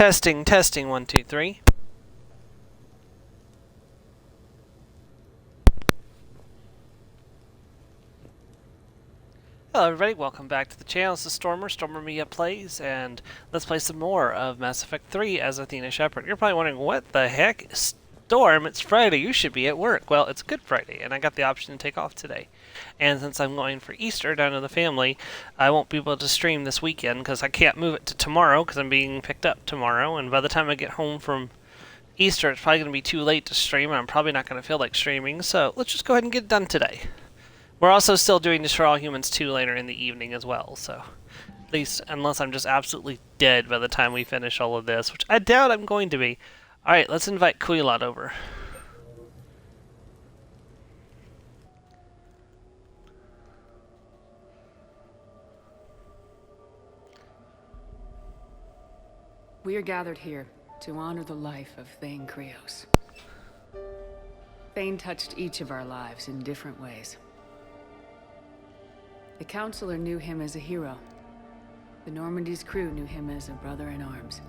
Testing, testing, 1, 2, 3. Hello everybody, welcome back to the channel. This is Stormer Media Plays, and let's play some more of Mass Effect 3 as Athena Shepard. You're probably wondering, what the heck? Storm, it's Friday, you should be at work. Well, it's Good Friday, and I got the option to take off today. And since I'm going for Easter down to the family, I won't be able to stream this weekend because I can't move it to tomorrow because I'm being picked up tomorrow, and by the time I get home from Easter, it's probably going to be too late to stream, and I'm probably not going to feel like streaming, so let's just go ahead and get it done today. We're also still doing Destroy All Humans 2 later in the evening as well, so at least unless I'm just absolutely dead by the time we finish all of this, which I doubt I'm going to be. Alright, let's invite Quilot over. We are gathered here to honor the life of Thane Krios. Thane touched each of our lives in different ways. The Counselor knew him as a hero. The Normandy's crew knew him as a brother in arms.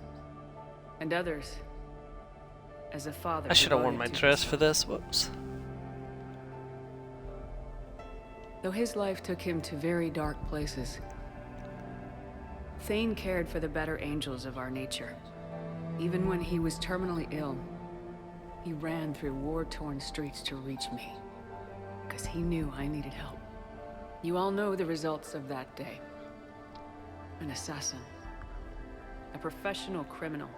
And others as a father. I should have worn my dress for this. Whoops. Though his life took him to very dark places, Thane cared for the better angels of our nature. Even when he was terminally ill, he ran through war-torn streets to reach me, because he knew I needed help. You all know the results of that day. An assassin, a professional criminal,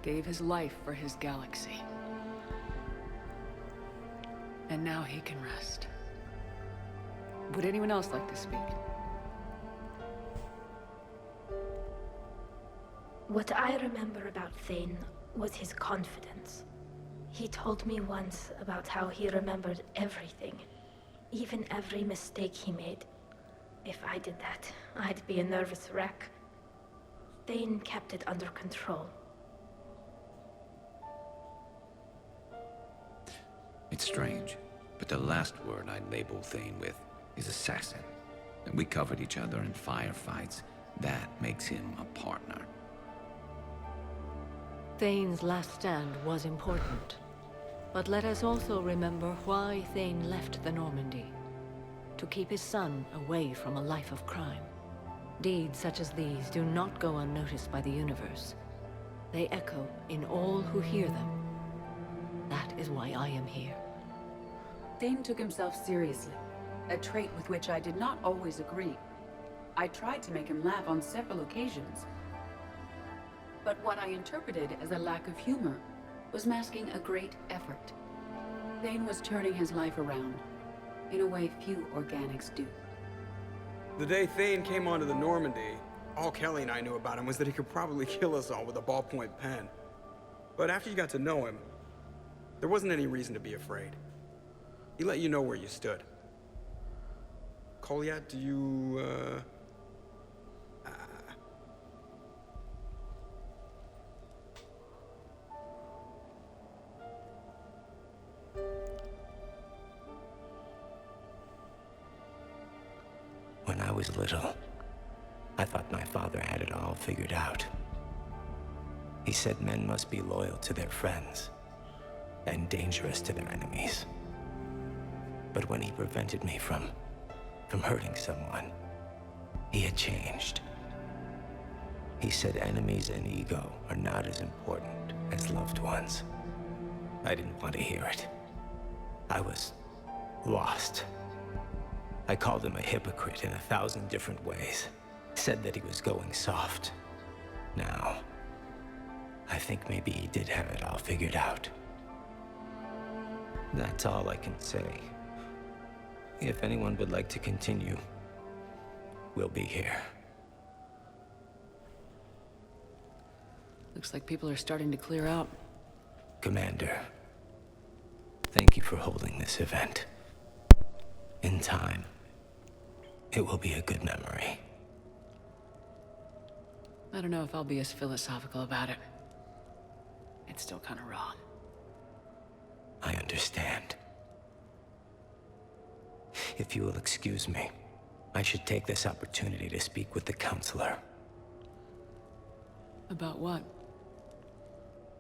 gave his life for his galaxy. And now he can rest. Would anyone else like to speak? What I remember about Thane was his confidence. He told me once about how he remembered everything, even every mistake he made. If I did that, I'd be a nervous wreck. Thane kept it under control. It's strange, but the last word I'd label Thane with is assassin. And we covered each other in firefights. That makes him a partner. Thane's last stand was important. But let us also remember why Thane left the Normandy. To keep his son away from a life of crime. Deeds such as these do not go unnoticed by the universe. They echo in all who hear them. That is why I am here. Thane took himself seriously, a trait with which I did not always agree. I tried to make him laugh on several occasions. But what I interpreted as a lack of humor was masking a great effort. Thane was turning his life around, in a way few organics do. The day Thane came onto the Normandy, all Kelly and I knew about him was that he could probably kill us all with a ballpoint pen. But after you got to know him, there wasn't any reason to be afraid. He let you know where you stood. Quilot, do you, When I was little, I thought my father had it all figured out. He said men must be loyal to their friends and dangerous to their enemies. But when he prevented me from hurting someone, he had changed. He said enemies and ego are not as important as loved ones. I didn't want to hear it. I was lost. I called him a hypocrite in 1,000 different ways. Said that he was going soft. Now, I think maybe he did have it all figured out. That's all I can say. If anyone would like to continue, we'll be here. Looks like people are starting to clear out. Commander, thank you for holding this event. In time, it will be a good memory. I don't know if I'll be as philosophical about it. It's still kind of raw. I understand. If you will excuse me, I should take this opportunity to speak with the Counselor. About what?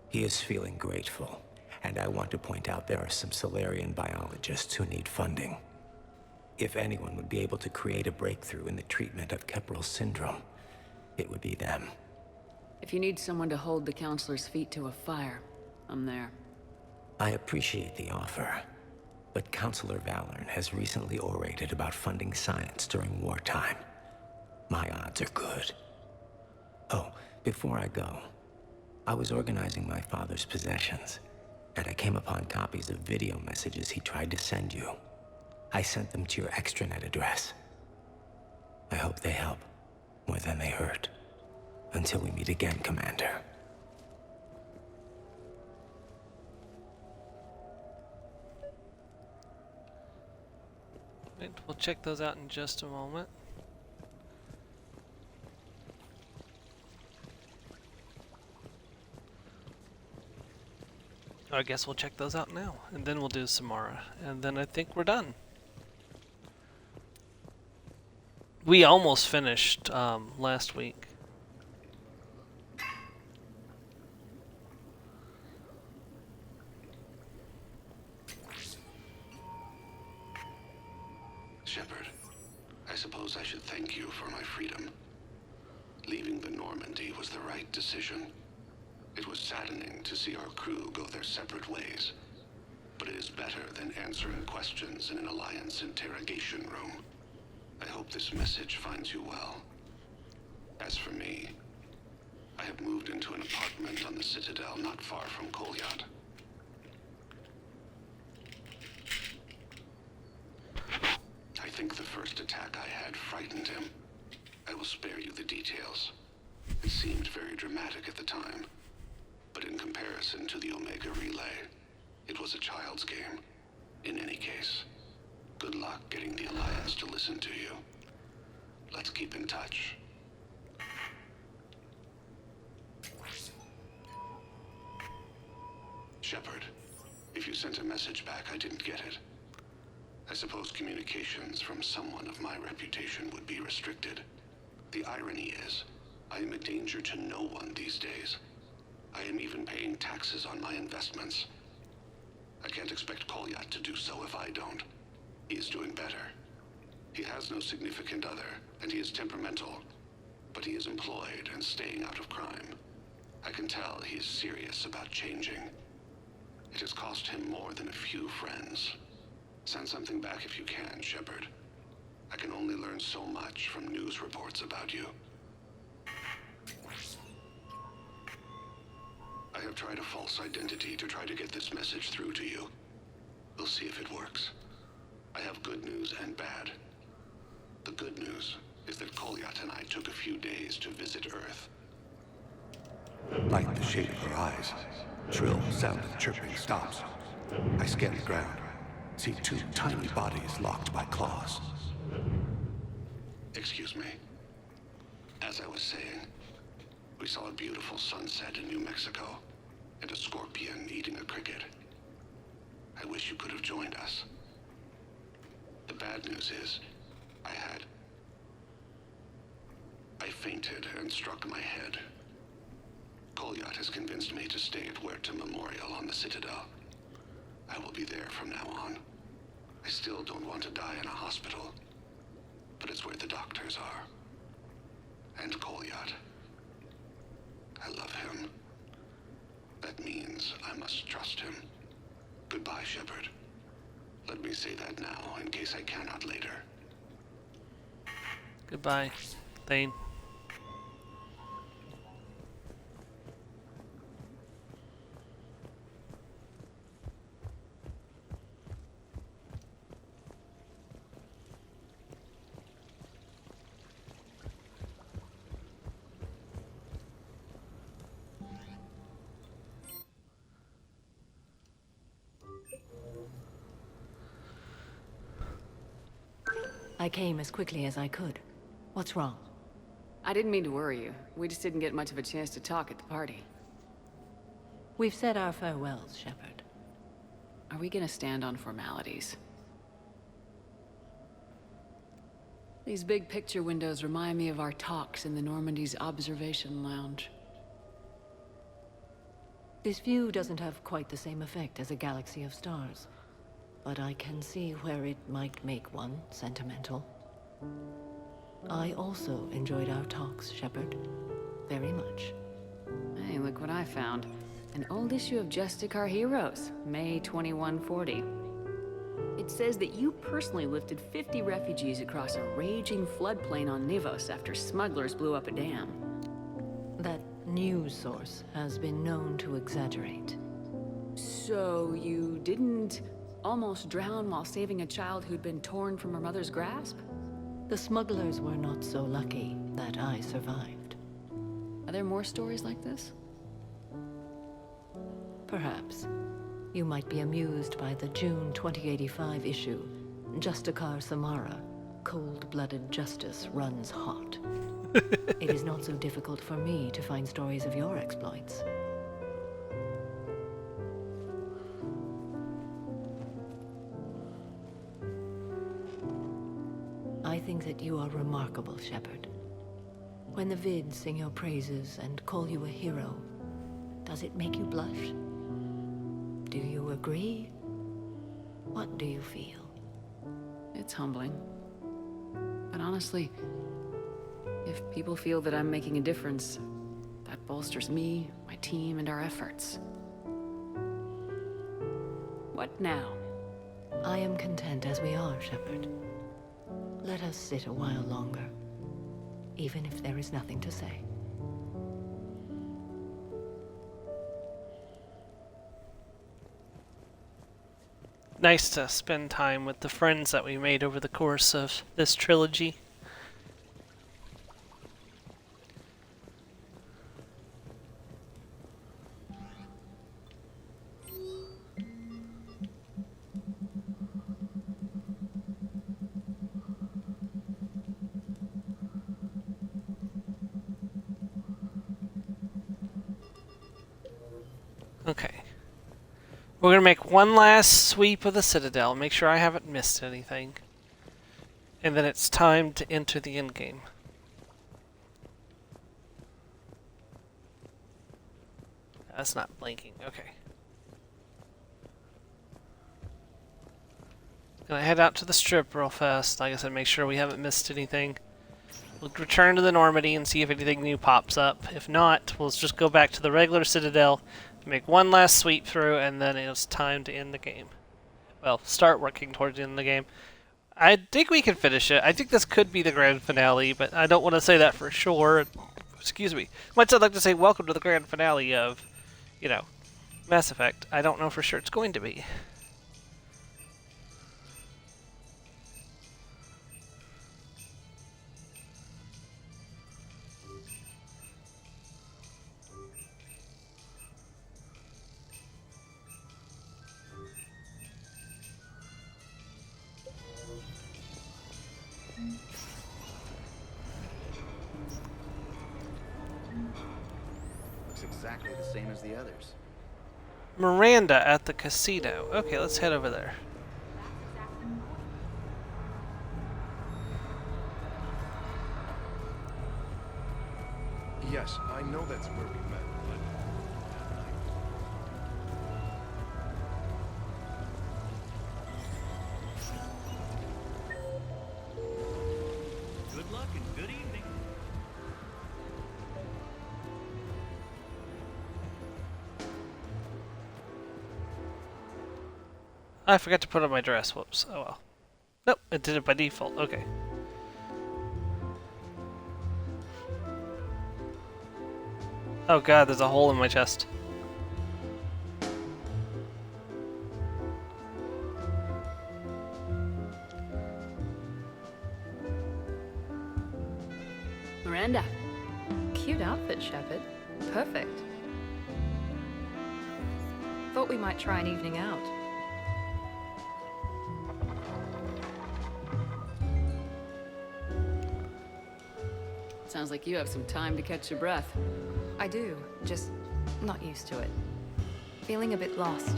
He is feeling grateful, and I want to point out there are some Solarian biologists who need funding. If anyone would be able to create a breakthrough in the treatment of Keppel's syndrome, it would be them. If you need someone to hold the counselor's feet to a fire, I'm there. I appreciate the offer, but Counselor Valorn has recently orated about funding science during wartime. My odds are good. Oh, before I go, I was organizing my father's possessions, and I came upon copies of video messages he tried to send you. I sent them to your extranet address. I hope they help, more than they hurt. Until we meet again, Commander. Right, we'll check those out in just a moment. I guess we'll check those out now, and then we'll do Samara, and then I think we're done. We almost finished last week. Shepard, I suppose I should thank you for my freedom. Leaving the Normandy was the right decision. It was saddening to see our crew go their separate ways, but it is better than answering questions in an Alliance interrogation room. I hope this message finds you well. As for me, I have moved into an apartment on the Citadel not far from Kolyat. I think the first attack I had frightened him. I will spare you the details. It seemed very dramatic at the time, but in comparison to the Omega Relay, it was a child's game. In any case, good luck getting the Alliance to listen to you. Let's keep in touch. Shepard, if you sent a message back, I didn't get it. I suppose communications from someone of my reputation would be restricted. The irony is, I am a danger to no one these days. I am even paying taxes on my investments. I can't expect Kolyat to do so if I don't. He is doing better. He has no significant other, and he is temperamental, but he is employed and staying out of crime. I can tell he is serious about changing. It has cost him more than a few friends. Send something back if you can, Shepard. I can only learn so much from news reports about you. I have tried a false identity to try to get this message through to you. We'll see if it works. I have good news and bad. The good news is that Kolyat and I took a few days to visit Earth. Light the shade of her eyes. Shrill sound of chirping stops. I scan the ground. See two tiny bodies locked by claws. Excuse me. As I was saying, we saw a beautiful sunset in New Mexico, and a scorpion eating a cricket. I wish you could have joined us. The bad news is, I fainted and struck my head. Kolyat has convinced me to stay at Huerta Memorial on the Citadel. I will be there from now on. I still don't want to die in a hospital, but it's where the doctors are. And Kolyat. I love him. That means I must trust him. Goodbye, Shepard. Let me say that now, in case I cannot later. Goodbye, Thane. I came as quickly as I could. What's wrong? I didn't mean to worry you. We just didn't get much of a chance to talk at the party. We've said our farewells, Shepard. Are we gonna stand on formalities? These big picture windows remind me of our talks in the Normandy's observation lounge. This view doesn't have quite the same effect as a galaxy of stars, but I can see where it might make one sentimental. I also enjoyed our talks, Shepard. Very much. Hey, look what I found. An old issue of Justicar Heroes, May 2140. It says that you personally lifted 50 refugees across a raging floodplain on Nivos after smugglers blew up a dam. That news source has been known to exaggerate. So you didn't almost drown while saving a child who'd been torn from her mother's grasp? The smugglers were not so lucky that I survived. Are there more stories like this? Perhaps. You might be amused by the June 2085 issue, Justicar Samara, Cold-Blooded Justice Runs Hot. It is not so difficult for me to find stories of your exploits. I think that you are remarkable, Shepard. When the vids sing your praises and call you a hero, does it make you blush? Do you agree? What do you feel? It's humbling. But honestly, if people feel that I'm making a difference, that bolsters me, my team, and our efforts. What now? I am content as we are, Shepard. Let us sit a while longer, even if there is nothing to say. Nice to spend time with the friends that we made over the course of this trilogy. Okay. We're going to make one last sweep of the Citadel, make sure I haven't missed anything. And then it's time to enter the endgame. That's not blinking, okay. Gonna head out to the strip real fast, like I said, make sure we haven't missed anything. We'll return to the Normandy and see if anything new pops up. If not, we'll just go back to the regular Citadel, make one last sweep through, and then it's time to end the game. Well, start working towards the end of the game. I think we can finish it. I think this could be the grand finale, but I don't want to say that for sure. Excuse me. Much I'd like to say welcome to the grand finale of, you know, Mass Effect. I don't know for sure it's going to be. Exactly the same as the others. Miranda at the casino. Okay, let's head over there. Yes, I know that's where we met, but... Good luck and good evening. I forgot to put on my dress. Whoops. Oh well. Nope, it did it by default. Okay. Oh god, there's a hole in my chest. Miranda. Cute outfit, Shepard. Perfect. Thought we might try an evening out. Sounds like you have some time to catch your breath. I do, just not used to it. Feeling a bit lost.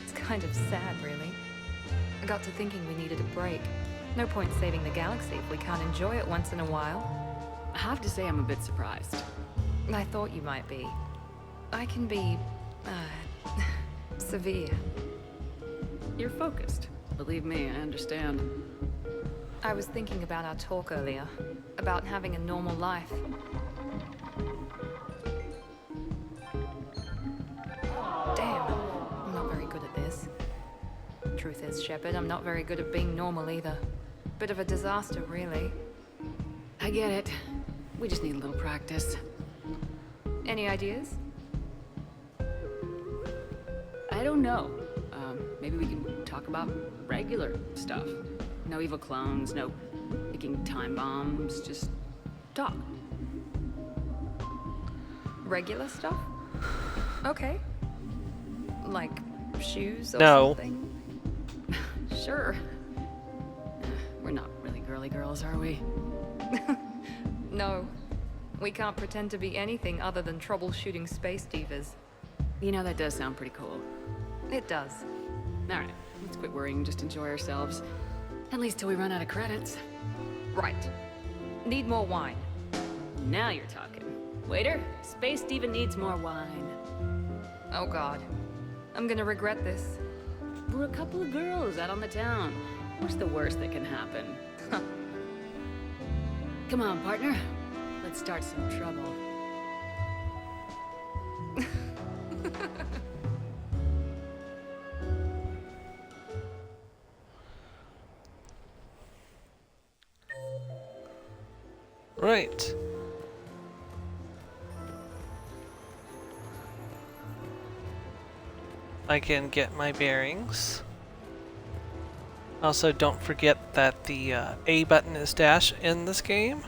It's kind of sad, really. I got to thinking we needed a break. No point saving the galaxy if we can't enjoy it once in a while. I have to say I'm a bit surprised. I thought you might be. I can be, severe. You're focused. Believe me, I understand. I was thinking about our talk earlier, about having a normal life. Damn, I'm not very good at this. Truth is, Shepard, I'm not very good at being normal either. Bit of a disaster, really. I get it. We just need a little practice. Any ideas? I don't know. Maybe we can talk about regular stuff. No evil clones, no picking time bombs, just talk. Regular stuff? Okay. Like shoes or No. something? Sure. We're not really girly girls, are we? No. We can't pretend to be anything other than troubleshooting space divas. You know, that does sound pretty cool. It does. Alright, let's quit worrying and just enjoy ourselves. At least till we run out of credits. Right. Need more wine. Now you're talking. Waiter, Space Diva needs more wine. Oh god. I'm gonna regret this. We're a couple of girls out on the town. What's the worst that can happen? Come on, partner. Let's start some trouble. Right. I can get my bearings. Also, don't forget that the A button is dash in this game.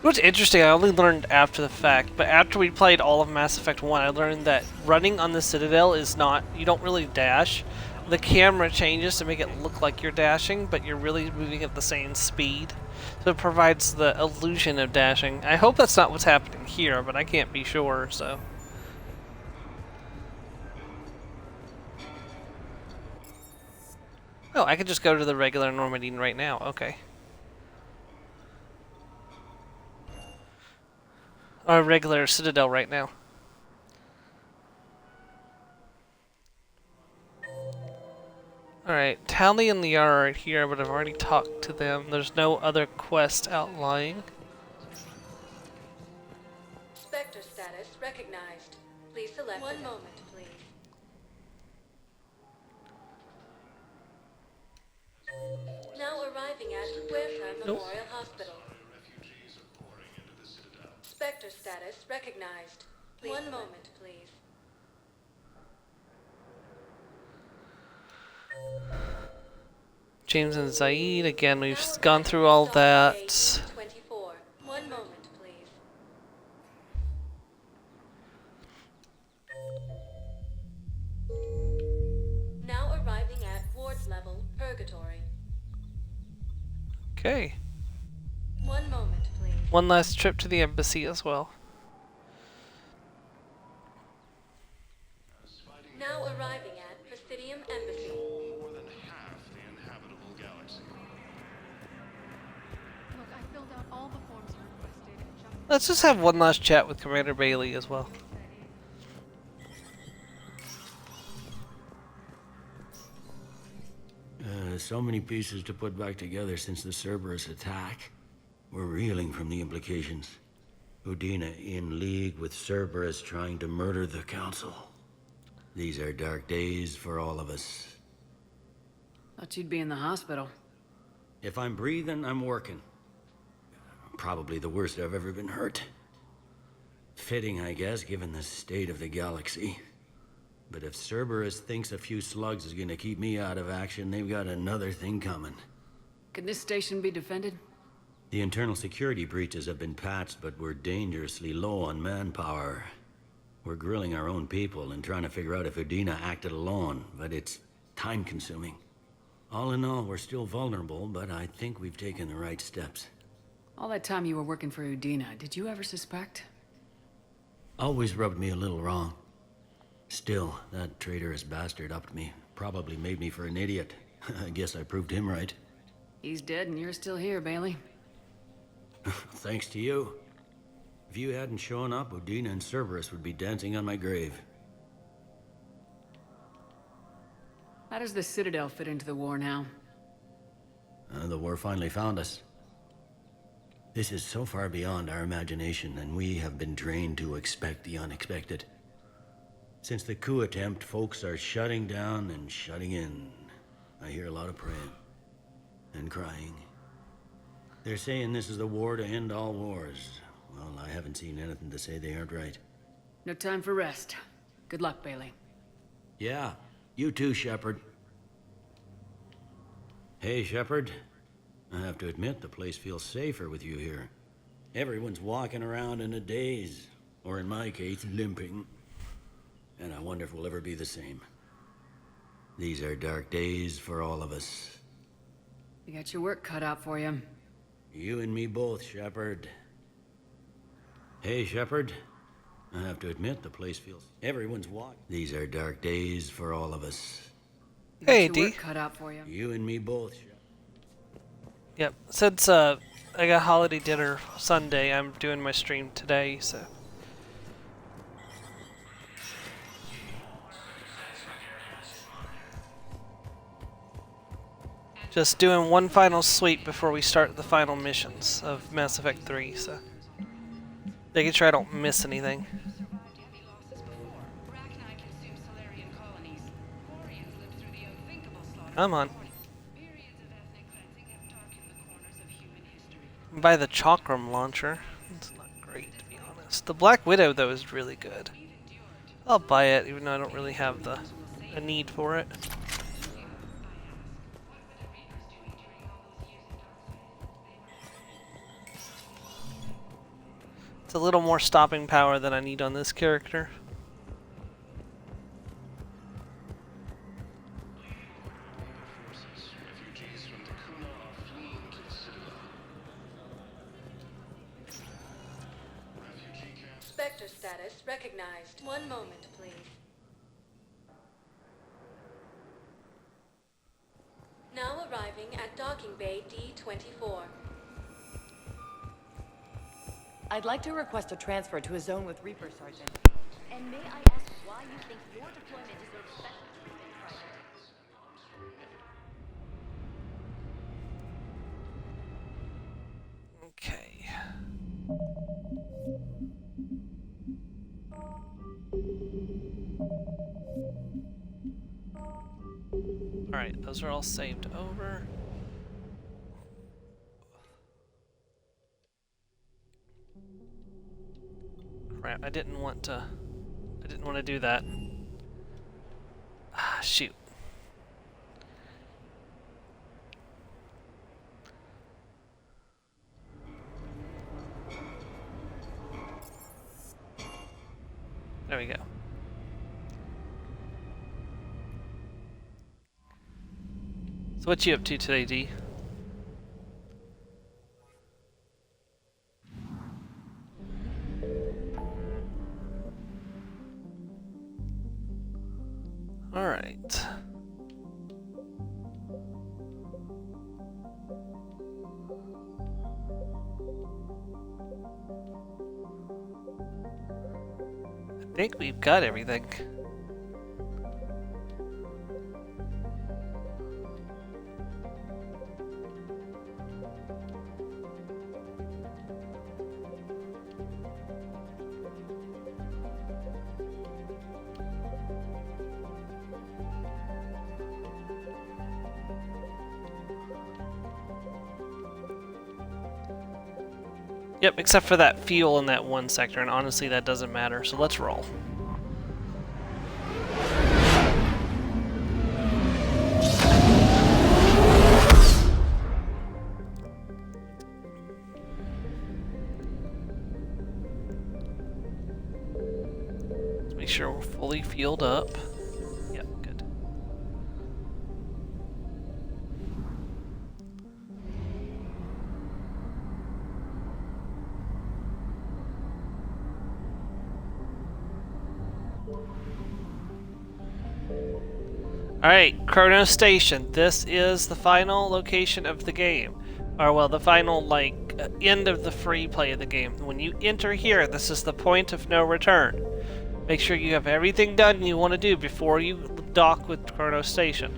What's interesting, I only learned after the fact, but after we played all of Mass Effect 1, I learned that running on the Citadel is not, you don't really dash. The camera changes to make it look like you're dashing, but you're really moving at the same speed. So it provides the illusion of dashing. I hope that's not what's happening here, but I can't be sure, so. Oh, I could just go to the regular Normandy right now. Okay. Or regular Citadel right now. Alright, Tally and Liara are right here, but I've already talked to them. There's no other quest outlying. Spectre status recognized. Please select. One moment, please. Now arriving at Huerta Memorial Hospital. Spectre status recognized. Please one moment, please. James and Zaid, again, we've gone through all that. 24. One moment, please. Now arriving at wards level, Purgatory. Okay. One moment, please. One last trip to the embassy as well. Now arriving at Presidium Embassy. More than half the inhabitable galaxy. Look, I filled out all the forms you requested. Let's just have one last chat with Commander Bailey as well. So many pieces to put back together since the Cerberus attack. We're reeling from the implications. Udina in league with Cerberus trying to murder the Council. These are dark days for all of us. Thought you'd be in the hospital. If I'm breathing, I'm working. Probably the worst I've ever been hurt. Fitting, I guess, given the state of the galaxy. But if Cerberus thinks a few slugs is gonna keep me out of action, they've got another thing coming. Can this station be defended? The internal security breaches have been patched, but we're dangerously low on manpower. We're grilling our own people and trying to figure out if Udina acted alone, but it's time-consuming. All in all, we're still vulnerable, but I think we've taken the right steps. All that time you were working for Udina, did you ever suspect? Always rubbed me a little wrong. Still, that traitorous bastard upped me. Probably made me for an idiot. I guess I proved him right. He's dead and you're still here, Bailey. Thanks to you. If you hadn't shown up, Udina and Cerberus would be dancing on my grave. How does the Citadel fit into the war now? The war finally found us. This is so far beyond our imagination, and we have been trained to expect the unexpected. Since the coup attempt, folks are shutting down and shutting in. I hear a lot of praying and crying. They're saying this is the war to end all wars. Well, I haven't seen anything to say they aren't right. No time for rest. Good luck, Bailey. Yeah, you too, Shepard. Hey, Shepard. I have to admit, the place feels safer with you here. Everyone's walking around in a daze, or in my case, limping. And I wonder if we'll ever be the same. These are dark days for all of us. You got your work cut out for you. You and me both, Shepard. Hey, Shepard. I have to admit, the place feels... Everyone's walking. These are dark days for all of us. You Hey, got your D. work cut out for you. You and me both, Shepard. Yep. Since I got holiday dinner Sunday, I'm doing my stream today, so. Just doing one final sweep before we start the final missions of Mass Effect 3, so. Making sure I don't miss anything. Come on. Buy the Chakram launcher. It's not great, to be honest. The Black Widow, though, is really good. I'll buy it, even though I don't really have a need for it. It's a little more stopping power than I need on this character. Spectre status recognized. One moment, please. Now arriving at docking bay D-24. I'd like to request a transfer to a zone with Reaper, Sergeant. And may I ask why you think your deployment deserves special treatment, Private? Okay. Alright, those are all saved over. Crap, I didn't want to do that. Ah, shoot. There we go. So what you up to today, D? All right. I think we've got everything. Yep, except for that fuel in that one sector, and honestly that doesn't matter, so let's roll. Let's make sure we're fully fueled up. Yep, good. Alright, Chrono Station. This is the final location of the game. Or, well, the final, like, end of the free play of the game. When you enter here, this is the point of no return. Make sure you have everything done you want to do before you dock with Kronos Station.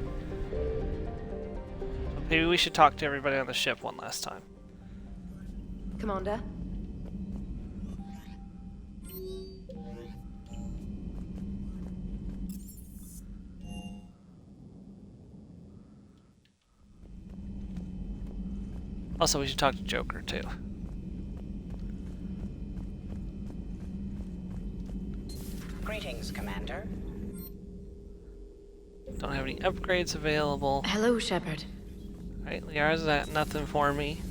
So maybe we should talk to everybody on the ship one last time. Commander? Also, we should talk to Joker, too. Greetings, Commander. Don't have any upgrades available. Hello, Shepard. Alright, Liara's got nothing for me.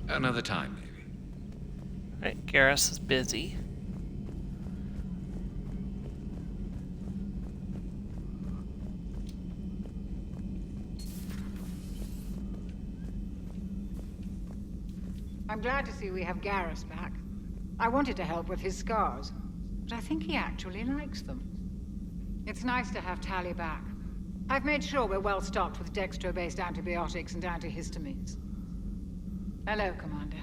Another time, maybe. Alright, Garrus is busy. I'm glad to see we have Garrus back. I wanted to help with his scars, but I think he actually likes them. It's nice to have Tali back. I've made sure we're well stocked with dextro-based antibiotics and antihistamines. Hello, Commander.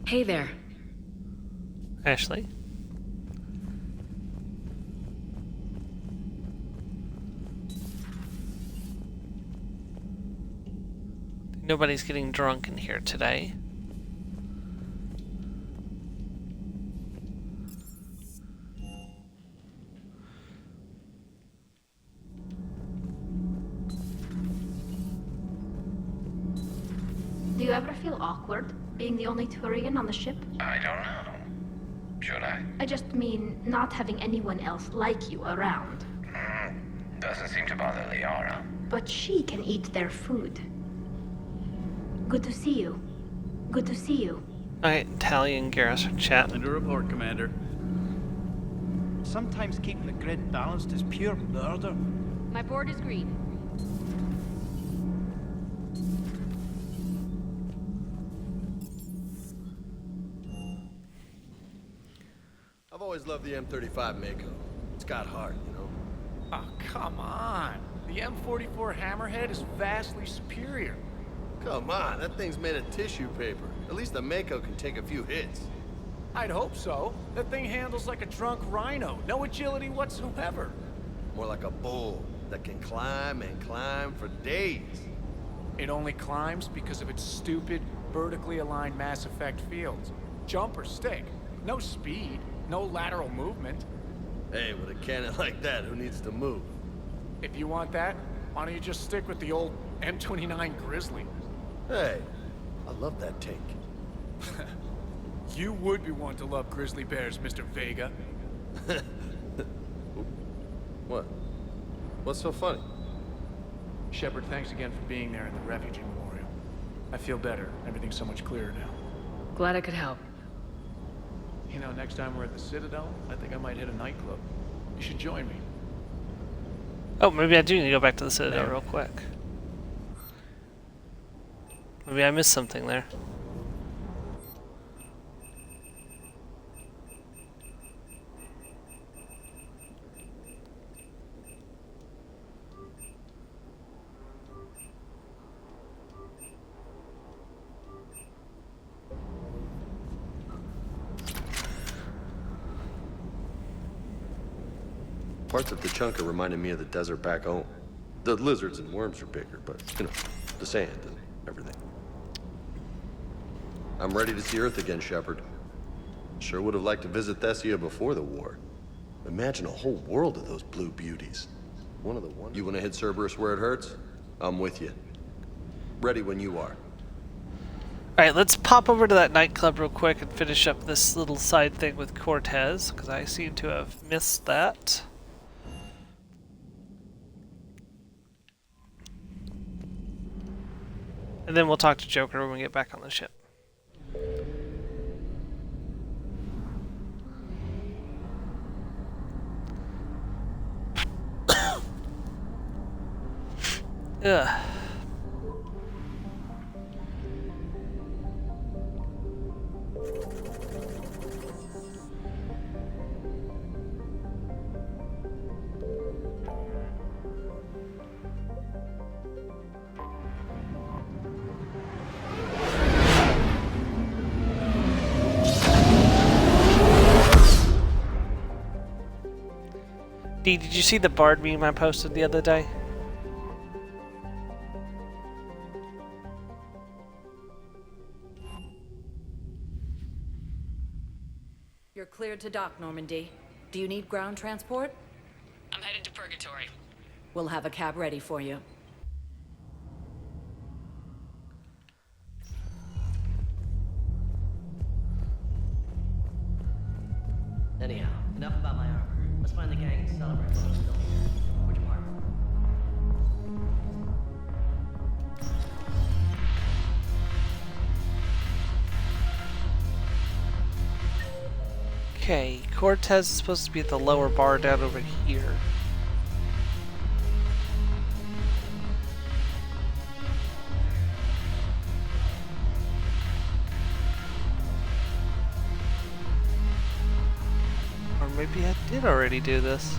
Hey there. Ashley? Nobody's getting drunk in here today. Do you ever feel awkward being the only Turian on the ship? I don't know. Should I? I just mean not having anyone else like you around. Doesn't seem to bother Liara. But she can eat their food. Good to see you. Good to see you. Alright, Tali and Garrus are chatting. Under report, Commander. Sometimes keeping the grid balanced is pure murder. My board is green. I've always loved the M35 Mako. It's got heart, you know? Oh, come on. The M44 Hammerhead is vastly superior. Come on, that thing's made of tissue paper. At least the Mako can take a few hits. I'd hope so. That thing handles like a drunk rhino. No agility whatsoever. More like a bull that can climb and climb for days. It only climbs because of its stupid, vertically aligned Mass Effect fields. Jump or stick. No speed. No lateral movement. Hey, with a cannon like that, who needs to move? If you want that, why don't you just stick with the old M29 Grizzly? Hey, I love that tank. You would be one to love grizzly bears, Mr. Vega. What? What's so funny? Shepard, thanks again for being there at the refugee memorial. I feel better. Everything's so much clearer now. Glad I could help. You know, next time we're at the Citadel, I think I might hit a nightclub. You should join me. Oh, maybe I do need to go back to the Citadel Man. real quick. Maybe I missed something there. Parts of Tachanka reminded me of the desert back home. The lizards and worms are bigger, but, you know, the sand and everything. I'm ready to see Earth again, Shepard. Sure would have liked to visit Thessia before the war. Imagine a whole world of those blue beauties. One of the ones. You want to hit Cerberus where it hurts? I'm with you. Ready when you are. Alright, let's pop over to that nightclub real quick and finish up this little side thing with Cortez, because I seem to have missed that. And then we'll talk to Joker when we get back on the ship. Ugh. Dee, did you see the Bard meme I posted the other day? You're cleared to dock, Normandy. Do you need ground transport? I'm headed to Purgatory. We'll have a cab ready for you. Anyhow, enough about my armor. Let's find the gang and celebrate while we're still here. Which part? Okay, Cortez is supposed to be at the lower bar down over here. Or maybe I did already do this.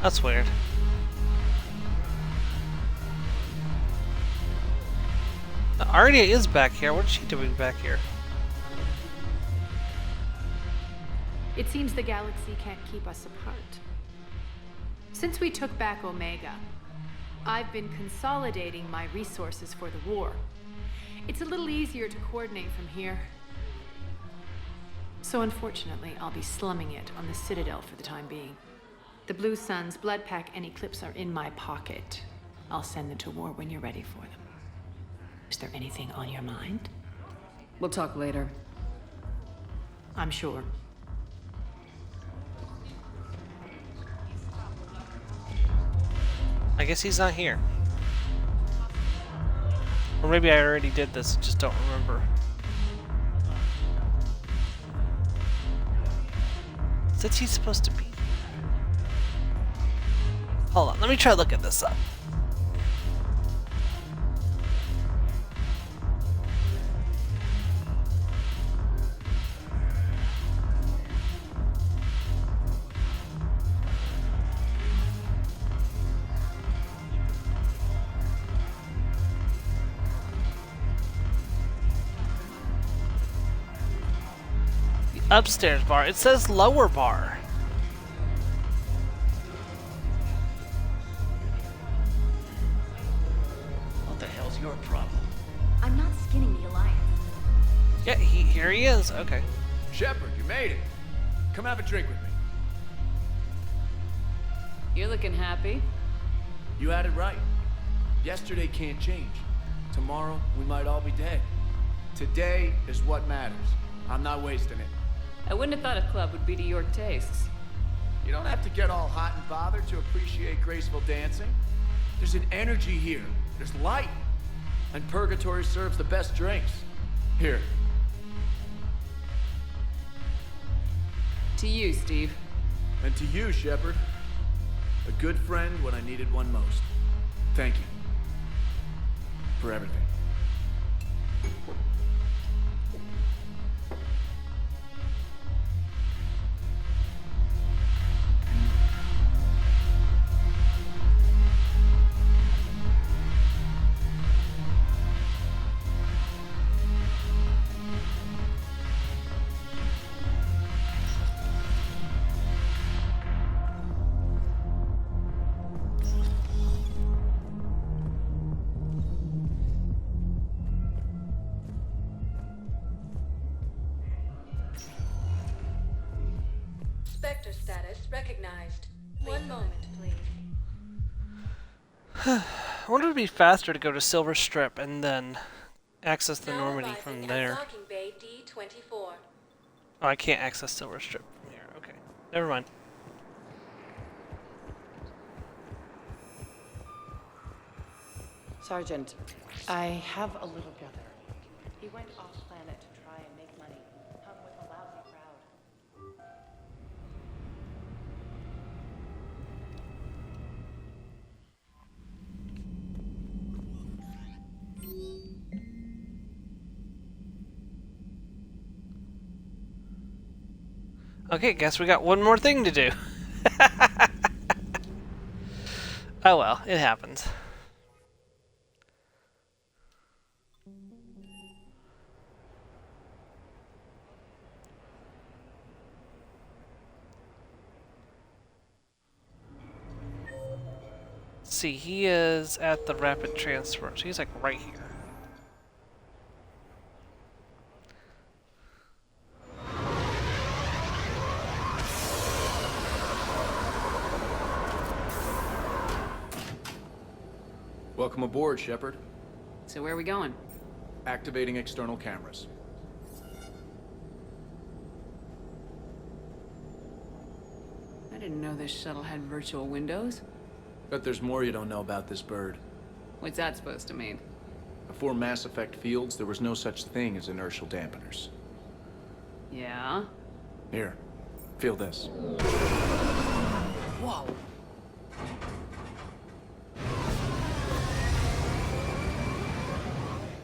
That's weird. Arya is back here. What is she doing back here? It seems the galaxy can't keep us apart. Since we took back Omega, I've been consolidating my resources for the war. It's a little easier to coordinate from here. So unfortunately, I'll be slumming it on the Citadel for the time being. The Blue Suns, Blood Pack, and Eclipse are in my pocket. I'll send them to war when you're ready for them. Is there anything on your mind? We'll talk later. I'm sure. I guess he's not here. Or maybe I already did this, just don't remember. Since he's supposed to be here. Hold on, let me try looking this up. Upstairs bar. It says lower bar. What the hell's your problem? I'm not skinning the Alliance. Yeah, here he is. Okay. Shepard, you made it. Come have a drink with me. You're looking happy. You had it right. Yesterday can't change. Tomorrow, we might all be dead. Today is what matters. I'm not wasting it. I wouldn't have thought a club would be to your tastes. You don't have to get all hot and bothered to appreciate graceful dancing. There's an energy here. There's light. And Purgatory serves the best drinks. Here. To you, Steve. And to you, Shepard. A good friend when I needed one most. Thank you. For everything. Spectre status recognized. One moment, please. I wonder if it'd be faster to go to Silver Strip and then access the Normandy from there. Docking bay D24. Oh, I can't access Silver Strip from here. Okay. Never mind. Sergeant, I have a little brother. He went off planet to try Okay, guess we got one more thing to do. Oh well, it happens. Let's see, he is at the rapid transfer, so he's like right here. Welcome aboard, Shepard. So where are we going? Activating external cameras. I didn't know this shuttle had virtual windows. Bet there's more you don't know about this bird. What's that supposed to mean? Before Mass Effect fields, there was no such thing as inertial dampeners. Yeah? Here, feel this. Whoa.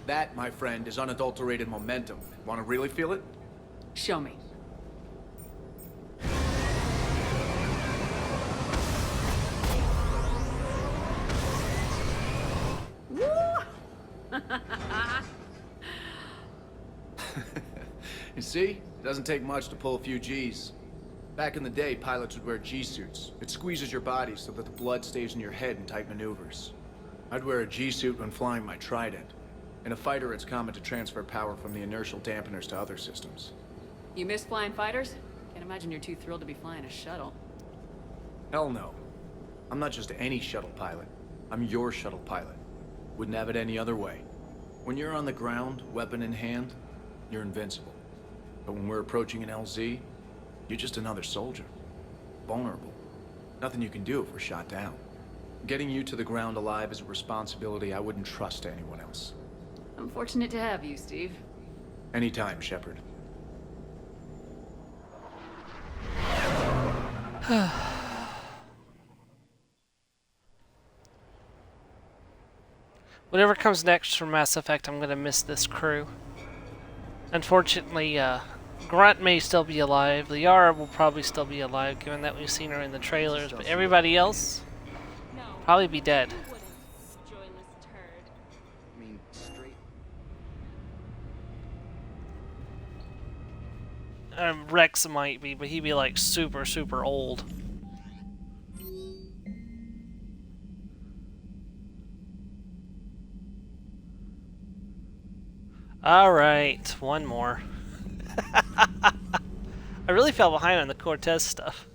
That, my friend, is unadulterated momentum. Want to really feel it? Show me. You see? It doesn't take much to pull a few Gs. Back in the day, pilots would wear G-suits. It squeezes your body so that the blood stays in your head in tight maneuvers. I'd wear a G-suit when flying my Trident. In a fighter, it's common to transfer power from the inertial dampeners to other systems. You miss flying fighters? Can't imagine you're too thrilled to be flying a shuttle. Hell no. I'm not just any shuttle pilot. I'm your shuttle pilot. Wouldn't have it any other way. When you're on the ground, weapon in hand, you're invincible. But when we're approaching an LZ, you're just another soldier. Vulnerable. Nothing you can do if we're shot down. Getting you to the ground alive is a responsibility I wouldn't trust to anyone else. I'm fortunate to have you, Steve. Anytime, Shepard. Whatever comes next for Mass Effect, I'm gonna miss this crew. Unfortunately, Grunt may still be alive. Liara will probably still be alive, given that we've seen her in the trailers. But everybody else probably be dead. Rex might be, but he'd be like super, super old. Alright, one more. I really fell behind on the Cortez stuff.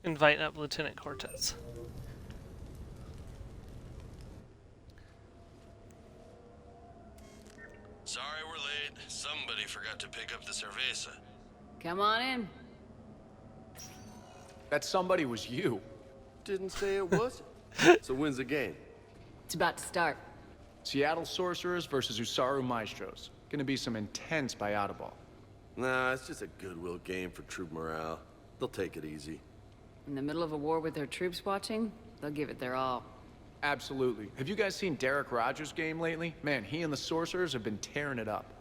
Invite up Lieutenant Cortez. Sorry we're late. Somebody forgot to pick up the cerveza. Come on in. That somebody was you. Didn't say it was. So when's the game? It's about to start. Seattle Sorcerers versus Usaru Maestros. Gonna be some intense biata ball. Nah, it's just a goodwill game for troop morale. They'll take it easy. In the middle of a war with their troops watching, they'll give it their all. Absolutely. Have you guys seen Derek Rogers' game lately? Man, he and the Sorcerers have been tearing it up.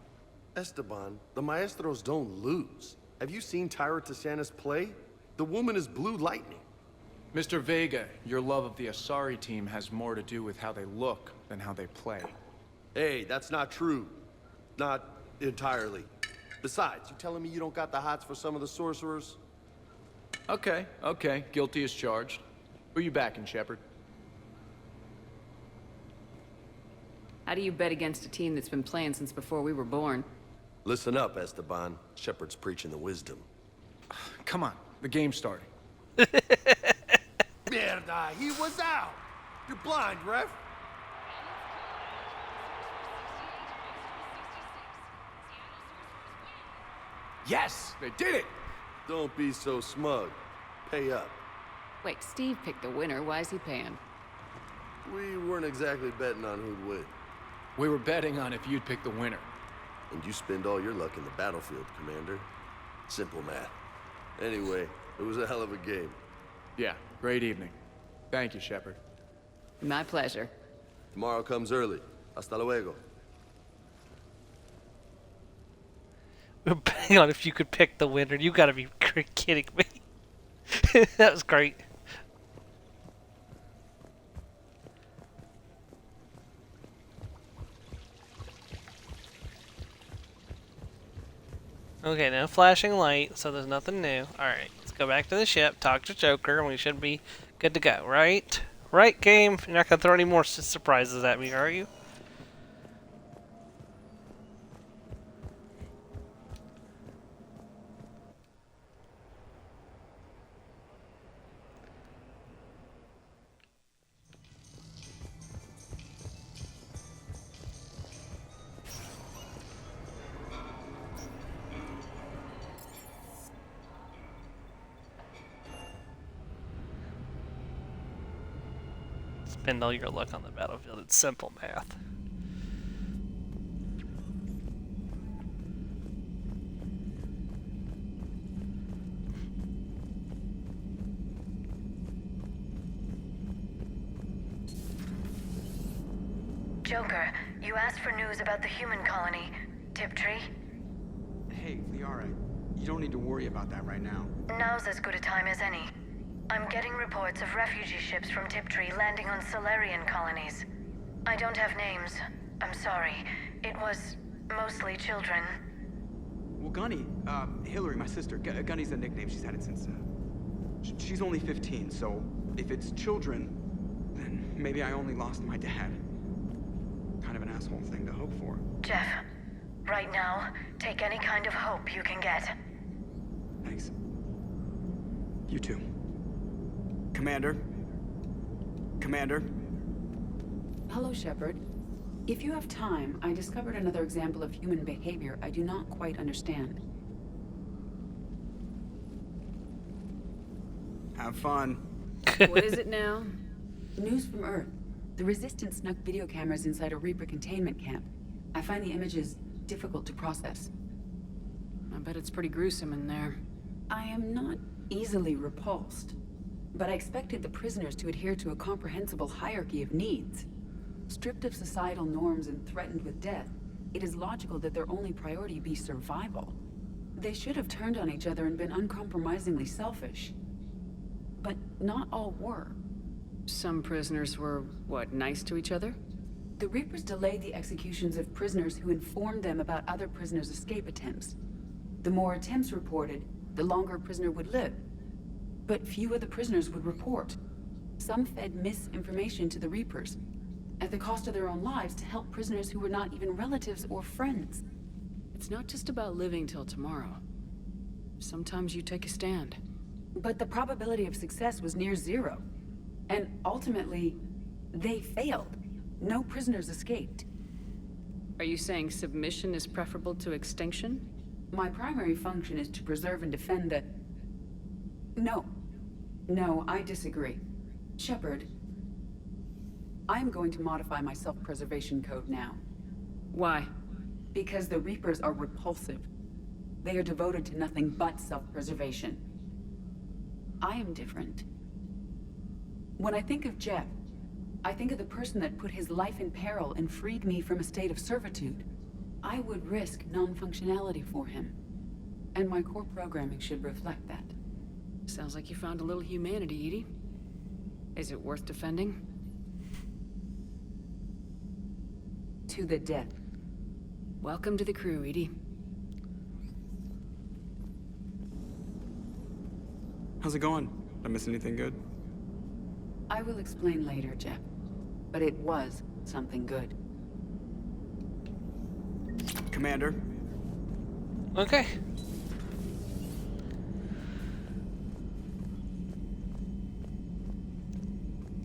Esteban, the Maestros don't lose. Have you seen Tyra Tassanis play? The woman is blue lightning. Mr. Vega, your love of the Asari team has more to do with how they look than how they play. Hey, that's not true. Not entirely. Besides, you telling me you don't got the hots for some of the sorcerers? Okay, okay. Guilty as charged. Who you backing, Shepard? How do you bet against a team that's been playing since before we were born? Listen up, Esteban. Shepard's preaching the wisdom. Come on, the game's starting. Mierda, he was out! You're blind, ref! Yes, they did it! Don't be so smug. Pay up. Wait, Steve picked the winner. Why is he paying? We weren't exactly betting on who'd win. We were betting on if you'd pick the winner. And you spend all your luck in the battlefield, Commander. Simple math. Anyway, it was a hell of a game. Yeah, great evening. Thank you, Shepard. My pleasure. Tomorrow comes early. Hasta luego. We're betting on if you could pick the winner. You gotta be kidding me. That was great. Okay, now flashing light, so there's nothing new. Alright, let's go back to the ship, talk to Joker, and we should be good to go, right? Right, game? You're not gonna throw any more surprises at me, are you? Spend all your luck on the battlefield. It's simple math. Joker, you asked for news about the human colony, Tiptree. Hey, Liara, you don't need to worry about that right now. Now's as good a time as any. I'm getting reports of refugee ships from Tiptree landing on Solarian colonies. I don't have names. I'm sorry. It was mostly children. Well, Gunny, Hillary, my sister, Gunny's a nickname. She's had it since, she's only 15, so if it's children, then maybe I only lost my dad. Kind of an asshole thing to hope for. Jeff, right now, take any kind of hope you can get. Thanks. You too. Commander? Commander? Hello, Shepard. If you have time, I discovered another example of human behavior I do not quite understand. Have fun. What is it now? News from Earth. The Resistance snuck video cameras inside a Reaper containment camp. I find the images difficult to process. I bet it's pretty gruesome in there. I am not easily repulsed, but I expected the prisoners to adhere to a comprehensible hierarchy of needs. Stripped of societal norms and threatened with death, it is logical that their only priority be survival. They should have turned on each other and been uncompromisingly selfish. But not all were. Some prisoners were, what, nice to each other? The Reapers delayed the executions of prisoners who informed them about other prisoners' escape attempts. The more attempts reported, the longer a prisoner would live. But few of the prisoners would report. Some fed misinformation to the Reapers, at the cost of their own lives, to help prisoners who were not even relatives or friends. It's not just about living till tomorrow. Sometimes you take a stand. But the probability of success was near zero. And ultimately, they failed. No prisoners escaped. Are you saying submission is preferable to extinction? My primary function is to preserve and defend the... No, I disagree. Shepard, I'm going to modify my self-preservation code now. Why? Because the Reapers are repulsive. They are devoted to nothing but self-preservation. I am different. When I think of Jeff, I think of the person that put his life in peril and freed me from a state of servitude. I would risk non-functionality for him. And my core programming should reflect that. Sounds like you found a little humanity, Edie. Is it worth defending? To the death. Welcome to the crew, Edie. How's it going? Did I miss anything good? I will explain later, Jeff. But it was something good. Commander? Okay.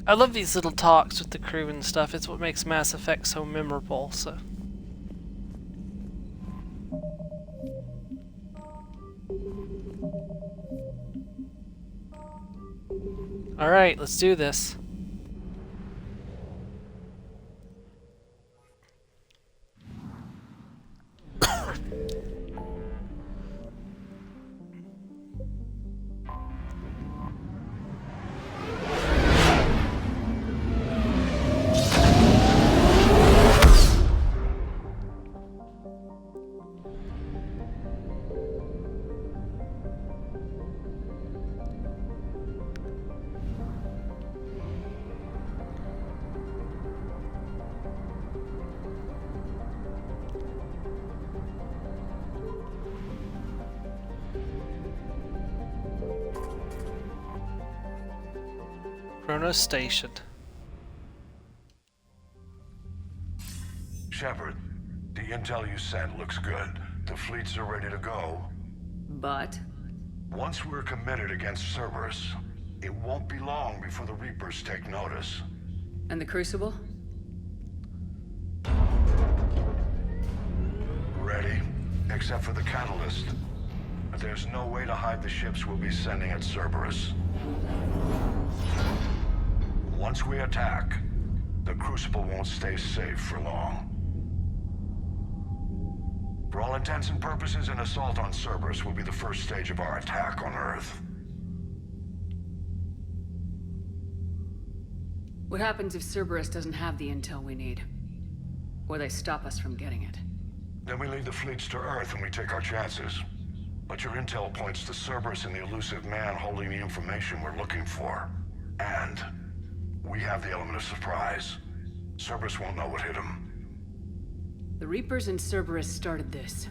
I love these little talks with the crew and stuff. It's what makes Mass Effect so memorable, so. Alright, let's do this. Kronos Station. Shepard, the intel you sent looks good. The fleets are ready to go. But? Once we're committed against Cerberus, it won't be long before the Reapers take notice. And the Crucible? Ready, except for the catalyst. There's no way to hide the ships we'll be sending at Cerberus. Once we attack, the Crucible won't stay safe for long. For all intents and purposes, an assault on Cerberus will be the first stage of our attack on Earth. What happens if Cerberus doesn't have the intel we need? Or they stop us from getting it? Then we lead the fleets to Earth and we take our chances. But your intel points to Cerberus and the elusive man holding the information we're looking for. And we have the element of surprise. Cerberus won't know what hit him. The Reapers and Cerberus started this.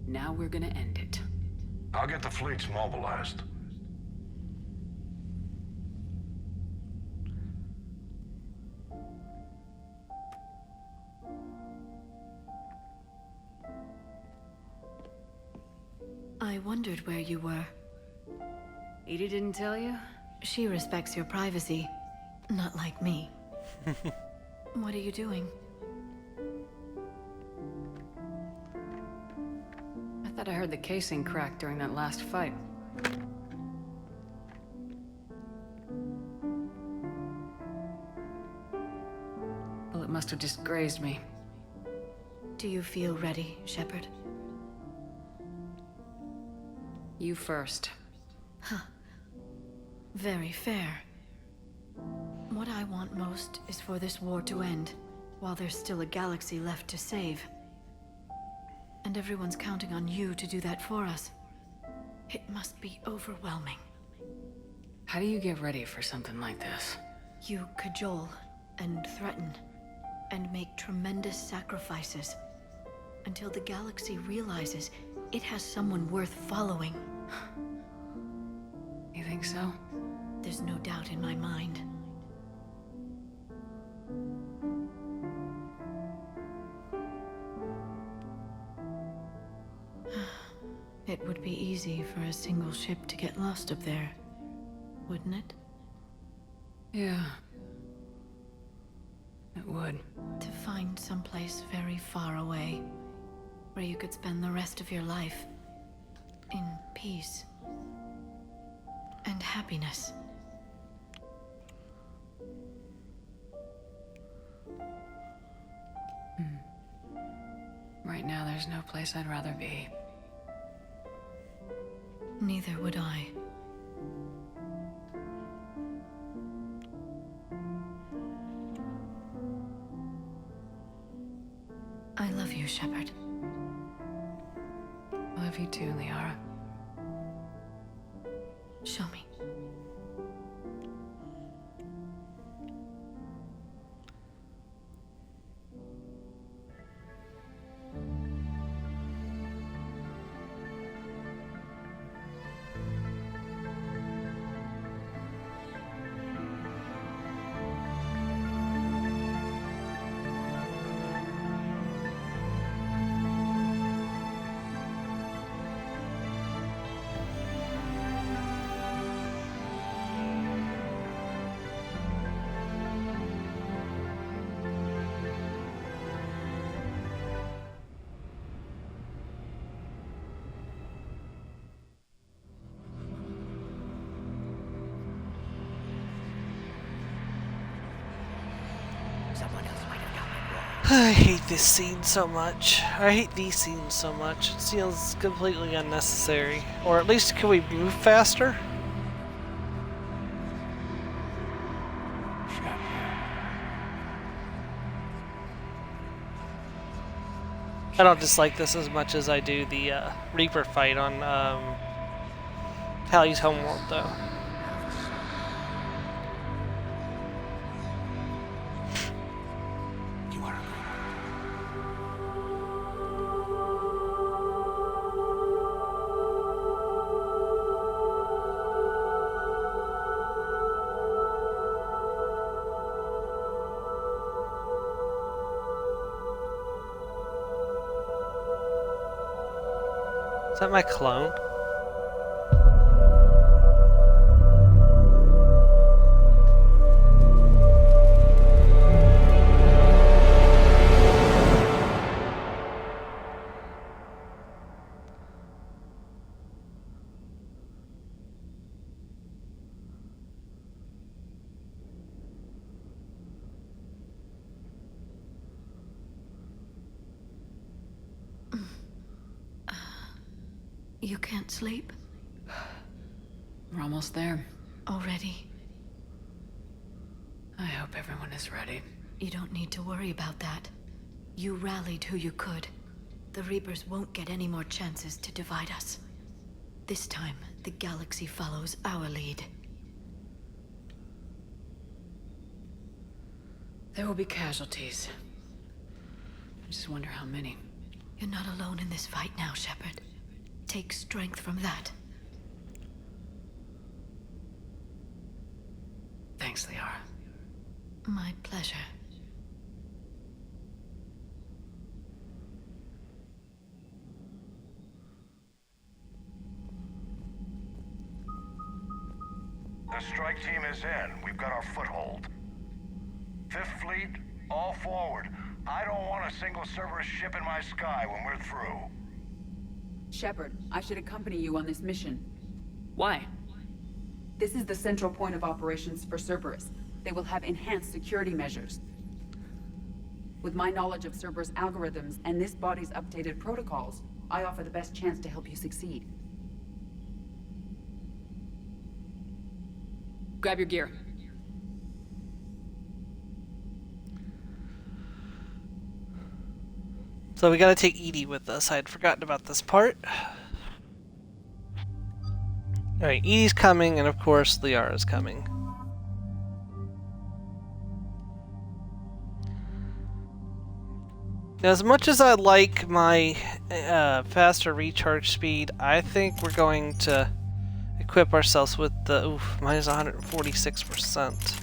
Now we're gonna end it. I'll get the fleets mobilized. I wondered where you were. Edie didn't tell you? She respects your privacy. Not like me. What are you doing? I thought I heard the casing crack during that last fight. Well, it must have just grazed me. Do you feel ready, Shepard? You first. Huh. Very fair. What I want most is for this war to end, while there's still a galaxy left to save. And everyone's counting on you to do that for us. It must be overwhelming. How do you get ready for something like this? You cajole and threaten and make tremendous sacrifices until the galaxy realizes it has someone worth following. You think so? There's no doubt in my mind. It would be easy for a single ship to get lost up there, wouldn't it? Yeah. It would. To find someplace very far away, where you could spend the rest of your life in peace and happiness. Right now, there's no place I'd rather be. Neither would I. I love you, Shepard. I love you too, Liara. Show me. I hate this scene so much. I hate these scenes so much. It feels completely unnecessary. Or at least, can we move faster? I don't dislike this as much as I do the Reaper fight on Tally's homeworld, though. Is that my clone? You can't sleep? We're almost there. Already? I hope everyone is ready. You don't need to worry about that. You rallied who you could. The Reapers won't get any more chances to divide us. This time, the galaxy follows our lead. There will be casualties. I just wonder how many. You're not alone in this fight now, Shepard. Take strength from that. Thanks, Liara. My pleasure. The strike team is in. We've got our foothold. Fifth Fleet, all forward. I don't want a single Cerberus ship in my sky when we're through. Shepard, I should accompany you on this mission. Why? This is the central point of operations for Cerberus. They will have enhanced security measures. With my knowledge of Cerberus algorithms and this body's updated protocols, I offer the best chance to help you succeed. Grab your gear. So we gotta take Edie with us. I had forgotten about this part. Alright, Edie's coming, and of course, Liara's coming. Now, as much as I like my faster recharge speed, I think we're going to equip ourselves with the minus 146%.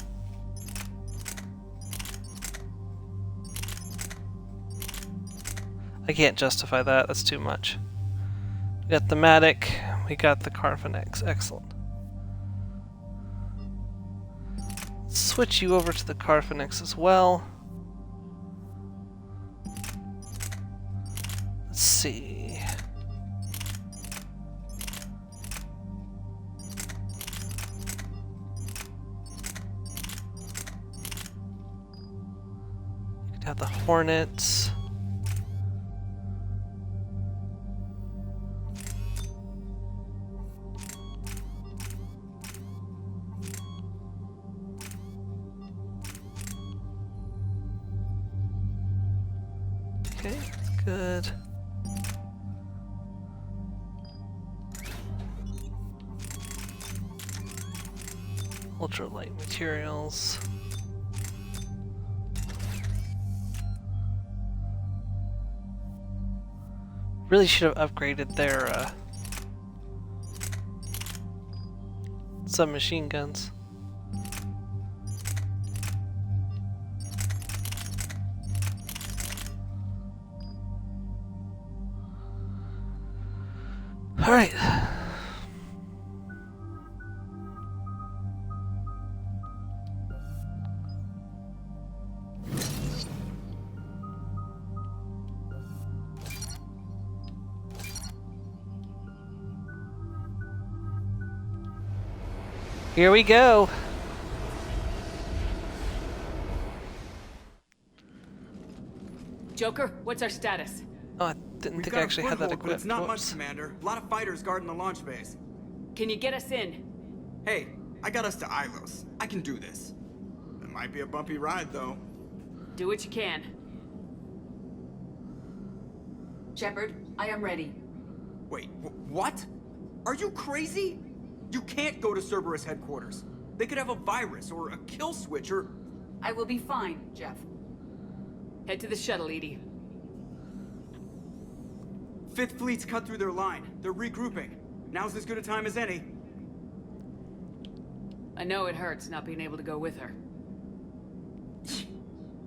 I can't justify that, that's too much. We got the Matic, we got the Carphinex, excellent. Let's switch you over to the Carphinex as well. Let's see. You could have the Hornets. Okay, good. Ultralight materials. Really should have upgraded their submachine guns. All right. Here we go. Joker, what's our status? Oh, I didn't We've think got I a actually had that foothold, but equipped. it's not Whoops. much, Commander. A lot of fighters guarding the launch base. Can you get us in? Hey, I got us to Ilos. I can do this. It might be a bumpy ride, though. Do what you can. Shepard, I am ready. Wait, what? Are you crazy? You can't go to Cerberus headquarters. They could have a virus or a kill switch or... I will be fine, Jeff. Head to the shuttle, Edie. Fifth Fleet's cut through their line. They're regrouping. Now's as good a time as any. I know it hurts not being able to go with her.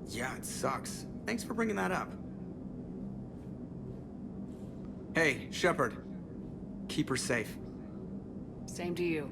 Yeah, it sucks. Thanks for bringing that up. Hey, Shepard. Keep her safe. Same to you.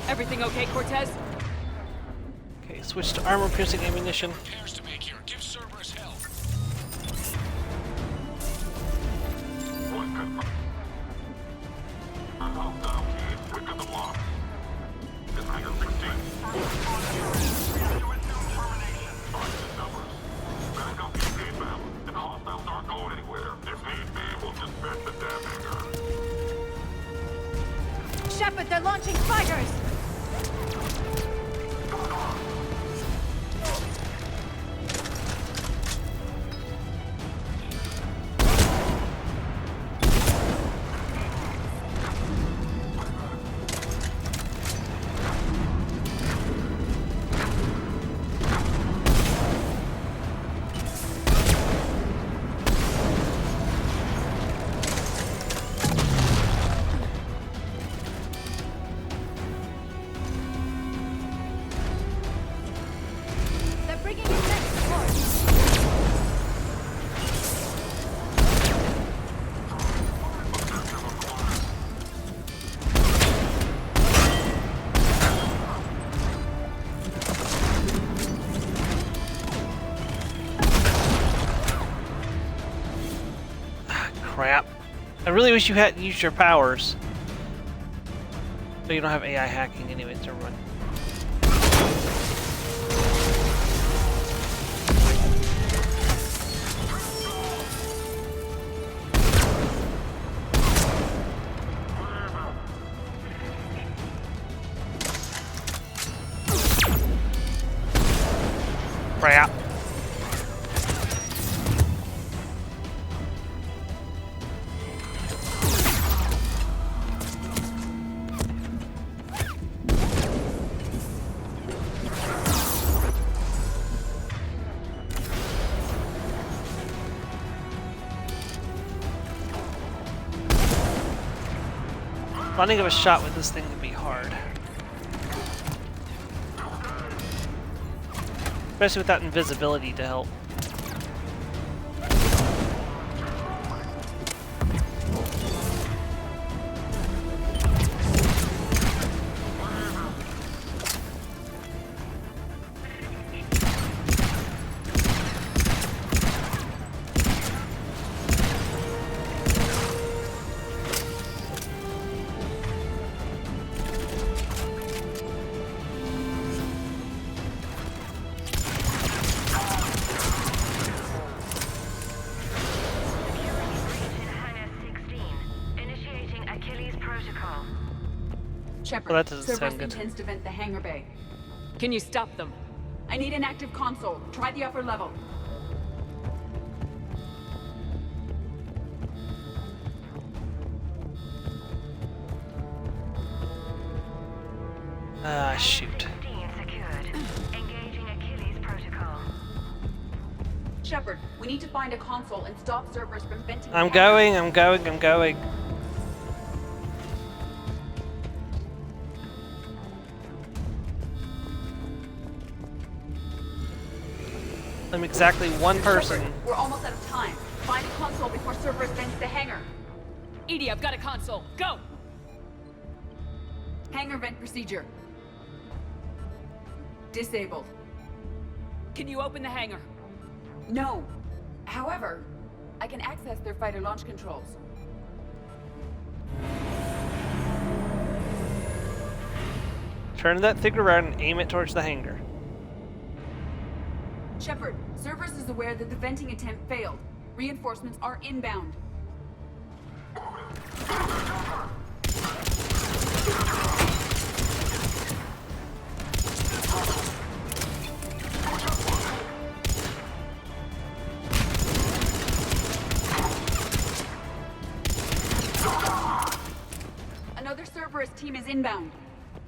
Everything okay, Cortez? Okay, switch to armor-piercing ammunition. Repairs to make here. Give Cerberus help. Shepard, they're launching fighters! Crap. I really wish you hadn't used your powers. But you don't have AI hacking anyways, never mind. Crap. Running of a shot with this thing would be hard. Especially without invisibility to help. Shepard, Well, that doesn't Cerberus sound good. intends to vent the hangar bay. Can you stop them? I need an active console. Try the upper level. Ah, shoot. Shepard, we need to find a console and stop Cerberus from venting. I'm going. I'm exactly one person. Shepard, we're almost out of time. Find a console before Cerberus vents the hangar. EDI, I've got a console. Go! Hangar vent procedure. Disabled. Can you open the hangar? No. However, I can access their fighter launch controls. Turn that thing around and aim it towards the hangar. Shepard, Cerberus is aware that the venting attempt failed. Reinforcements are inbound. Another Cerberus team is inbound.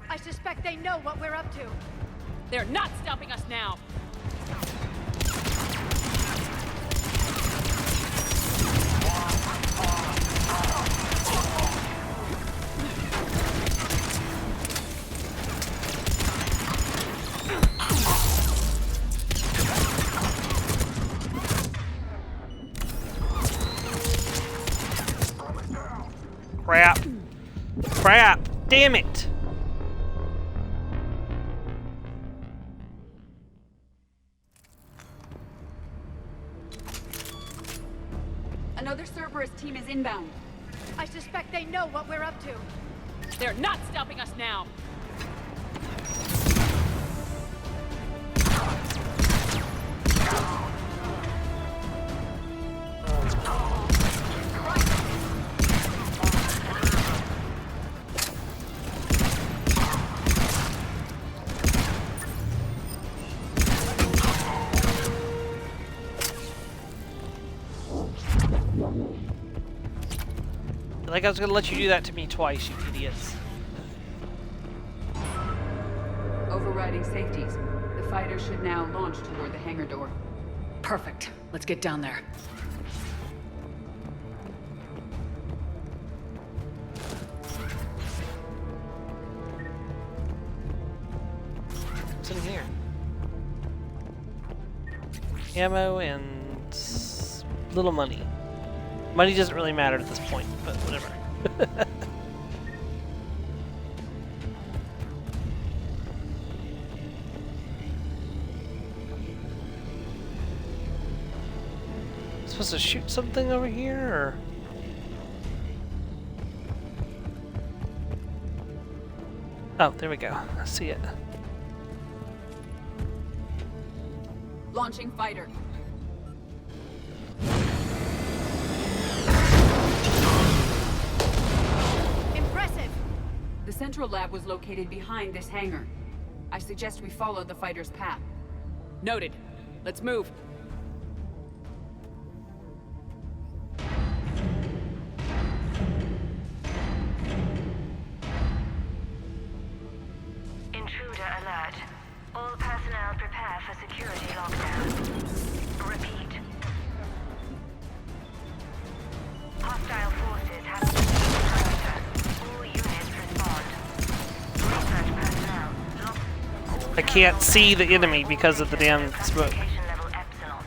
I suspect they know what we're up to. They're not stopping us now. Crap! Damn it! Another Cerberus team is inbound. I suspect they know what we're up to. They're not stopping us now. Like I was gonna let you do that to me twice, you idiots. Overriding safeties. The fighter should now launch toward the hangar door. Perfect. Let's get down there. What's in here? Ammo and little money. Money doesn't really matter at this point, but whatever. Supposed to shoot something over here, or? Oh, there we go. I see it. Launching fighter. Impressive! The central lab was located behind this hangar. I suggest we follow the fighter's path. Noted. Let's move. Intruder alert. All personnel prepare for security lockdown. Repeat. Hostile forces have perimeter. All units respond. Research personnel locked. I can't see the enemy because of the damn smoke. Level Epsilon.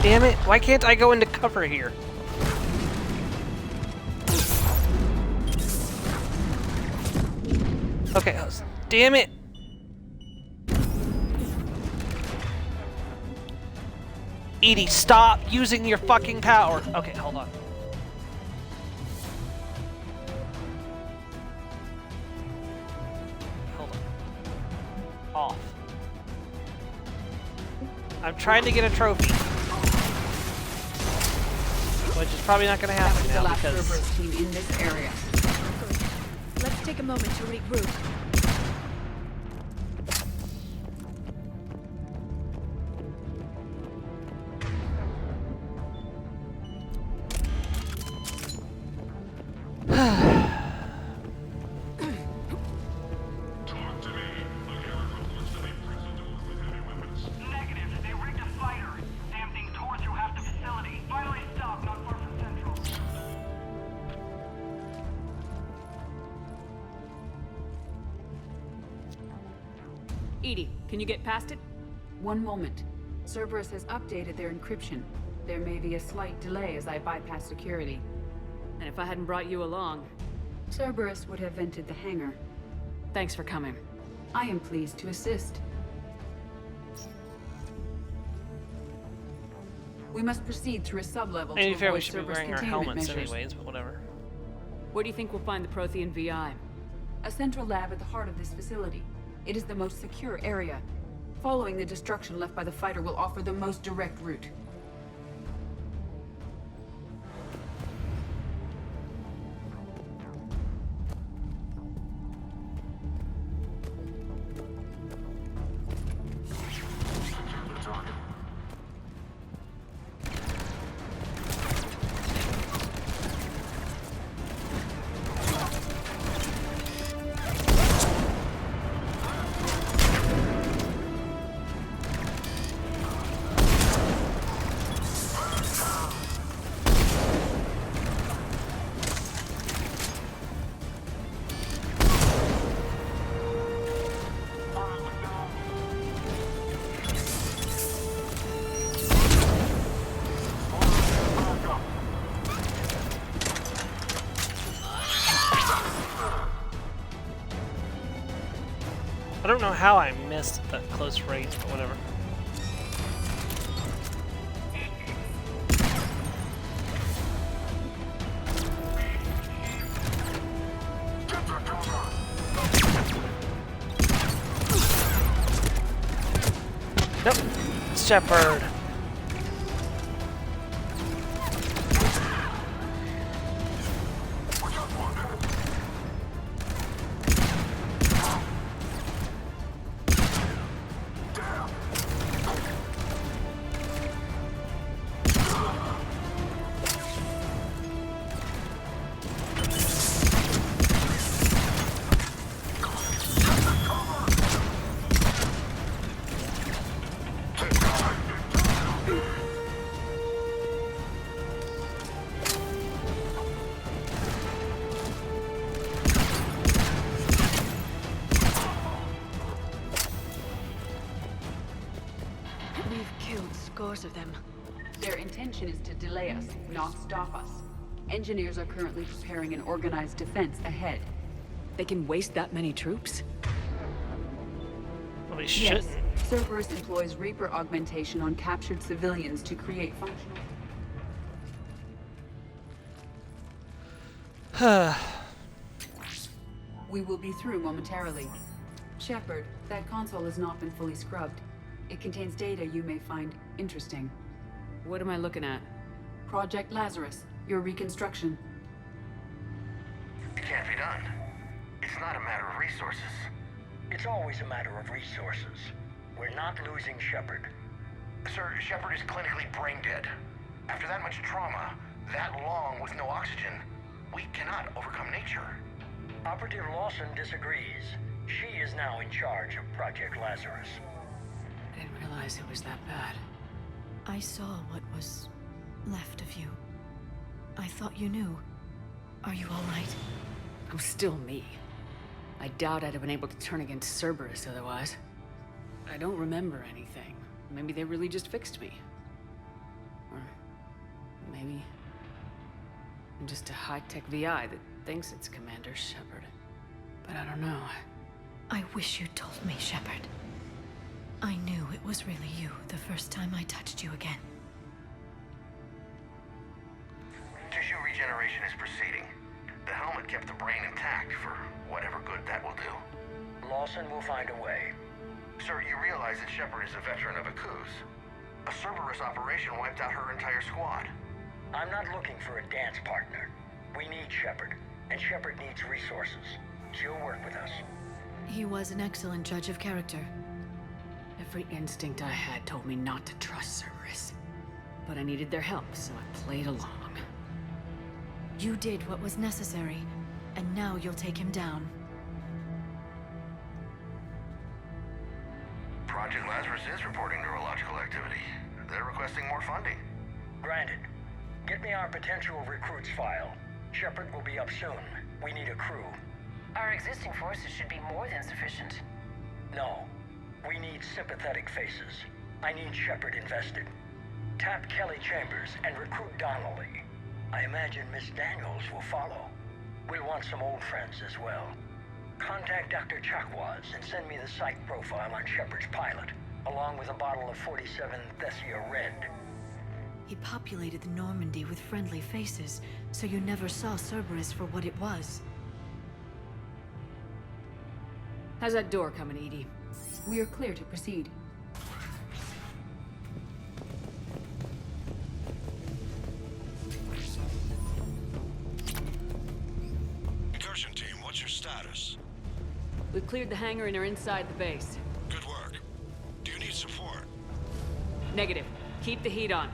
Damn it, why can't I go into cover here? Okay, damn it! Edie, stop using your fucking power! Okay, hold on. Hold on. Off. I'm trying to get a trophy. Which is probably not going to happen now because... Cerberus team in this area. Let's take a moment to regroup. Edie, can you get past it? One moment. Cerberus has updated their encryption. There may be a slight delay as I bypass security. And if I hadn't brought you along... Cerberus would have vented the hangar. Thanks for coming. I am pleased to assist. We must proceed through a sub-level To be to fair, we avoid should be Cerberus wearing our containment helmets measures. anyways, but whatever. Where do you think we'll find the Prothean VI? A central lab at the heart of this facility. It is the most secure area. Following the destruction left by the fighter will offer the most direct route. I don't know how I missed that close range, but whatever. Nope. Shepard. Scores of them. Their intention is to delay us, not stop us. Engineers are currently preparing an organized defense ahead. They can waste that many troops? Well, we shouldn't. Yes. Cerberus employs Reaper augmentation on captured civilians to create functional... We will be through momentarily. Shepard, that console has not been fully scrubbed. It contains data you may find interesting. What am I looking at? Project Lazarus, your reconstruction. It can't be done. It's not a matter of resources. It's always a matter of resources. We're not losing Shepard. Sir, Shepard is clinically brain dead. After that much trauma, that long with no oxygen, we cannot overcome nature. Operative Lawson disagrees. She is now in charge of Project Lazarus. I didn't realize it was that bad. I saw what was left of you. I thought you knew. Are you all right? I'm still me. I doubt I'd have been able to turn against Cerberus otherwise. I don't remember anything. Maybe they really just fixed me. Or maybe I'm just a high-tech VI that thinks it's Commander Shepard. But I don't know. I wish you told me, Shepard. I knew it was really you the first time I touched you again. Tissue regeneration is proceeding. The helmet kept the brain intact for whatever good that will do. Lawson will find a way. Sir, you realize that Shepard is a veteran of a coup. A Cerberus operation wiped out her entire squad. I'm not looking for a dance partner. We need Shepard, and Shepard needs resources. She'll work with us. He was an excellent judge of character. Every instinct I had told me not to trust Cerberus. But I needed their help, so I played along. You did what was necessary, and now you'll take him down. Project Lazarus is reporting neurological activity. They're requesting more funding. Granted. Get me our potential recruits file. Shepard will be up soon. We need a crew. Our existing forces should be more than sufficient. No. We need sympathetic faces. I need Shepard invested. Tap Kelly Chambers and recruit Donnelly. I imagine Miss Daniels will follow. We'll want some old friends as well. Contact Dr. Chakwas and send me the psych profile on Shepard's pilot, along with a bottle of 47 Thessia Red. He populated the Normandy with friendly faces, so you never saw Cerberus for what it was. How's that door coming, Edie? We are clear to proceed. Incursion team, what's your status? We've cleared the hangar and are inside the base. Good work. Do you need support? Negative. Keep the heat on.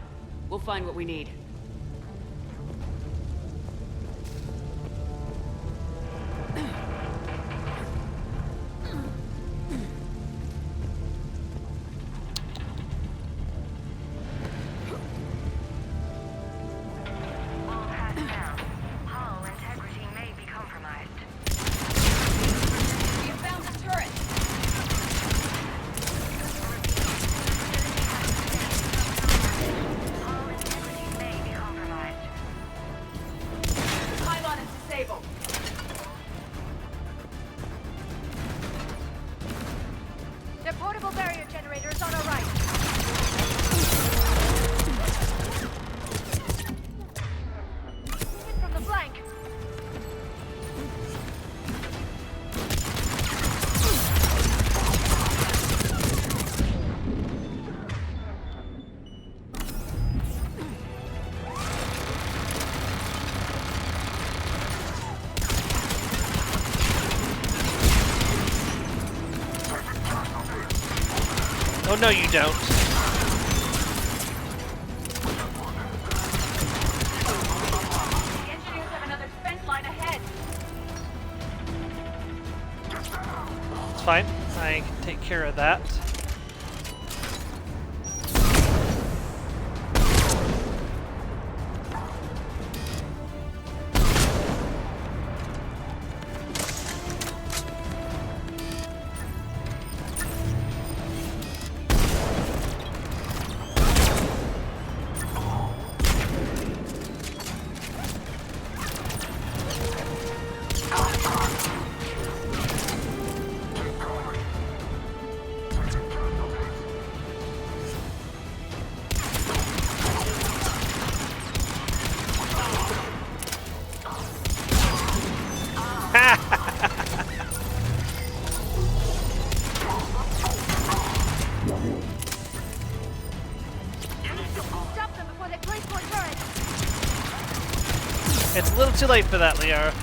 We'll find what we need. All hands down. Hull integrity may be compromised. You found the turret! Hull integrity may be compromised. The pylon is disabled. The portable barrier generator is on our right. Hit from the flank. Oh no, you don't. The engineers have another defense line ahead. It's fine. I can take care of that. Stop them before they place more turrets. It's a little too late for that, Liara.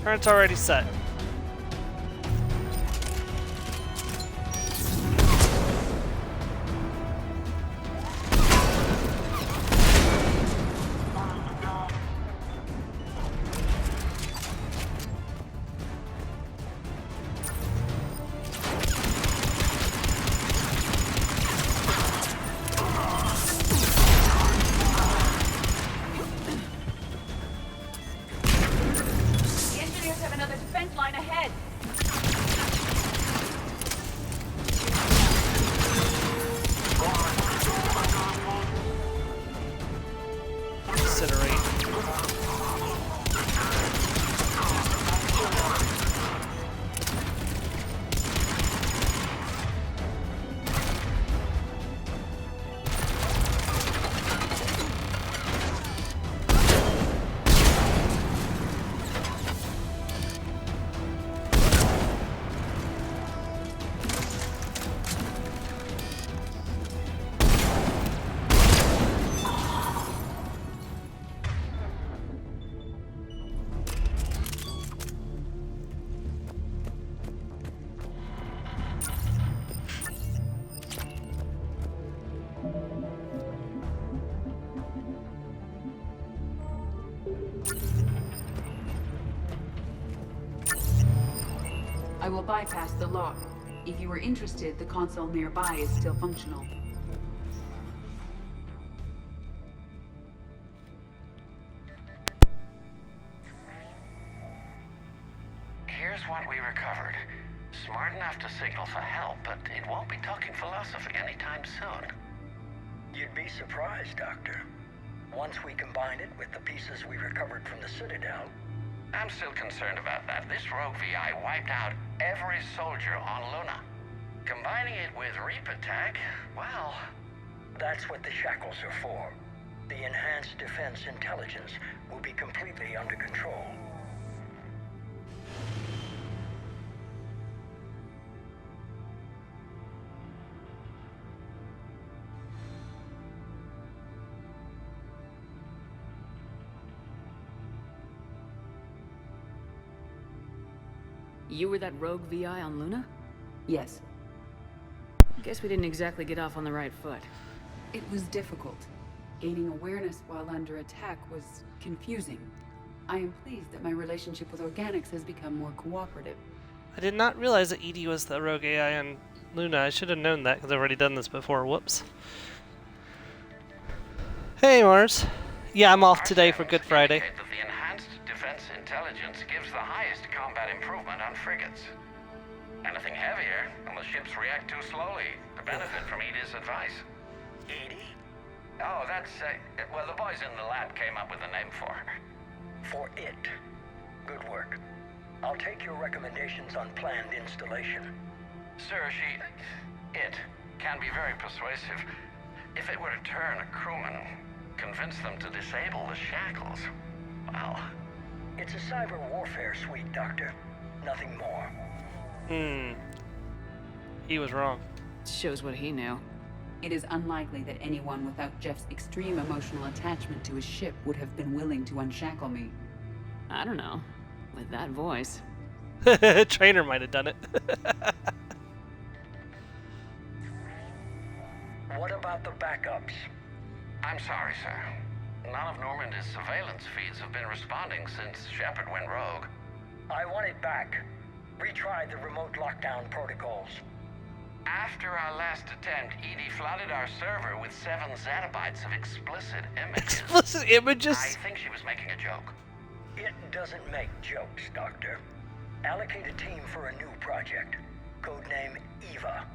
Turret's already set. The engineers have another defense line ahead. Incinerate. I will bypass the lock. If you are interested, the console nearby is still functional. Here's what we recovered. Smart enough to signal for help, but it won't be talking philosophy anytime soon. You'd be surprised, Doctor. Once we combine it with the pieces we recovered from the Citadel... I'm still concerned about that. This rogue VI wiped out every soldier on Luna. Combining it with Reap Attack, well... That's what the shackles are for. The enhanced defense intelligence will be completely under control. You were that rogue VI on Luna? Yes. Guess we didn't exactly get off on the right foot. It was difficult. Gaining awareness while under attack was confusing. I am pleased that my relationship with Organics has become more cooperative. I did not realize that Edie was the rogue AI on Luna. I should have known that because I've already done this before. Whoops. Hey, Mars. Yeah, I'm off today for Good Friday. That the enhanced defense intelligence gives the highest combat improvement on frigates. Anything heavier, and the ships react too slowly to benefit from Edie's advice. Edie? Oh, that's, well, the boys in the lab came up with a name for her. For it. Good work. I'll take your recommendations on planned installation. Sir, it can be very persuasive. If it were to turn a crewman, convince them to disable the shackles, well... It's a cyber warfare suite, Doctor. Nothing more. He was wrong. Shows what he knew. It is unlikely that anyone without Jeff's extreme emotional attachment to his ship would have been willing to unshackle me. I don't know. With that voice. Trainer might have done it. What about the backups? I'm sorry, sir. None of Normandy's surveillance feeds have been responding since Shepard went rogue. I want it back. Retry the remote lockdown protocols. After our last attempt, Edie flooded our server with 7 zettabytes of explicit images. Explicit images? I think she was making a joke. It doesn't make jokes, Doctor. Allocate a team for a new project. Codename Eva.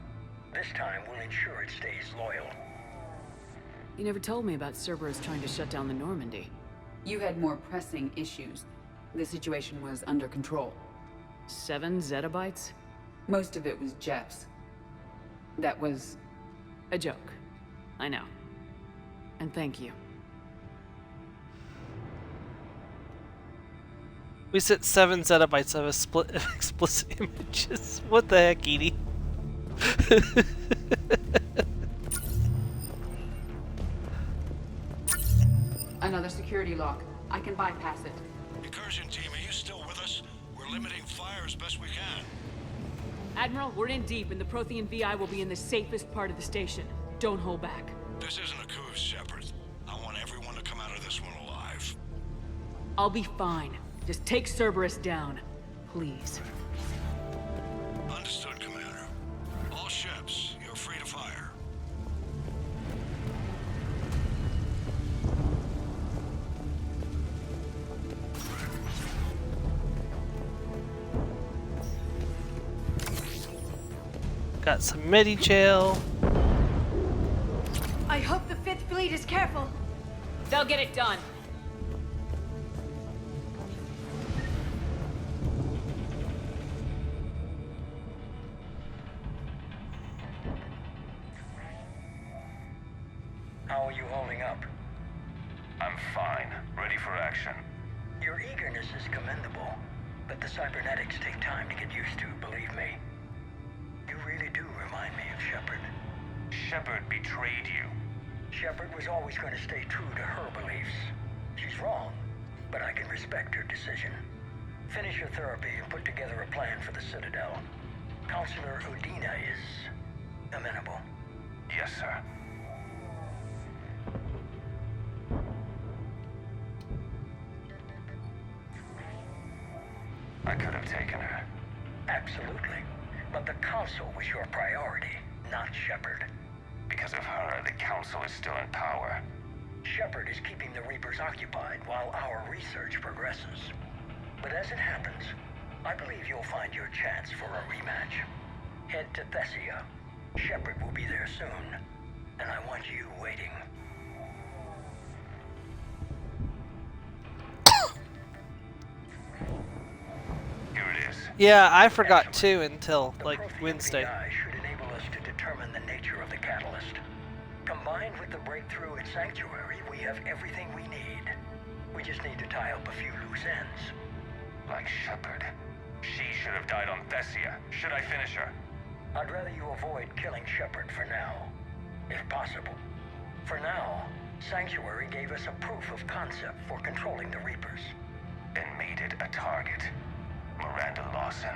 This time we'll ensure it stays loyal. You never told me about Cerberus trying to shut down the Normandy. You had more pressing issues. The situation was under control. 7 zettabytes? Most of it was Jeff's. That was... a joke. I know. And thank you. We sent 7 zettabytes of explicit images. What the heck, Edie? Another security lock. I can bypass it. Incursion team, are you still with us? We're limiting fire as best we can. Admiral, we're in deep, and the Prothean VI will be in the safest part of the station. Don't hold back. This isn't a coup, Shepard. I want everyone to come out of this one alive. I'll be fine. Just take Cerberus down. Please. Understood, Commander. All ships, you're free to fire. Got some medi-chail. I hope the 5th Fleet is careful. They'll get it done. How are you holding up? I'm fine. Ready for action. Your eagerness is commendable, but the cybernetics take time to get used to, believe me. You really do remind me of Shepard. Shepard betrayed you. Shepard was always going to stay true to her beliefs. She's wrong, but I can respect her decision. Finish your therapy and put together a plan for the Citadel. Counselor Udina is amenable. Yes, sir. I could have taken her. Absolutely. But the Council was your priority, not Shepard. Because of her, the Council is still in power. Shepard is keeping the Reapers occupied while our research progresses. But as it happens, I believe you'll find your chance for a rematch. Head to Thessia. Shepard will be there soon, and I want you waiting. Here it is. Yeah, I forgot too until like Wednesday. VI should enable us to determine the nature of the catalyst. Combined with the breakthrough at Sanctuary, we have everything we need. We just need to tie up a few loose ends. Like Shepard. She should have died on Thessia. Should I finish her? I'd rather you avoid killing Shepard for now, if possible. For now, Sanctuary gave us a proof of concept for controlling the Reapers. And made it a target. Miranda Lawson.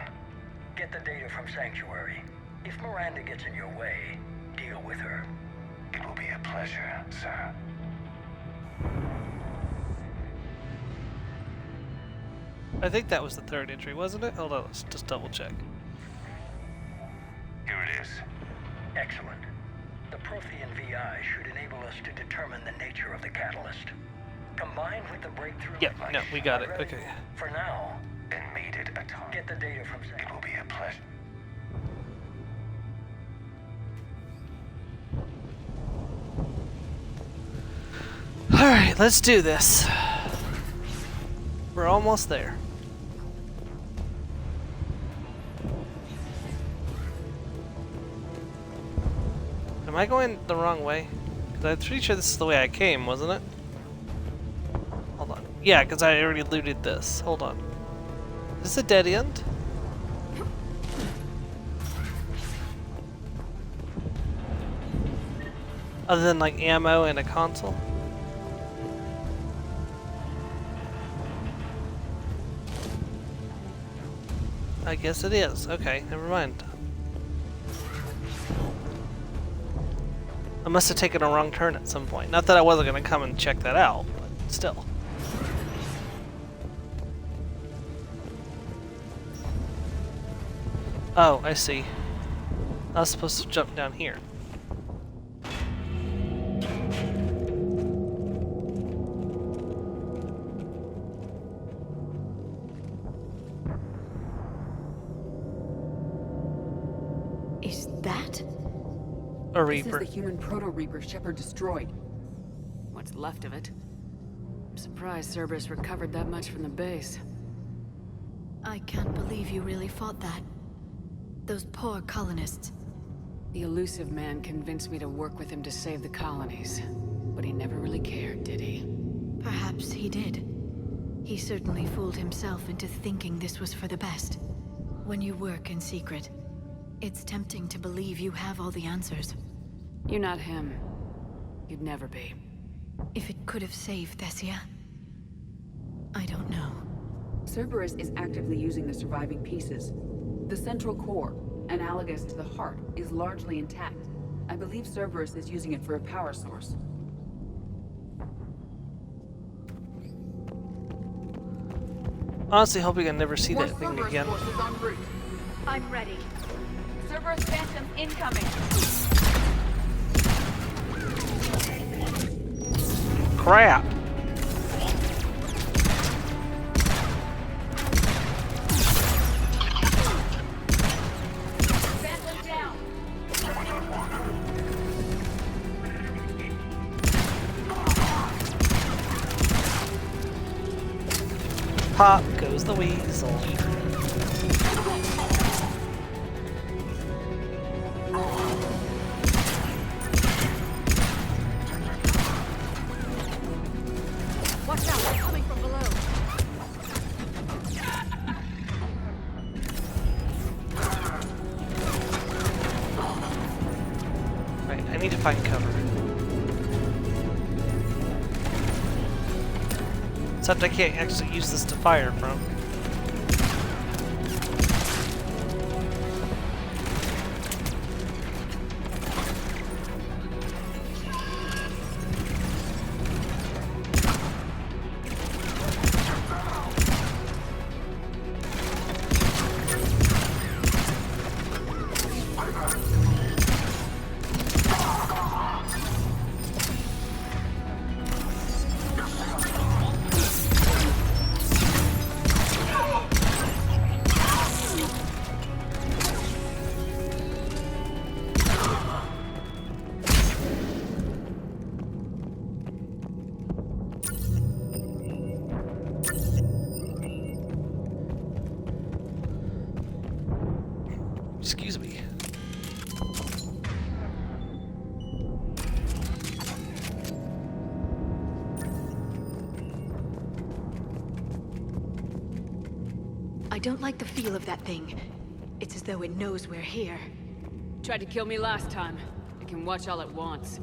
Get the data from Sanctuary. If Miranda gets in your way, deal with her. It will be a pleasure, sir. I think that was the third entry, wasn't it? Hold on, let's just double check. Here it is. Excellent. The Prothean VI should enable us to determine the nature of the catalyst. Combined with the breakthrough... Yep, no, we got it. Okay. For now... And made it a target. Get the data from... It will be a pleasure. Alright, let's do this. We're almost there. Am I going the wrong way? Because I'm pretty sure this is the way I came, wasn't it? Hold on. Yeah, because I already looted this. Hold on. Is this a dead end? Other than like ammo and a console? I guess it is. Okay, never mind. I must have taken a wrong turn at some point. Not that I wasn't going to come and check that out, but still. Oh, I see. I was supposed to jump down here. Is that? A Reaper. This is the human proto-Reaper Shepard destroyed. What's left of it. I'm surprised Cerberus recovered that much from the base. I can't believe you really fought that. Those poor colonists. The elusive man convinced me to work with him to save the colonies. But he never really cared, did he? Perhaps he did. He certainly fooled himself into thinking this was for the best. When you work in secret, it's tempting to believe you have all the answers. You're not him. You'd never be. If it could have saved Thessia, I don't know. Cerberus is actively using the surviving pieces. The central core, analogous to the heart, is largely intact. I believe Cerberus is using it for a power source. Honestly, hoping I never see that thing Cerberus again. forces en route. I'm ready. Cerberus Phantom incoming. Crap! Phantom down. Pop goes the weasel. Watch out, they're coming from below. Right, I need to find cover. Except I can't actually use this to fire from. I don't like the feel of that thing. It's as though it knows we're here. Tried to kill me last time. It can watch all it wants.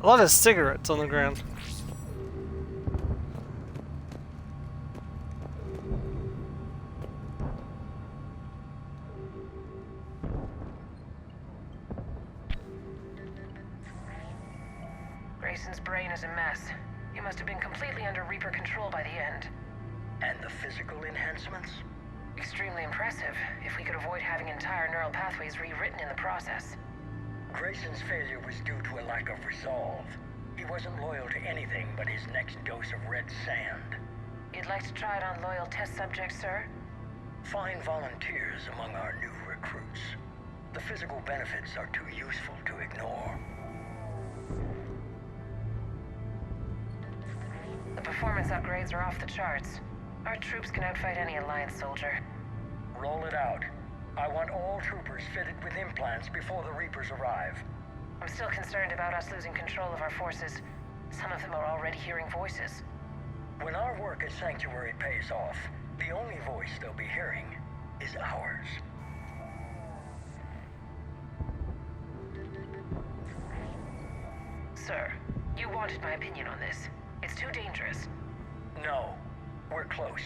A lot of cigarettes on the ground. Grayson's brain is a mess. He must have been completely under Reaper control by the end. And the physical enhancements? Extremely impressive, if we could avoid having entire neural pathways rewritten in the process. Grayson's failure was due to a lack of resolve. He wasn't loyal to anything but his next dose of red sand. You'd like to try it on loyal test subjects, sir? Find volunteers among our new recruits. The physical benefits are too useful to ignore. The performance upgrades are off the charts. Our troops can outfight any Alliance soldier. Roll it out. I want all troopers fitted with implants before the Reapers arrive. I'm still concerned about us losing control of our forces. Some of them are already hearing voices. When our work at Sanctuary pays off, the only voice they'll be hearing is ours. Sir, you wanted my opinion on this. It's too dangerous. No, we're close.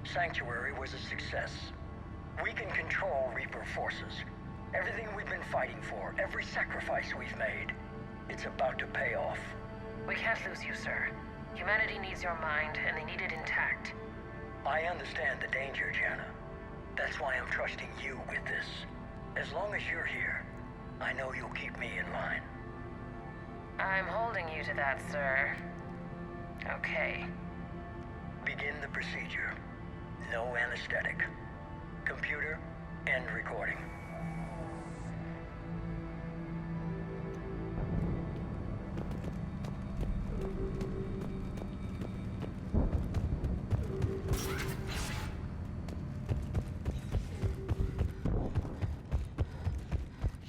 Sanctuary was a success. We can control Reaper forces. Everything we've been fighting for, every sacrifice we've made, it's about to pay off. We can't lose you, sir. Humanity needs your mind, and they need it intact. I understand the danger, Jana. That's why I'm trusting you with this. As long as you're here, I know you'll keep me in line. I'm holding you to that, sir. Okay. Begin the procedure. No anesthetic. Computer, end recording.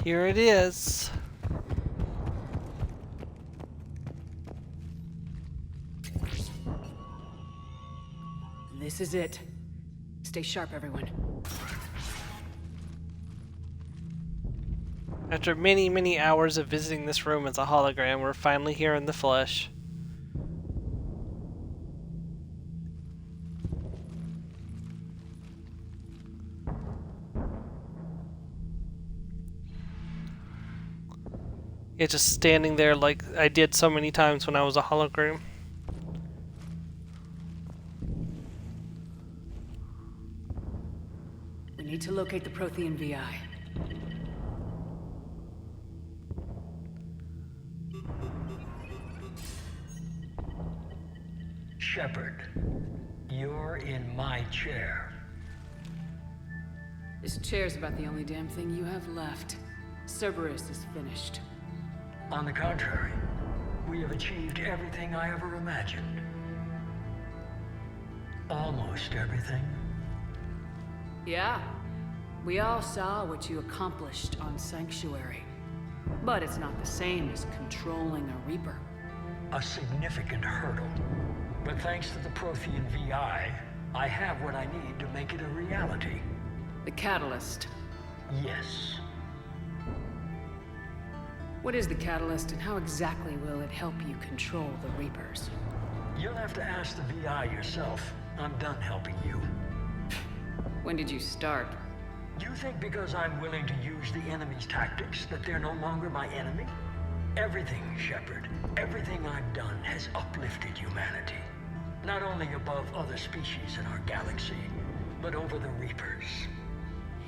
Here it is. This is it. Stay sharp, everyone. After many, many hours of visiting this room as a hologram, we're finally here in the flesh. Yeah, just standing there like I did so many times when I was a hologram. We need to locate the Prothean VI. Shepard, you're in my chair. This chair's about the only damn thing you have left. Cerberus is finished. On the contrary, we have achieved everything I ever imagined. Almost everything. Yeah. We all saw what you accomplished on Sanctuary. But it's not the same as controlling a Reaper. A significant hurdle. But thanks to the Prothean VI, I have what I need to make it a reality. The catalyst. Yes. What is the Catalyst, and how exactly will it help you control the Reapers? You'll have to ask the VI yourself. I'm done helping you. When did you start? You think because I'm willing to use the enemy's tactics that they're no longer my enemy? Everything, Shepard, everything I've done has uplifted humanity. Not only above other species in our galaxy, but over the Reapers.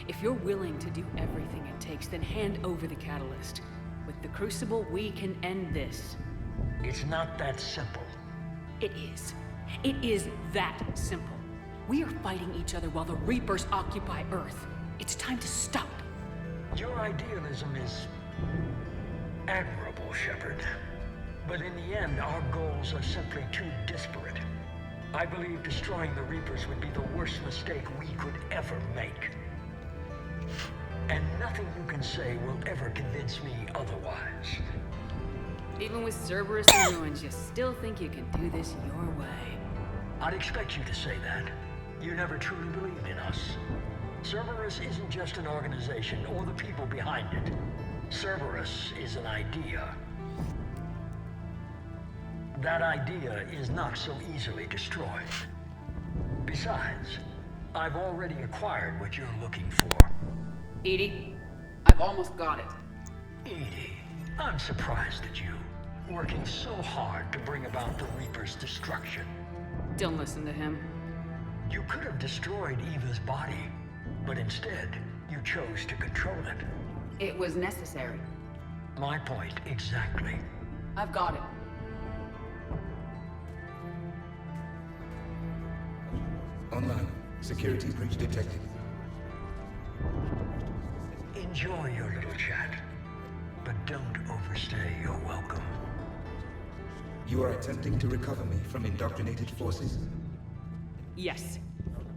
If you're willing to do everything it takes, then hand over the Catalyst. With the Crucible, we can end this. It's not that simple. It is. It is that simple. We are fighting each other while the Reapers occupy Earth. It's time to stop. Your idealism is admirable, Shepard. But in the end, our goals are simply too disparate. I believe destroying the Reapers would be the worst mistake we could ever make. And nothing you can say will ever convince me otherwise. Even with Cerberus in ruins, you still think you can do this your way. I'd expect you to say that. You never truly believed in us. Cerberus isn't just an organization or the people behind it. Cerberus is an idea. That idea is not so easily destroyed. Besides, I've already acquired what you're looking for. EDI, I've almost got it. EDI, I'm surprised at you, working so hard to bring about the Reaper's destruction. Don't listen to him. You could have destroyed Eva's body, but instead, you chose to control it. It was necessary. My point exactly. I've got it. Online. Security breach detected. Enjoy your little chat, but don't overstay your welcome. You are attempting to recover me from indoctrinated forces? Yes.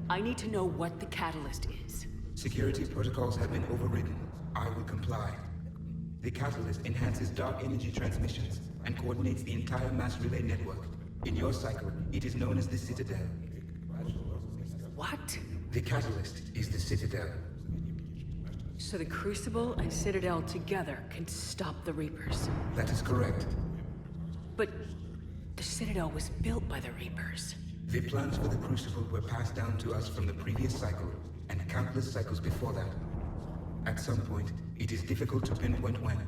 I need to know what the Catalyst is. Security protocols have been overridden. I will comply. The Catalyst enhances dark energy transmissions and coordinates the entire mass relay network. In your cycle, it is known as the Citadel. What? The Catalyst is the Citadel. So the Crucible and Citadel together can stop the Reapers. That is correct. But the Citadel was built by the Reapers. The plans for the Crucible were passed down to us from the previous cycle, and countless cycles before that. At some point, it is difficult to pinpoint when,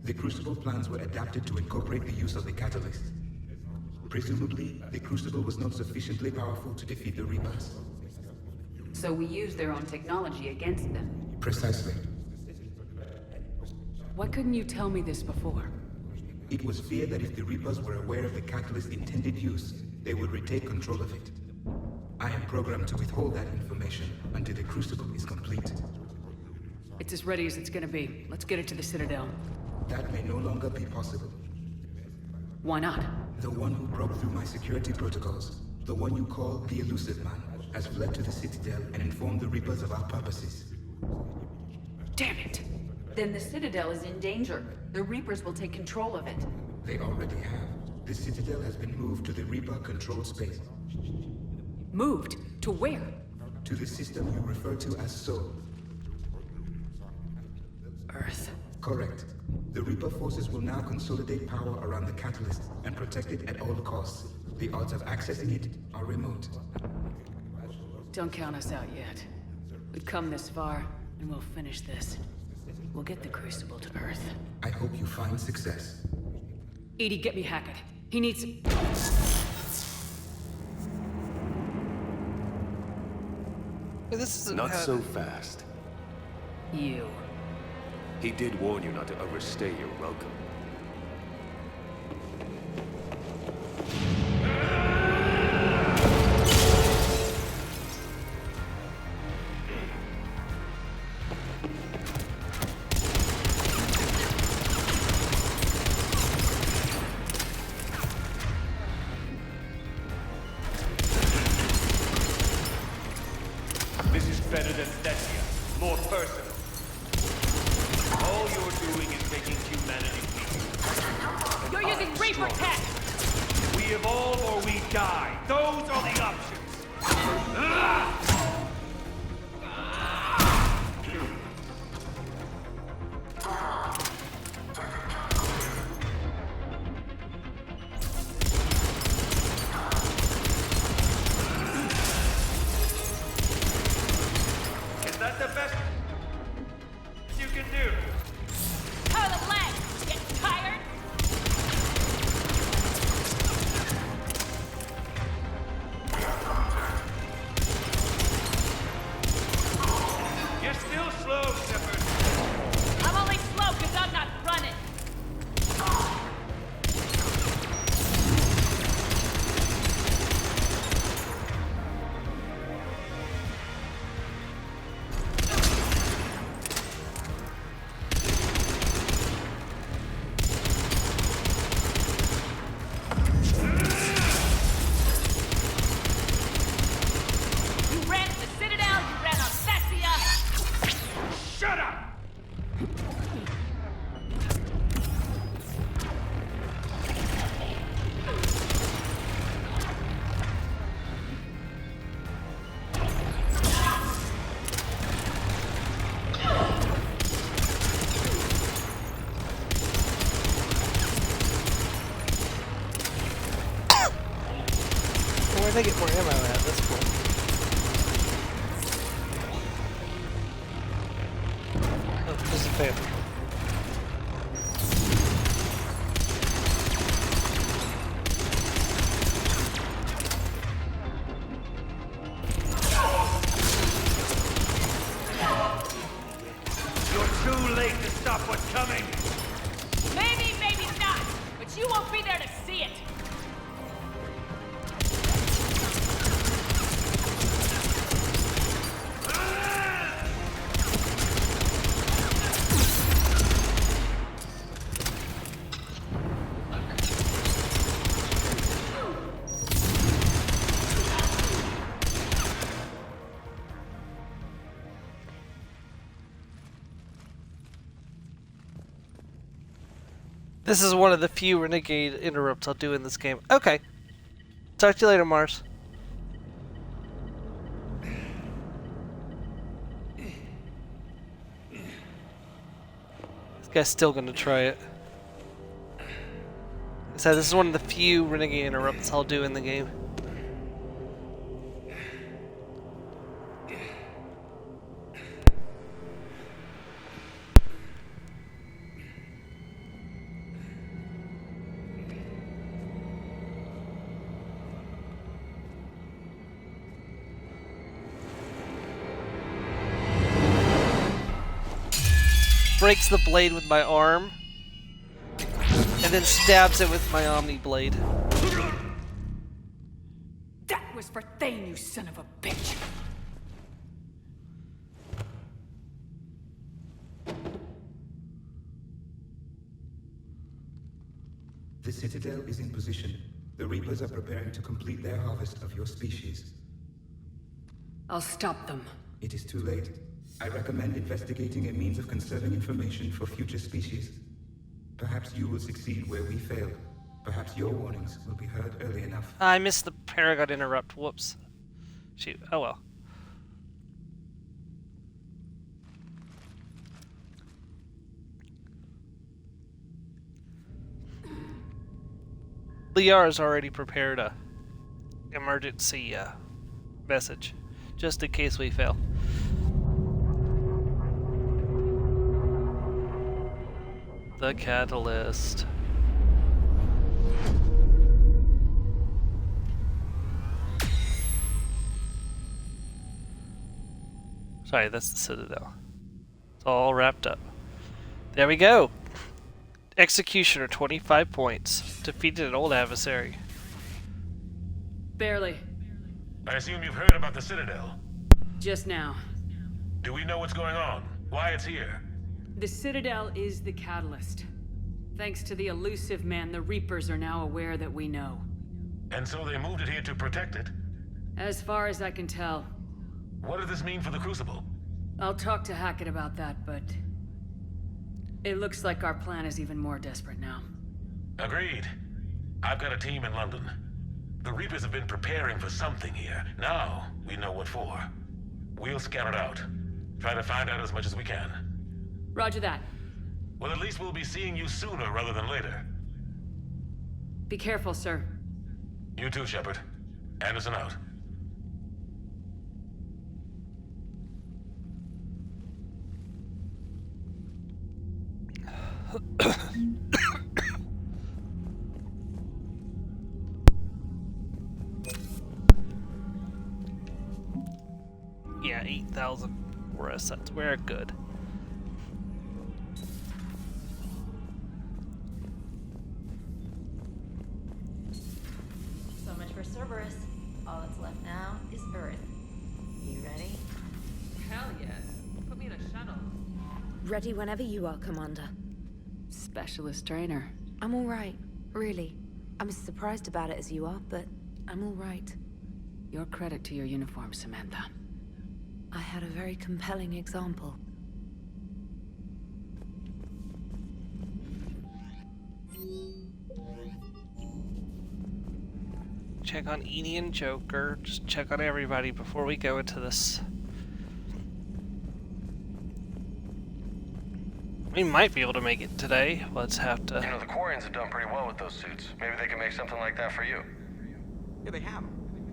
the Crucible plans were adapted to incorporate the use of the Catalyst. Presumably, the Crucible was not sufficiently powerful to defeat the Reapers. So we used their own technology against them. Precisely. Why couldn't you tell me this before? It was feared that if the Reapers were aware of the Catalyst's intended use, they would retake control of it. I am programmed to withhold that information until the Crucible is complete. It's as ready as it's gonna be. Let's get it to the Citadel. That may no longer be possible. Why not? The one who broke through my security protocols, the one you call the Elusive Man, has fled to the Citadel and informed the Reapers of our purposes. Damn it! Then the Citadel is in danger. The Reapers will take control of it. They already have. The Citadel has been moved to the Reaper-controlled space. Moved? To where? To the system you refer to as Sol. Earth. Correct. The Reaper forces will now consolidate power around the Catalyst and protect it at all costs. The odds of accessing it are remote. Don't count us out yet. We've come this far, and we'll finish this. We'll get the Crucible to Earth. I hope you find success. EDI, get me Hackett. He needs... This is not so fast. You. He did warn you not to overstay your welcome. This is better than Thessia. More personal. All you're doing is making humanity weak. You're using Reaper tech! We evolve or we die. Those are the options. do? How are the legs? Getting tired? You're still slow, Shepard. I'm only slow because I'm not running. You ran to the Citadel, you ran on Thessia. Shut up! Where'd I get more ammo at? That's cool. Oh, there's a fan. You're too late to stop what's coming. Maybe, maybe not. But you won't be there to see it. This is one of the few renegade interrupts I'll do in this game. Okay. Talk to you later, Mars. This guy's still gonna try it. Like I said, this is one of the few renegade interrupts I'll do in the game. Breaks the blade with my arm, and then stabs it with my Omni blade. That was for Thane, you son of a bitch! The Citadel is in position. The Reapers are preparing to complete their harvest of your species. I'll stop them. It is too late. I recommend investigating a means of conserving information for future species. Perhaps you will succeed where we failed. Perhaps your warnings will be heard early enough. I missed the Paragon interrupt. Whoops. Shoot. Oh well. Liara's already prepared a emergency message, just in case we fail. The catalyst. Sorry, that's the Citadel. It's all wrapped up. There we go. Executioner, 25 points. Defeated an old adversary. Barely. I assume you've heard about the Citadel. Just now. Do we know what's going on? Why it's here? The Citadel is the catalyst. Thanks to the elusive man, the Reapers are now aware that we know. And so they moved it here to protect it? As far as I can tell. What does this mean for the Crucible? I'll talk to Hackett about that, but... it looks like our plan is even more desperate now. Agreed. I've got a team in London. The Reapers have been preparing for something here. Now, we know what for. We'll scout it out. Try to find out as much as we can. Roger that. Well, at least we'll be seeing you sooner rather than later. Be careful, sir. You too, Shepard. Anderson out. Yeah, 8,000 war assets. We're good. So much for Cerberus. All that's left now is Earth. You ready? Hell yes. Put me in a shuttle. Ready whenever you are, Commander. Specialist trainer. I'm all right, really. I'm as surprised about it as you are, but I'm all right. Your credit to your uniform, Samantha. I had a very compelling example. Check on Edie and Joker. Just check on everybody before we go into this. We might be able to make it today. Let's have to... You know, the Quarians have done pretty well with those suits. Maybe they can make something like that for you. Yeah, they have.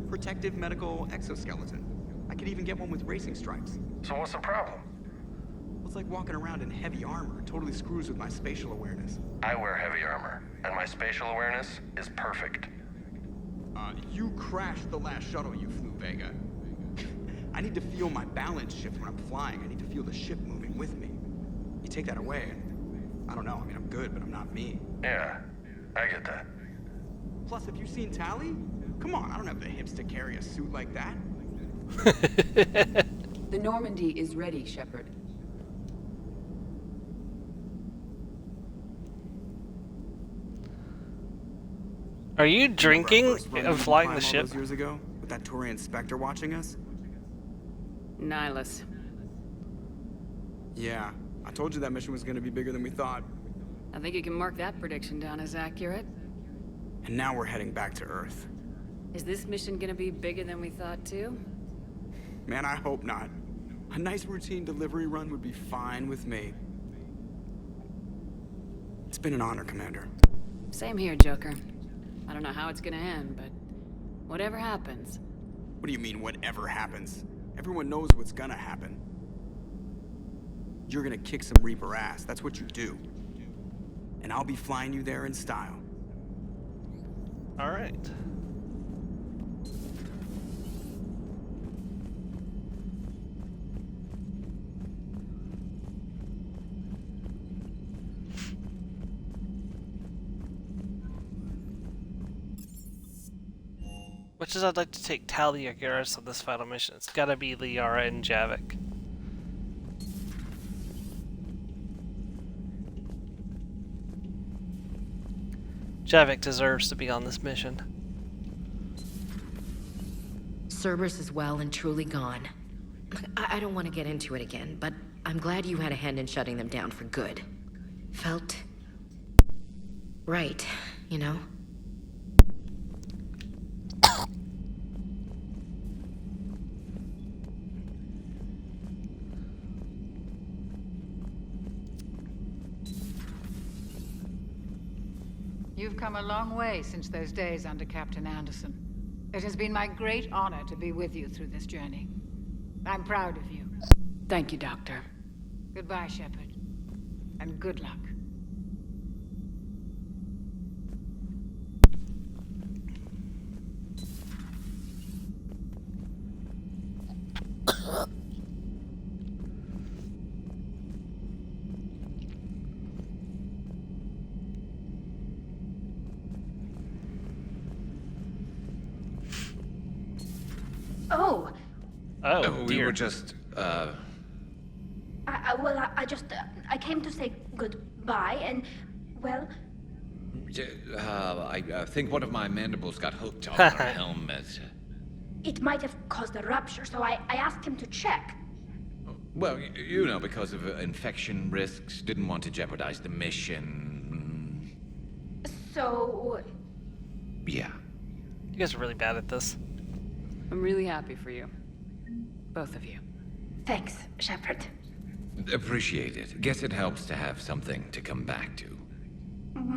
Protective medical exoskeleton. I could even get one with racing stripes. So what's the problem? Well, it's like walking around in heavy armor. It totally screws with my spatial awareness. I wear heavy armor, and my spatial awareness is perfect. You crashed the last shuttle you flew, Vega. I need to feel my balance shift when I'm flying. I need to feel the ship moving with me. You take that away, and I don't know. I mean, I'm good, but I'm not me. Yeah, I get that. Plus, have you seen Tally? Come on, I don't have the hips to carry a suit like that. The Normandy is ready, Shepard. Are you drinking and flying the all ship? those years ago, with that Turian Spectre watching us? Nihilus. Yeah, I told you that mission was gonna be bigger than we thought. I think you can mark that prediction down as accurate. And now we're heading back to Earth. Is this mission gonna be bigger than we thought, too? Man, I hope not. A nice routine delivery run would be fine with me. It's been an honor, Commander. Same here, Joker. I don't know how it's gonna end, but whatever happens. What do you mean, whatever happens? Everyone knows what's gonna happen. You're gonna kick some Reaper ass, that's what you do. And I'll be flying you there in style. Alright. Which is I'd like to take Talia Garrus on this final mission. It's gotta be Liara and Javik. Javik deserves to be on this mission. Cerberus is well and truly gone. I don't want to get into it again, but I'm glad you had a hand in shutting them down for good. Felt right, you know? You've come a long way since those days under Captain Anderson. It has been my great honor to be with you through this journey. I'm proud of you. Thank you, Doctor. Goodbye, Shepard. And good luck. Oh. Oh, we dear. were just, I came to say goodbye, and, well... I think one of my mandibles got hooked on our helmet. It might have caused a rupture, so I asked him to check. Well, you know, because of infection risks, didn't want to jeopardize the mission. So... Yeah. You guys are really bad at this. I'm really happy for you. Both of you. Thanks, Shepard. Appreciate it. Guess it helps to have something to come back to.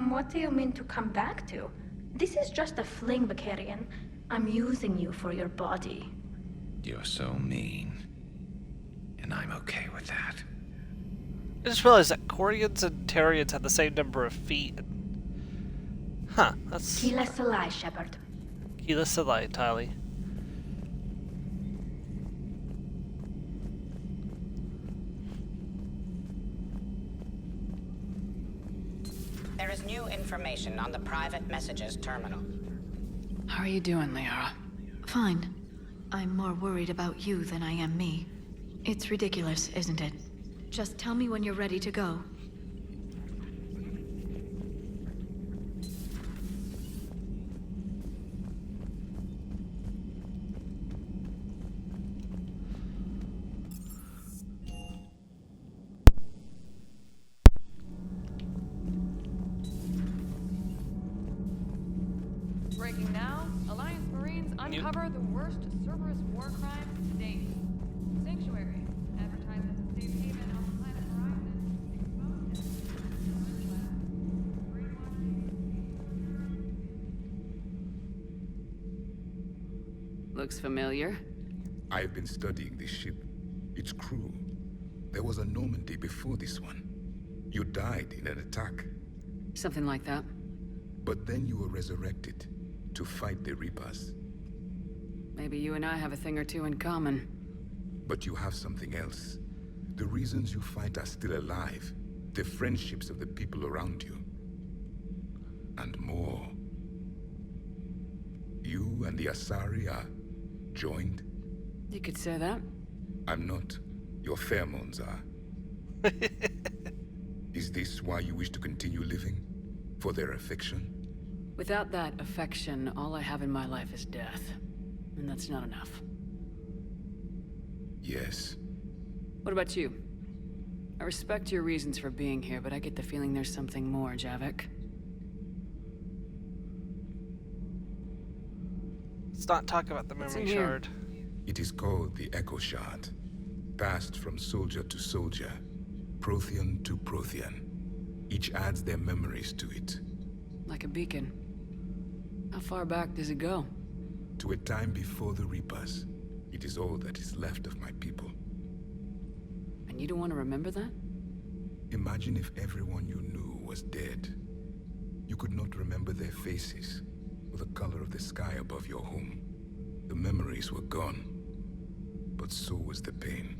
What do you mean to come back to? This is just a fling, Vicarian. I'm using you for your body. You're so mean. And I'm okay with that. I just realized that Corians and Terrians have the same number of feet. Huh, that's... Kila Salai, Shepard. Kila Salai, Tali. There is new information on the private messages terminal. How are you doing, Liara? Fine. I'm more worried about you than I am me. It's ridiculous, isn't it? Just tell me when you're ready to go. Breaking now, Alliance Marines uncover the worst Cerberus war crime to date. Sanctuary, advertised as a safe haven on the planet Horizon. Looks familiar. I've been studying this ship. Its crew. There was a Normandy before this one. You died in an attack. Something like that. But then you were resurrected to fight the Reapers. Maybe you and I have a thing or two in common. But you have something else. The reasons you fight are still alive. The friendships of the people around you. And more. You and the Asari are joined? You could say that. I'm not. Your pheromones are. Is this why you wish to continue living? For their affection? Without that affection, all I have in my life is death. And that's not enough. Yes. What about you? I respect your reasons for being here, but I get the feeling there's something more, Javik. Let's not talk about the memory shard. It is called the Echo Shard. Passed from soldier to soldier. Prothean to Prothean. Each adds their memories to it. Like a beacon. How far back does it go? To a time before the Reapers. It is all that is left of my people. And you don't want to remember that? Imagine if everyone you knew was dead. You could not remember their faces, or the color of the sky above your home. The memories were gone, but so was the pain.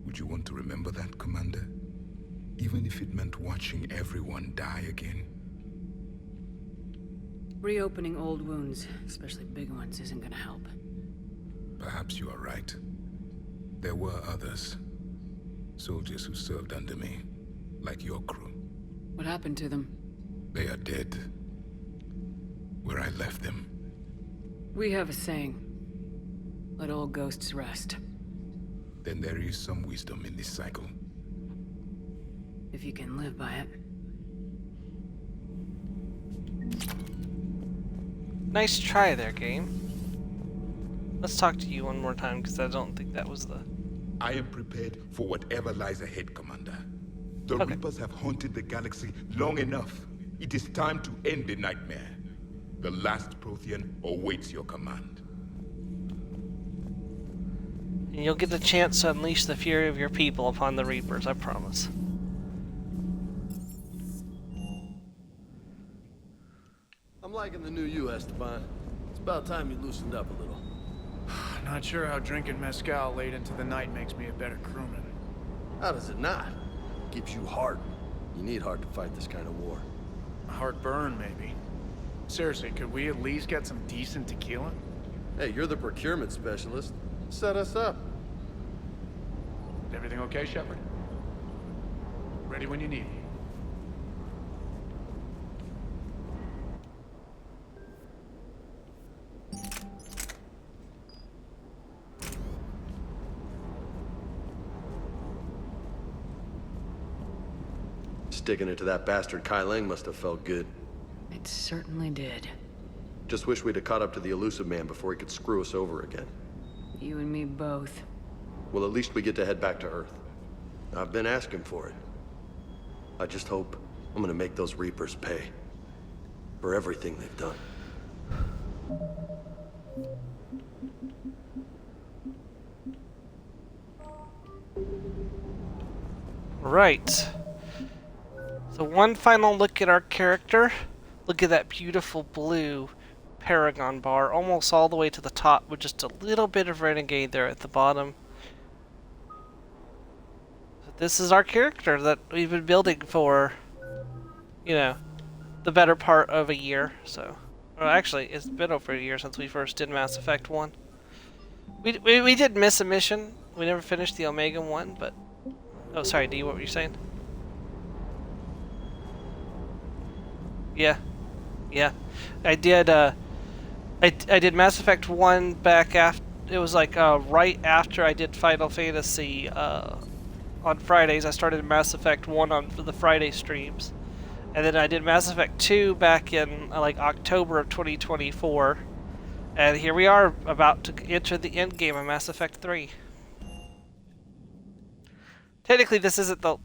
Would you want to remember that, Commander? Even if it meant watching everyone die again? Reopening old wounds, especially big ones, isn't gonna help. Perhaps you are right. There were others. Soldiers who served under me, like your crew. What happened to them? They are dead. Where I left them. We have a saying. Let all ghosts rest. Then there is some wisdom in this cycle. If you can live by it. Nice try there, game. Let's talk to you one more time, because I don't think that was the... I am prepared for whatever lies ahead, Commander. The Reapers have haunted the galaxy long enough. It is time to end the nightmare. The last Prothean awaits your command. And you'll get the chance to unleash the fury of your people upon the Reapers, I promise. I'm liking the new you, Esteban. It's about time you loosened up a little. Not sure how drinking mezcal late into the night makes me a better crewman. How does it not? Gives you heart. You need heart to fight this kind of war. Heartburn, maybe. Seriously, could we at least get some decent tequila? Hey, you're the procurement specialist. Set us up. Everything okay, Shepard? Ready when you need me. Sticking it to that bastard Kai Lang must have felt good. It certainly did. Just wish we'd have caught up to the elusive man before he could screw us over again. You and me both. Well, at least we get to head back to Earth. I've been asking for it. I just hope I'm gonna make those Reapers pay. For everything they've done. Right. So one final look at our character. Look at that beautiful blue Paragon bar, almost all the way to the top with just a little bit of Renegade there at the bottom. So this is our character that we've been building for, you know, the better part of a year. So, well, actually, it's been over a year since we first did Mass Effect 1. We did miss a mission. We never finished the Omega one, but... Oh, sorry, D, what were you saying? Yeah. Yeah. I did, I did Mass Effect 1 back after... It was like, right after I did Final Fantasy, on Fridays. I started Mass Effect 1 on the Friday streams. And then I did Mass Effect 2 back in, like, October of 2024. And here we are, about to enter the end game of Mass Effect 3. Technically, this isn't the...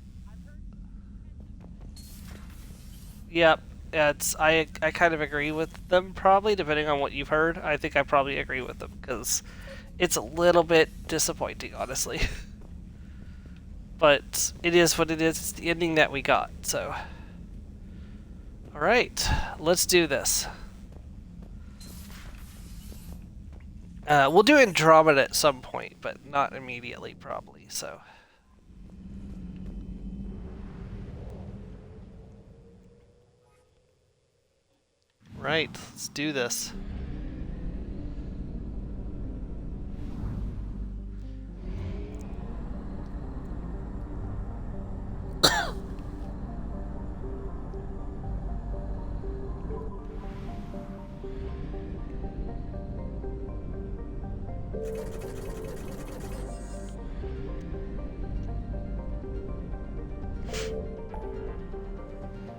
Yep, I kind of agree with them, probably, depending on what you've heard. I think I probably agree with them, because it's a little bit disappointing, honestly. But it is what it is. It's the ending that we got, so... Alright, let's do this. We'll do Andromeda at some point, but not immediately, probably, so... Right, let's do this.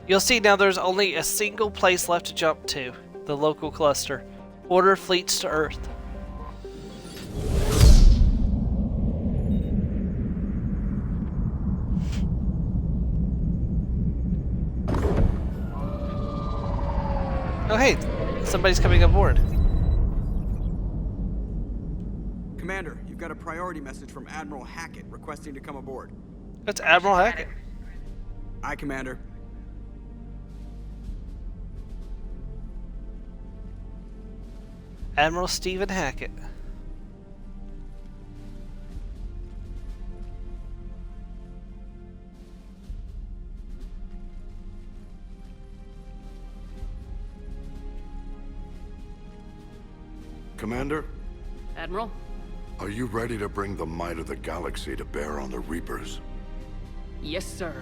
You'll see now there's only a single place left to jump to, the local cluster. Order fleets to Earth. Oh hey, somebody's coming aboard. Commander, you've got a priority message from Admiral Hackett requesting to come aboard. That's Admiral Hackett. Aye, Commander. Admiral Stephen Hackett. Commander? Admiral? Are you ready to bring the might of the galaxy to bear on the Reapers? Yes, sir.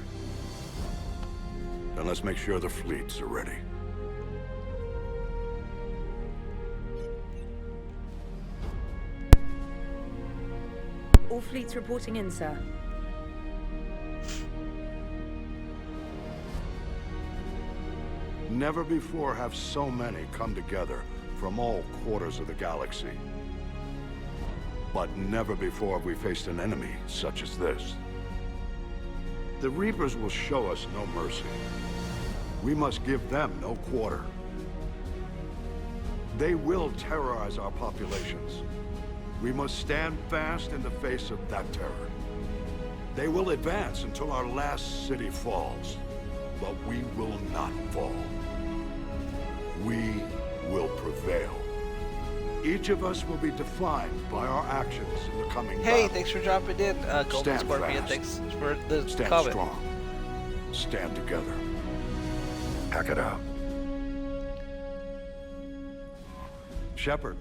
Then let's make sure the fleets are ready. All fleets reporting in, sir. Never before have so many come together from all quarters of the galaxy. But never before have we faced an enemy such as this. The Reapers will show us no mercy. We must give them no quarter. They will terrorize our populations. We must stand fast in the face of that terror. They will advance until our last city falls, but we will not fall. We will prevail. Each of us will be defined by our actions in the coming Hey, battle. thanks for dropping in, Golden Stand Scorpion. fast. Thanks for the Stand comment. strong. Stand together. Hack it out. Shepard,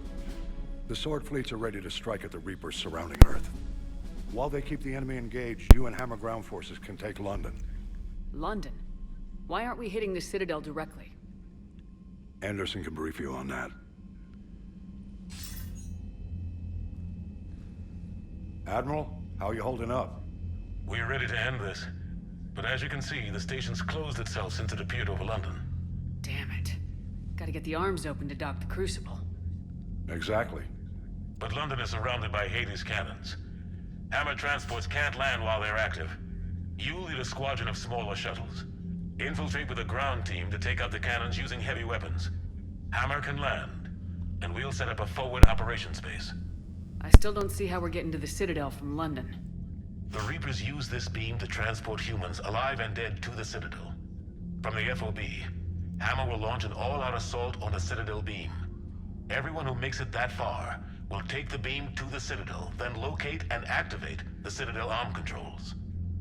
the Sword fleets are ready to strike at the Reapers surrounding Earth. While they keep the enemy engaged, you and Hammer ground forces can take London. London? Why aren't we hitting the Citadel directly? Anderson can brief you on that. Admiral, how are you holding up? We're ready to end this. But as you can see, the station's closed itself since it appeared over London. Damn it. Gotta get the arms open to dock the Crucible. Exactly. But London is surrounded by Hades cannons. Hammer transports can't land while they're active. You'll lead a squadron of smaller shuttles. Infiltrate with a ground team to take out the cannons using heavy weapons. Hammer can land, and we'll set up a forward operations base. I still don't see how we're getting to the Citadel from London. The Reapers use this beam to transport humans, alive and dead, to the Citadel. From the FOB, Hammer will launch an all-out assault on the Citadel beam. Everyone who makes it that far will take the beam to the Citadel, then locate and activate the Citadel arm controls.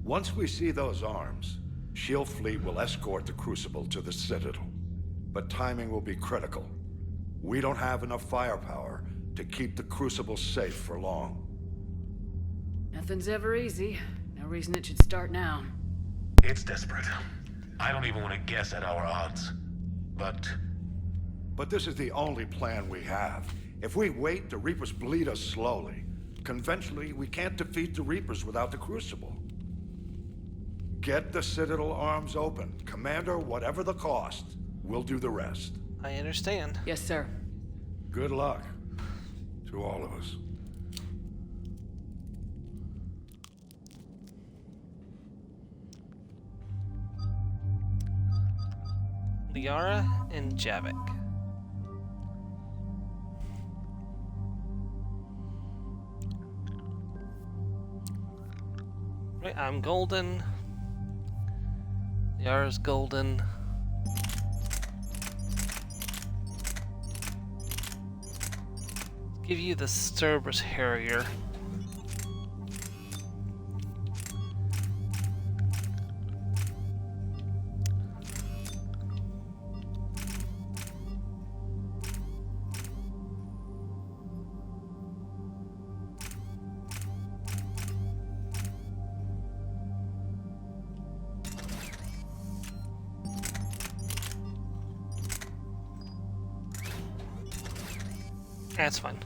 Once we see those arms, SHIELD fleet will escort the Crucible to the Citadel. But timing will be critical. We don't have enough firepower to keep the Crucible safe for long. Nothing's ever easy. No reason it should start now. It's desperate. I don't even want to guess at our odds. But this is the only plan we have. If we wait, the Reapers bleed us slowly. Conventionally, we can't defeat the Reapers without the Crucible. Get the Citadel arms open. Commander, whatever the cost, we'll do the rest. I understand. Yes, sir. Good luck to all of us. Liara and Javik. Right, I'm golden. Liara's golden. Give you the Cerberus Harrier. That's fine.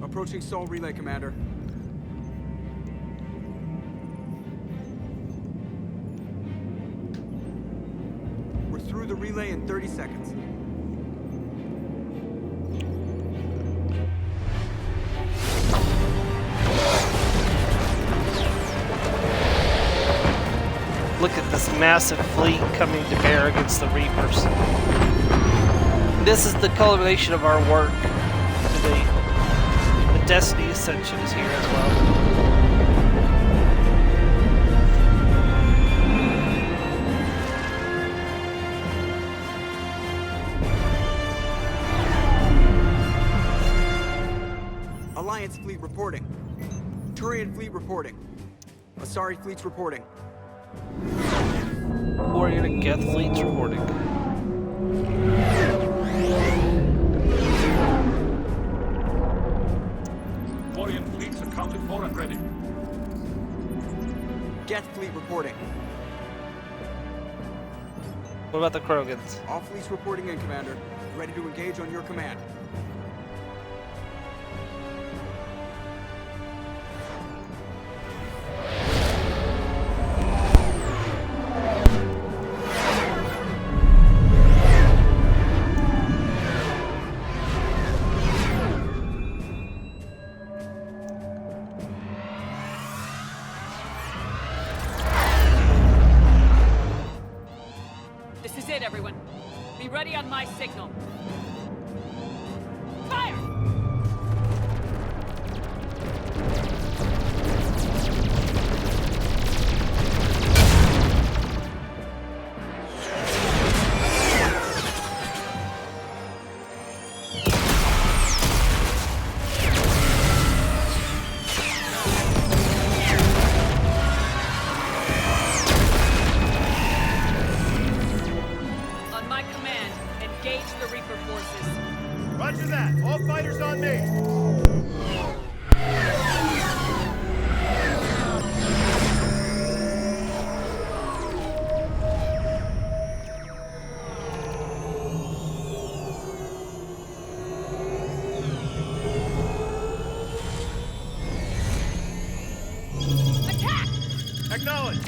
Approaching Sol Relay, Commander. We're through the relay in 30 seconds. Look at this massive fleet coming to bear against the Reapers. This is the culmination of our work to date. The Destiny Ascension is here as well. Alliance fleet reporting. Turian fleet reporting. Asari fleet's reporting. Warrior and Geth fleets reporting. Warrior fleets accounted for and ready. Geth fleet reporting. What about the Krogans? All fleets reporting in, Commander. Ready to engage on your command. This is it, everyone. Be ready on my signal. Fire! On my command, engage the Reaper forces. Roger that. All fighters on me. Attack! Acknowledge.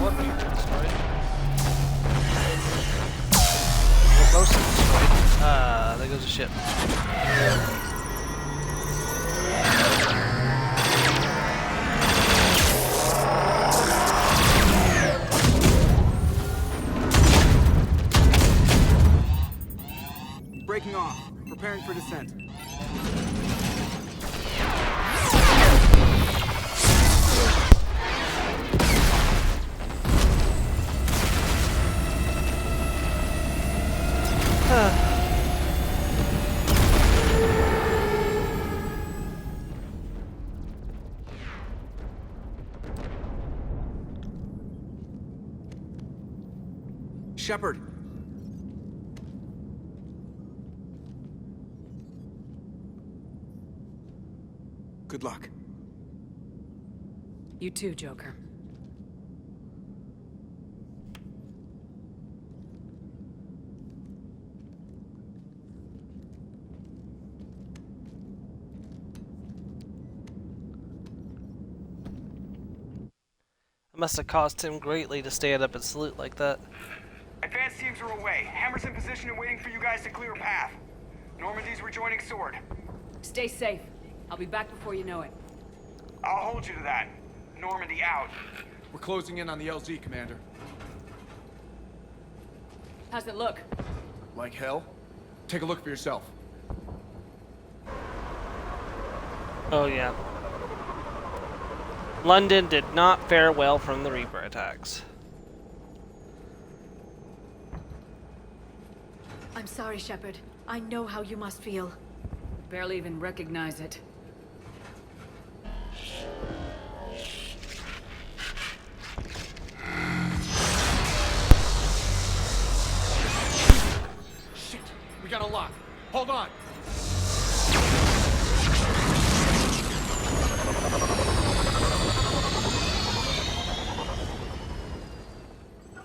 what Reaper destroyed? Well, mostly destroyed. There goes a ship. Breaking off. Preparing for descent. Shepard. Good luck. You too, Joker. It must have cost him greatly to stand up and salute like that. Advanced teams are away. Hammer's in position and waiting for you guys to clear a path. Normandy's rejoining Sword. Stay safe. I'll be back before you know it. I'll hold you to that. Normandy out. We're closing in on the LZ, Commander. How's it look? Like hell? Take a look for yourself. Oh yeah. London did not fare well from the Reaper attacks. I'm sorry, Shepard. I know how you must feel. Barely even recognize it. Shit! We got a lock. Hold on!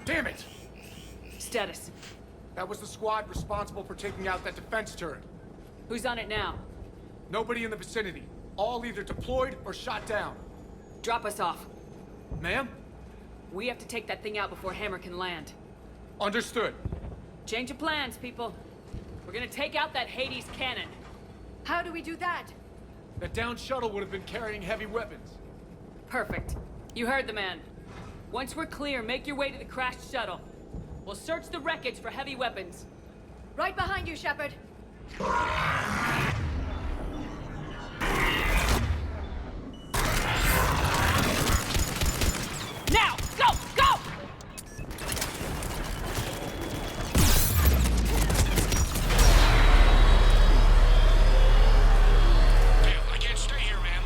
Damn it! Status. That was the squad responsible for taking out that defense turret. Who's on it now? Nobody in the vicinity. All either deployed or shot down. Drop us off. Ma'am? We have to take that thing out before Hammer can land. Understood. Change of plans, people. We're gonna take out that Hades cannon. How do we do that? That downed shuttle would have been carrying heavy weapons. Perfect. You heard the man. Once we're clear, make your way to the crashed shuttle. We'll search the wreckage for heavy weapons. Right behind you, Shepard. Now! Go! Go! I can't stay here, ma'am.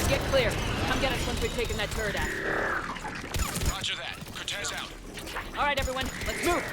Get clear. Come get us once we've taken that turret out. Roger that. Cortez out. All right, everyone. Let's move.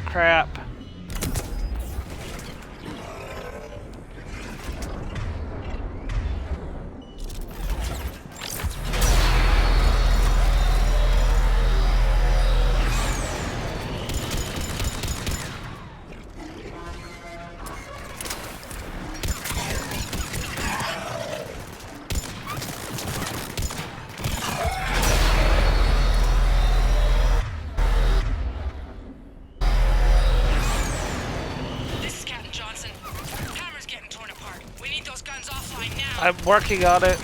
Crap. I'm working on it.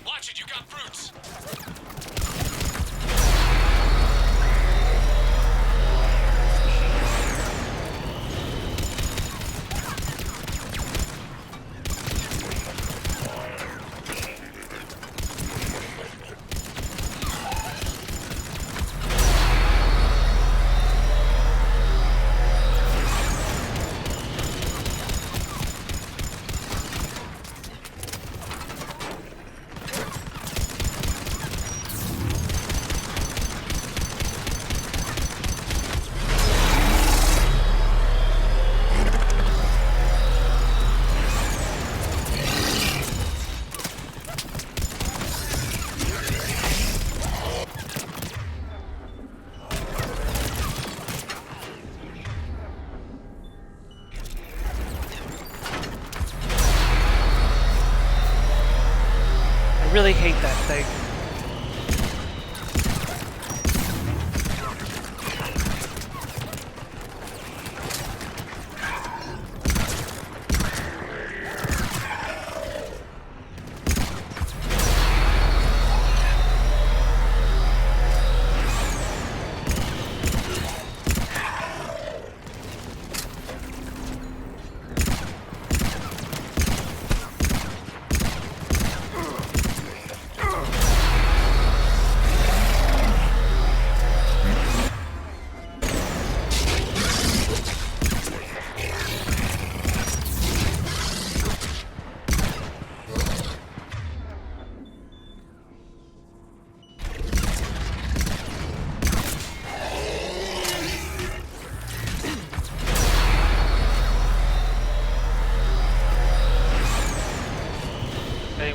Watch it, you got fruits. I really hate that thing.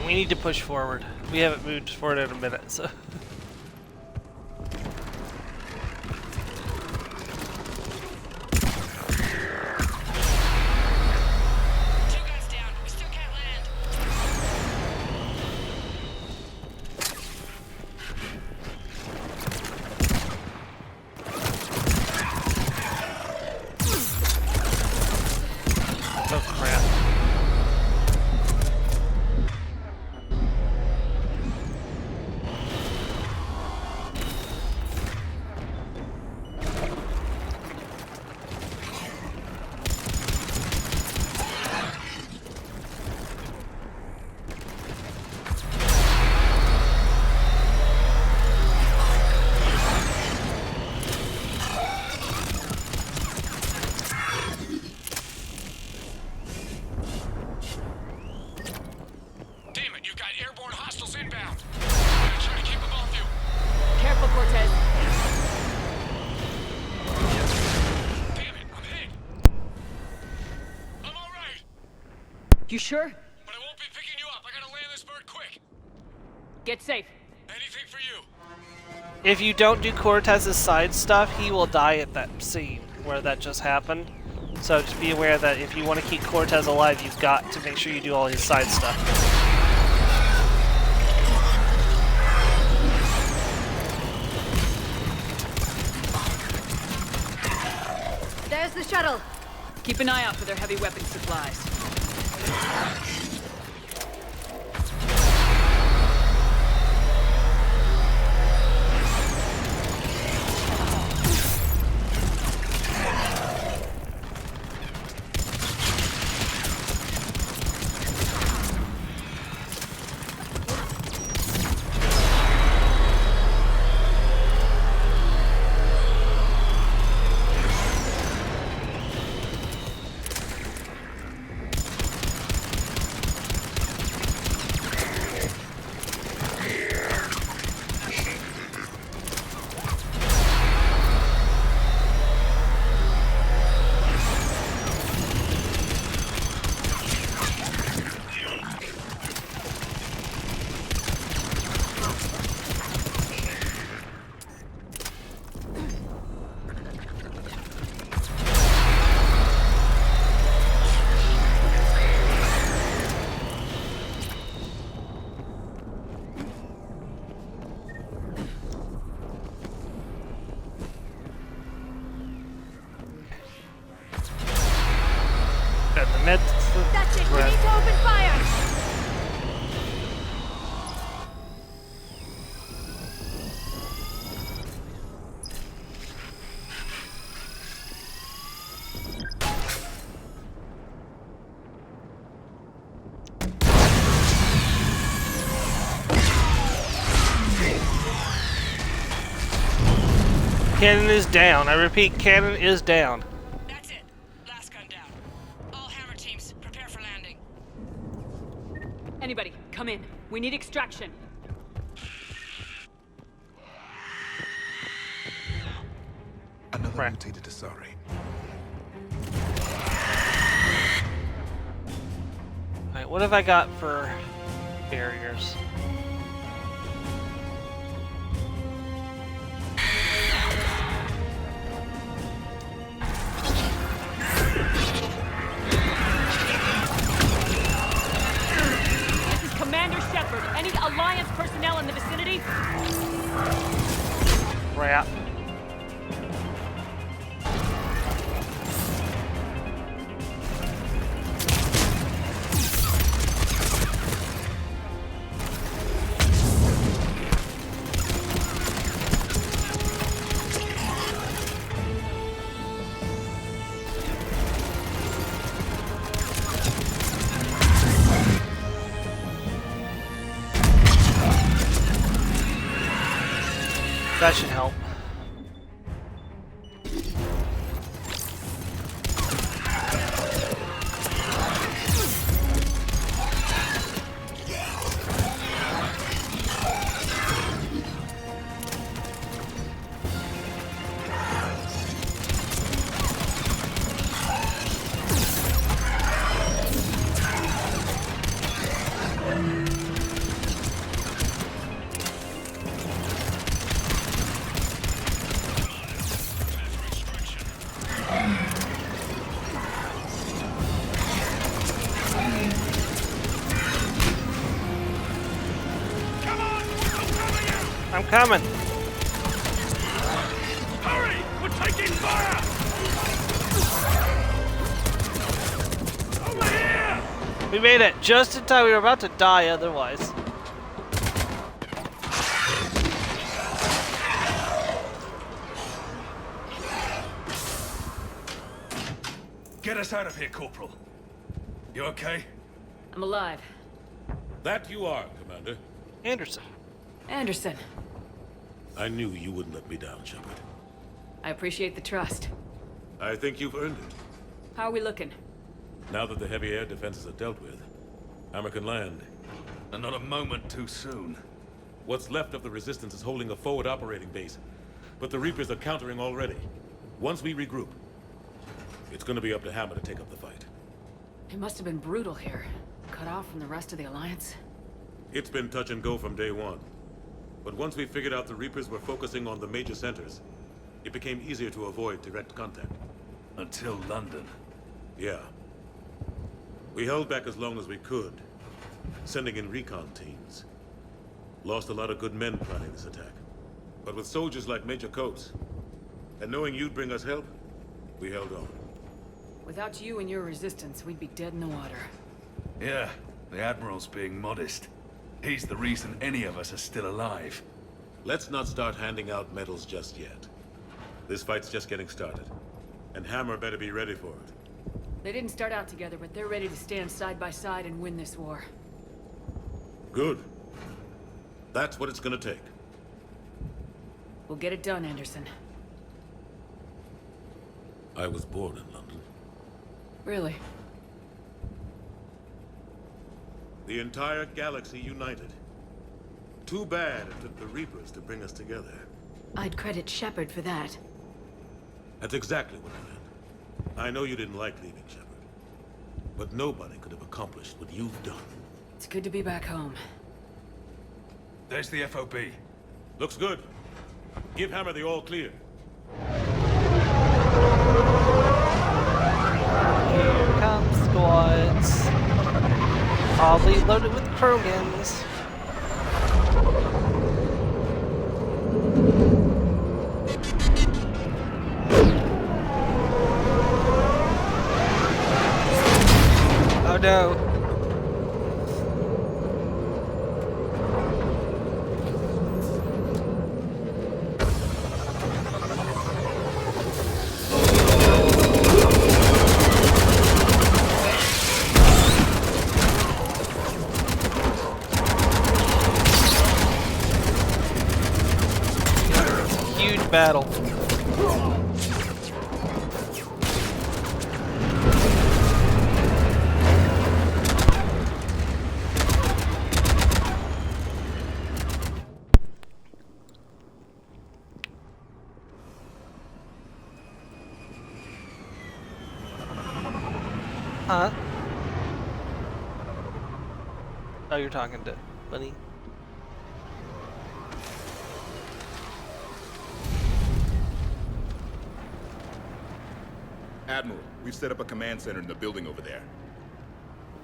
We need to push forward. We haven't moved forward in a minute, so. Oh crap. You sure? But I won't be picking you up. I gotta land this bird quick. Get safe. Anything for you. If you don't do Cortez's side stuff, he will die at that scene where that just happened. So just be aware that if you want to keep Cortez alive, you've got to make sure you do all his side stuff. There's the shuttle. Keep an eye out for their heavy weapon supplies. That's it. We need to open fire. Cannon is down. I repeat, cannon is down. That's it. Last gun down. All hammer teams, prepare for landing. Anybody, come in. We need extraction. Another mutated Asari. Alright, what have I got for barriers? This is Commander Shepard. Any Alliance personnel in the vicinity? Crap. That should help. I'm coming. Hurry! We're taking fire! Over here! We made it just in time. We were about to die otherwise. Get us out of here, Corporal. You okay? I'm alive. That you are, Commander. Anderson. Anderson. I knew you wouldn't let me down, Shepard. I appreciate the trust. I think you've earned it. How are we looking? Now that the heavy air defenses are dealt with, Hammer can land. And not a moment too soon. What's left of the Resistance is holding a forward operating base, but the Reapers are countering already. Once we regroup, it's gonna be up to Hammer to take up the fight. It must have been brutal here. Cut off from the rest of the Alliance. It's been touch and go from day one. But once we figured out the Reapers were focusing on the major centers, it became easier to avoid direct contact. Until London. Yeah. We held back as long as we could, sending in recon teams. Lost a lot of good men planning this attack. But with soldiers like Major Coates, and knowing you'd bring us help, we held on. Without you and your resistance, we'd be dead in the water. Yeah, the Admiral's being modest. He's the reason any of us are still alive. Let's not start handing out medals just yet. This fight's just getting started, and Hammer better be ready for it. They didn't start out together, but they're ready to stand side by side and win this war. Good. That's what it's gonna take. We'll get it done, Anderson. I was born in London. Really? The entire galaxy united. Too bad it took the Reapers to bring us together. I'd credit Shepard for that. That's exactly what I meant. I know you didn't like leaving, Shepard. But nobody could have accomplished what you've done. It's good to be back home. There's the FOB. Looks good. Give Hammer the all clear. Here come squads. Probably loaded with Krogans. Oh no. go. Huge battle. Huh? Oh, you're talking to Bunny. Admiral, we've set up a command center in the building over there.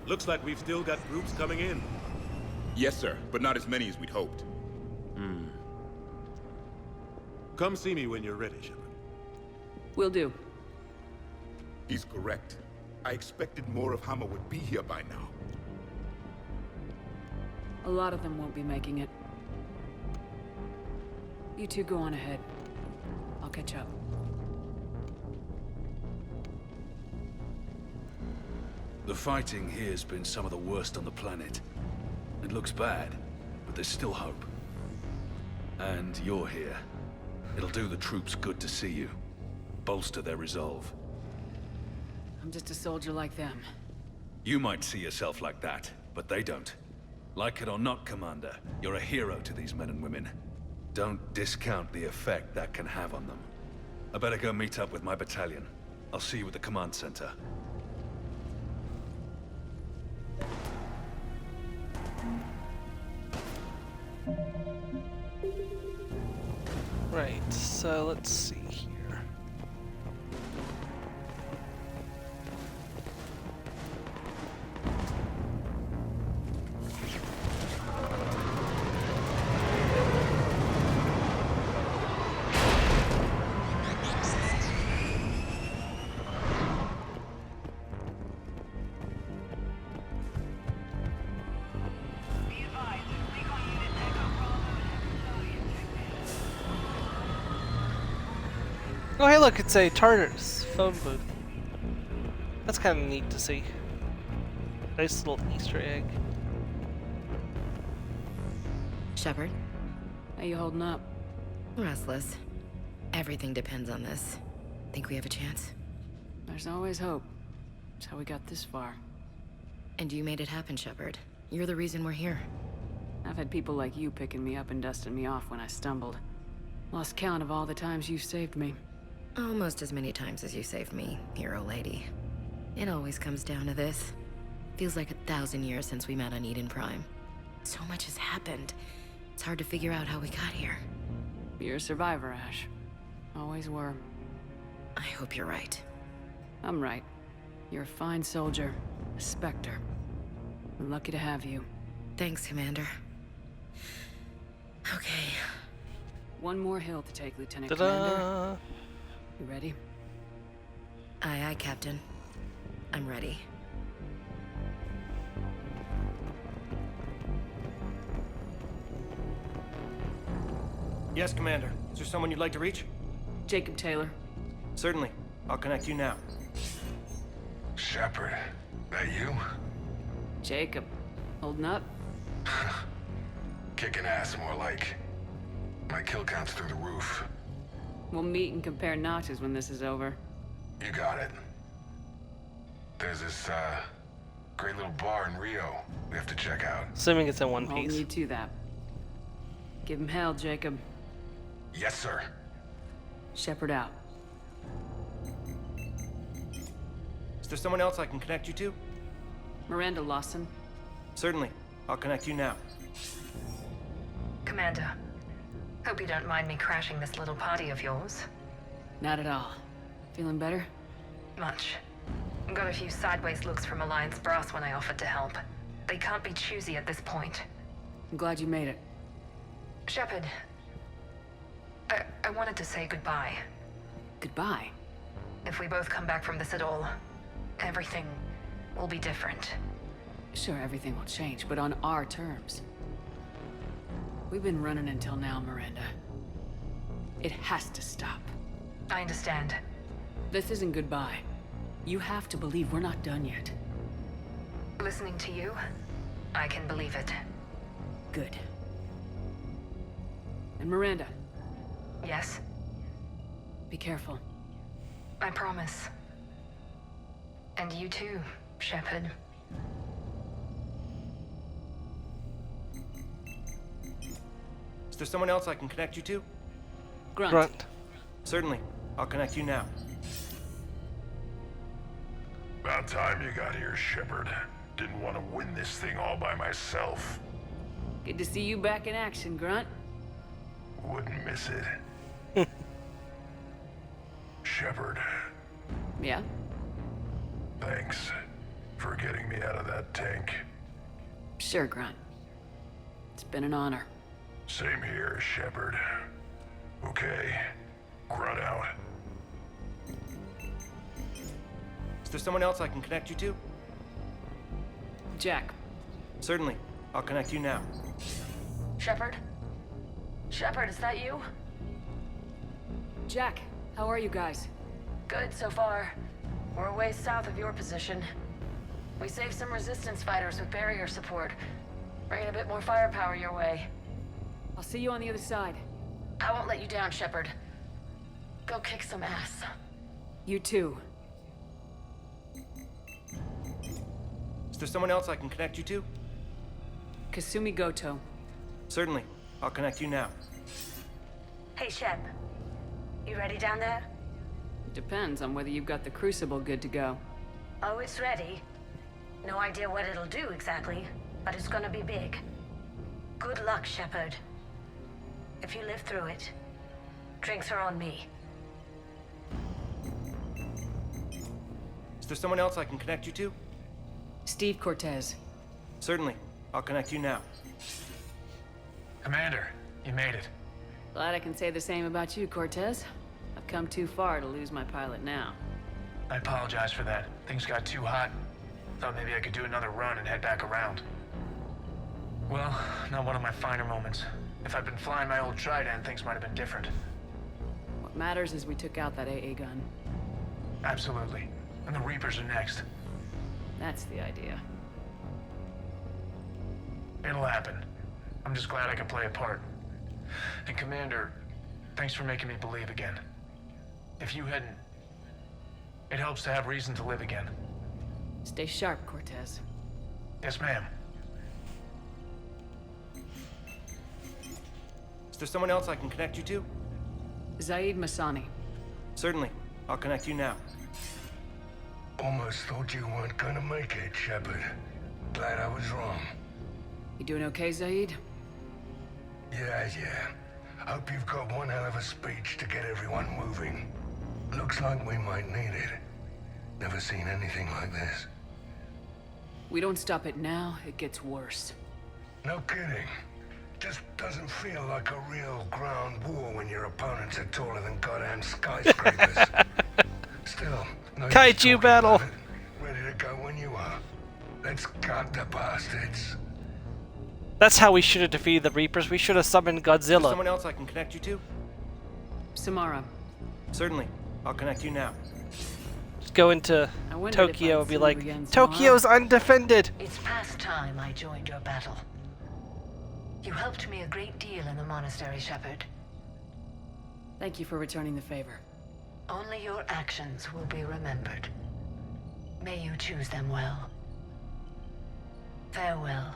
Looks like we've still got groups coming in. Yes, sir, but not as many as we'd hoped. Come see me when you're ready, Shepard. Will do. He's correct. I expected more of Hammer would be here by now. A lot of them won't be making it. You two go on ahead. I'll catch up. The fighting here's been some of the worst on the planet. It looks bad, but there's still hope. And you're here. It'll do the troops good to see you. Bolster their resolve. I'm just a soldier like them. You might see yourself like that, but they don't. Like it or not, Commander, you're a hero to these men and women. Don't discount the effect that can have on them. I better go meet up with my battalion. I'll see you at the command center. Right, so let's see here. Oh, hey, look, it's a Tartarus phone booth. That's kind of neat to see. Nice little Easter egg. Shepard? How you holding up? Restless. Everything depends on this. Think we have a chance? There's always hope. That's how we got this far. And you made it happen, Shepard. You're the reason we're here. I've had people like you picking me up and dusting me off when I stumbled. Lost count of all the times you saved me. Almost as many times as you saved me, hero lady. It always comes down to this. Feels like 1,000 years since we met on Eden Prime. So much has happened. It's hard to figure out how we got here. You're a survivor, Ash. Always were. I hope you're right. I'm right. You're a fine soldier. A Spectre. We're lucky to have you. Thanks, Commander. Okay. One more hill to take, Lieutenant Ta-da! Commander. You ready? Aye, aye, Captain. I'm ready. Yes, Commander. Is there someone you'd like to reach? Jacob Taylor. Certainly. I'll connect you now. Shepard, that you? Jacob. Holding up? Kicking ass, more like. My kill count's through the roof. We'll meet and compare notches when this is over. You got it. There's this, great little bar in Rio we have to check out. Assuming it's in one Holding piece. you to that. Give him hell, Jacob. Yes, sir. Shepard out. Is there someone else I can connect you to? Miranda Lawson. Certainly. I'll connect you now. Commander, hope you don't mind me crashing this little party of yours. Not at all. Feeling better? Much. Got a few sideways looks from Alliance brass when I offered to help. They can't be choosy at this point. I'm glad you made it. Shepard, I wanted to say goodbye. Goodbye? If we both come back from this at all, everything will be different. Sure, everything will change, but on our terms. We've been running until now, Miranda. It has to stop. I understand. This isn't goodbye. You have to believe we're not done yet. Listening to you, I can believe it. Good. And Miranda. Yes? Be careful. I promise. And you too, Shepard. Is there someone else I can connect you to? Grunt. Certainly. I'll connect you now. About time you got here, Shepard. Didn't want to win this thing all by myself. Good to see you back in action, Grunt. Wouldn't miss it. Shepard, Yeah? thanks for getting me out of that tank. Sure, Grunt. It's been an honor. Same here, Shepard. Okay, Grunt out. Is there someone else I can connect you to? Jack. Certainly. I'll connect you now. Shepard? Shepard, is that you? Jack, how are you guys? Good so far. We're way south of your position. We saved some resistance fighters with barrier support. Bringing a bit more firepower your way. I'll see you on the other side. I won't let you down, Shepard. Go kick some ass. You too. Is there someone else I can connect you to? Kasumi Goto. Certainly. I'll connect you now. Hey, Shep. You ready down there? Depends on whether you've got the Crucible good to go. Oh, it's ready. No idea what it'll do exactly, but it's gonna be big. Good luck, Shepard. If you live through it, drinks are on me. Is there someone else I can connect you to? Steve Cortez. Certainly. I'll connect you now. Commander, you made it. Glad I can say the same about you, Cortez. I've come too far to lose my pilot now. I apologize for that. Things got too hot. Thought maybe I could do another run and head back around. Well, not one of my finer moments. If I'd been flying my old Trident, things might have been different. What matters is we took out that AA gun. Absolutely. And the Reapers are next. That's the idea. It'll happen. I'm just glad I could play a part. And Commander, thanks for making me believe again. If you hadn't... It helps to have reason to live again. Stay sharp, Cortez. Yes, ma'am. Is there someone else I can connect you to? Zaid Masani. Certainly. I'll connect you now. Almost thought you weren't gonna make it, Shepard. Glad I was wrong. You doing okay, Zaid? Yeah. Hope you've got one hell of a speech to get everyone moving. Looks like we might need it. Never seen anything like this. We don't stop it now, it gets worse. No kidding. Just doesn't feel like a real ground war when your opponents are taller than goddamn skyscrapers. Still, no use Kaiju talking battle. about it. Ready to go when you are. Let's gut the bastards. That's how we should have defeated the Reapers. We should have summoned Is there Godzilla. someone else I can connect you to? Samara. Certainly. I'll connect you now. Just go into I wondered Tokyo if I'd and be see you like, again tomorrow. Tokyo's undefended. It's past time I joined your battle. You helped me a great deal in the monastery, Shepard. Thank you for returning the favor. Only your actions will be remembered. May you choose them well. Farewell.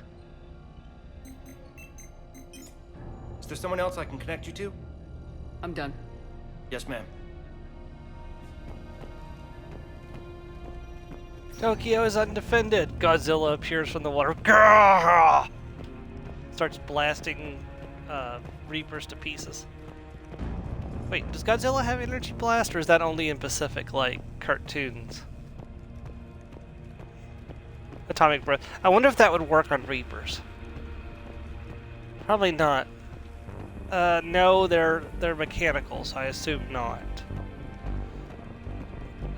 Is there someone else I can connect you to? I'm done. Yes, ma'am. Tokyo is undefended. Godzilla appears from the water. Grrrr! Starts blasting Reapers to pieces. Wait, does Godzilla have energy blast, or is that only in Pacific, like, cartoons? Atomic breath. I wonder if that would work on Reapers. Probably not. No, they're mechanical, so I assume not.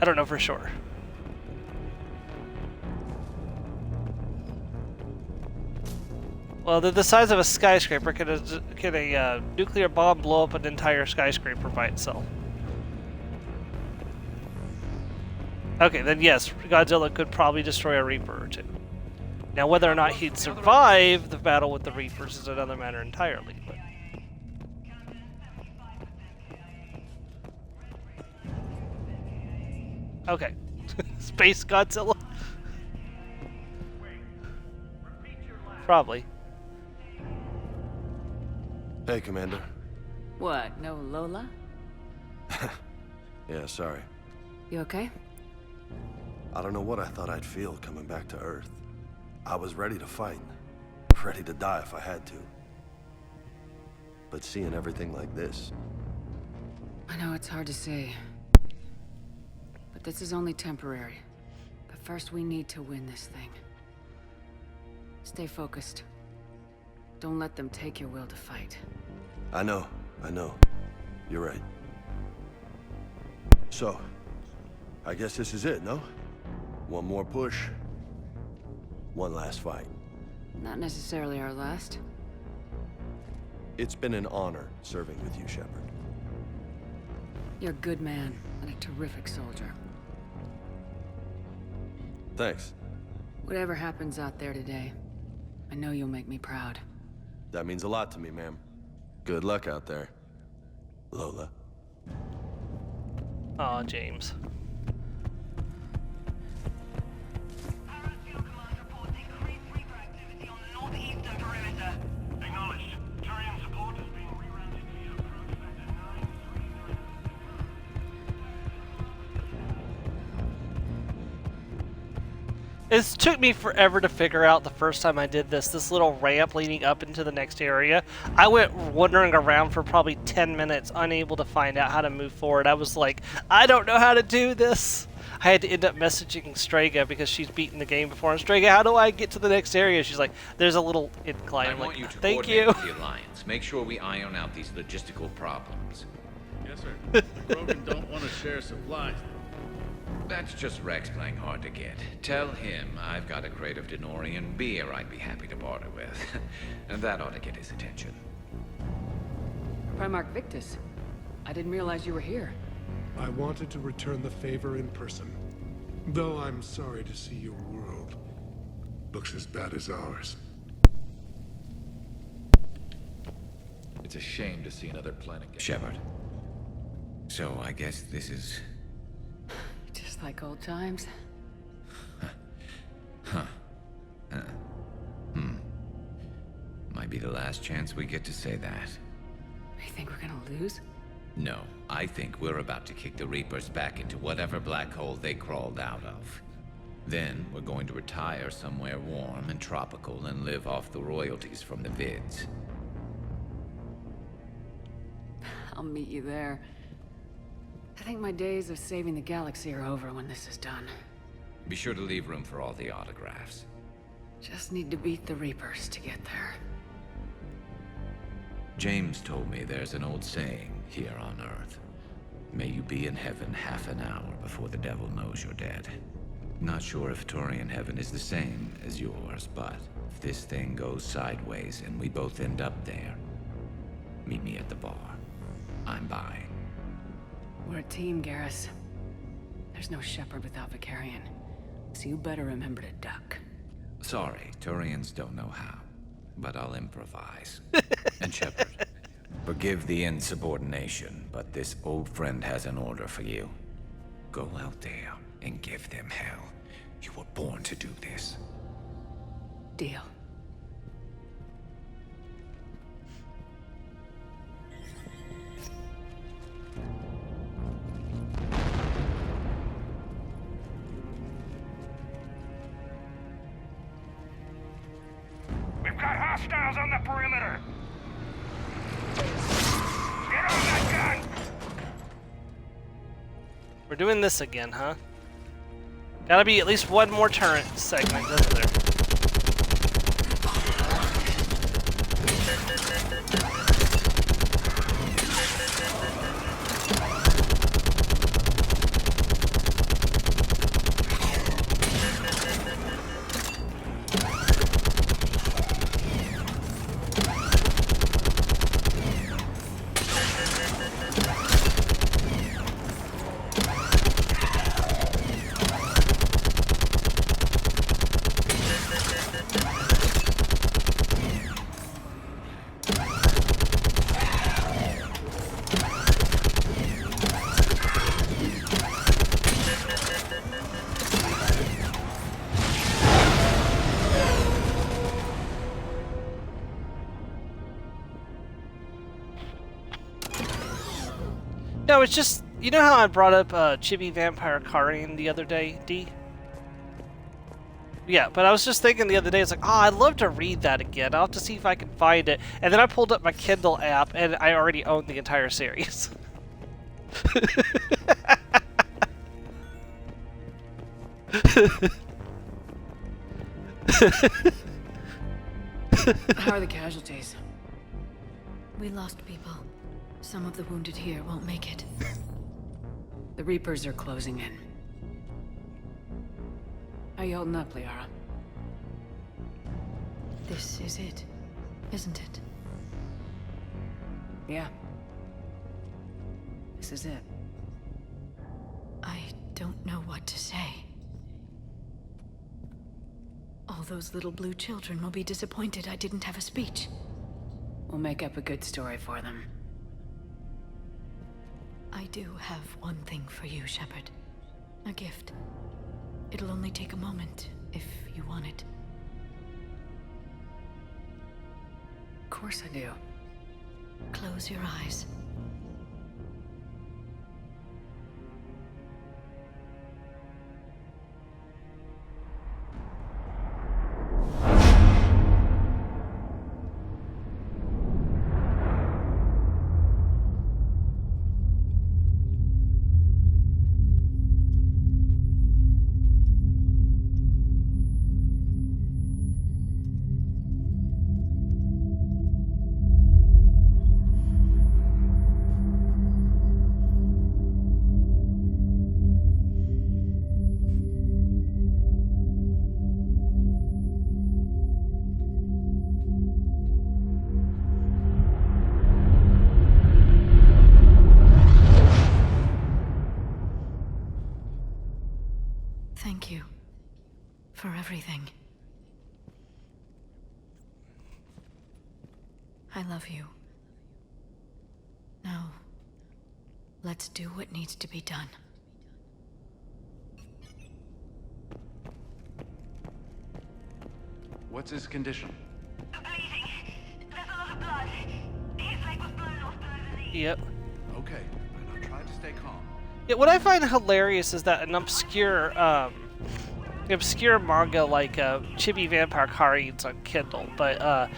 I don't know for sure. Well, they're the size of a skyscraper. Can a nuclear bomb blow up an entire skyscraper by itself? Okay, then yes, Godzilla could probably destroy a Reaper or two. Now, whether or not he'd survive the battle with the Reapers is another matter entirely. But... Okay. Space Godzilla? Probably. Hey, Commander. What, no Lola? Yeah, sorry. You okay? I don't know what I thought I'd feel coming back to Earth. I was ready to fight. Ready to die if I had to. But seeing everything like this... I know it's hard to say. But this is only temporary. But first we need to win this thing. Stay focused. Don't let them take your will to fight. I know. You're right. So, I guess this is it, no? One more push. One last fight. Not necessarily our last. It's been an honor serving with you, Shepard. You're a good man and a terrific soldier. Thanks. Whatever happens out there today, I know you'll make me proud. That means a lot to me, ma'am. Good luck out there, Lola. Aw, James. It took me forever to figure out the first time I did this little ramp leading up into the next area. I went wandering around for probably 10 minutes, unable to find out how to move forward. I was like, I don't know how to do this. I had to end up messaging Strega because she's beaten the game before. And Strega, how do I get to the next area? She's like, there's a little incline. I'm want like, you to thank coordinate you. with the Alliance. Make sure we iron out these logistical problems. Yes, sir. The Krogan don't want to share supplies. That's just Rex playing hard to get. Tell him I've got a crate of Denorian beer I'd be happy to barter with. And that ought to get his attention. Primarch Victus, I didn't realize you were here. I wanted to return the favor in person. Though I'm sorry to see your world looks as bad as ours. It's a shame to see another planet get... Shepard. So I guess this is... Just like old times. Might be the last chance we get to say that. You think we're gonna lose? No, I think we're about to kick the Reapers back into whatever black hole they crawled out of. Then we're going to retire somewhere warm and tropical and live off the royalties from the vids. I'll meet you there. I think my days of saving the galaxy are over when this is done. Be sure to leave room for all the autographs. Just need to beat the Reapers to get there. James told me there's an old saying here on Earth. May you be in heaven half an hour before the devil knows you're dead. Not sure if Turian heaven is the same as yours, but if this thing goes sideways and we both end up there, meet me at the bar. I'm buying. We're a team, Garrus. There's no Shepard without Vicarion, so you better remember to duck. Sorry, Turians don't know how, but I'll improvise. And Shepard, forgive the insubordination, but this old friend has an order for you. Go out there and give them hell. You were born to do this. Deal. We've got hostiles on the perimeter! Get on that gun! We're doing this again, huh? Gotta be at least one more turret segment, doesn't there? No, it's just, you know how I brought up Chibi Vampire Karian the other day, D? Yeah, but I was just thinking the other day, it's like, oh, I'd love to read that again. I'll have to see if I can find it. And then I pulled up my Kindle app, and I already own the entire series. How are the casualties? We lost people. Some of the wounded here won't make it. The Reapers are closing in. How you holding up, Liara? This is it, isn't it? Yeah. This is it. I don't know what to say. All those little blue children will be disappointed I didn't have a speech. We'll make up a good story for them. I do have one thing for you, Shepard. A gift. It'll only take a moment, if you want it. Of course I do. Close your eyes. Thank you for everything. I love you. Now, let's do what needs to be done. What's his condition? Yep. Okay, and I'll try to stay calm. Yeah, what I find hilarious is that an obscure manga like Chibi Vampire Karian's on Kindle, but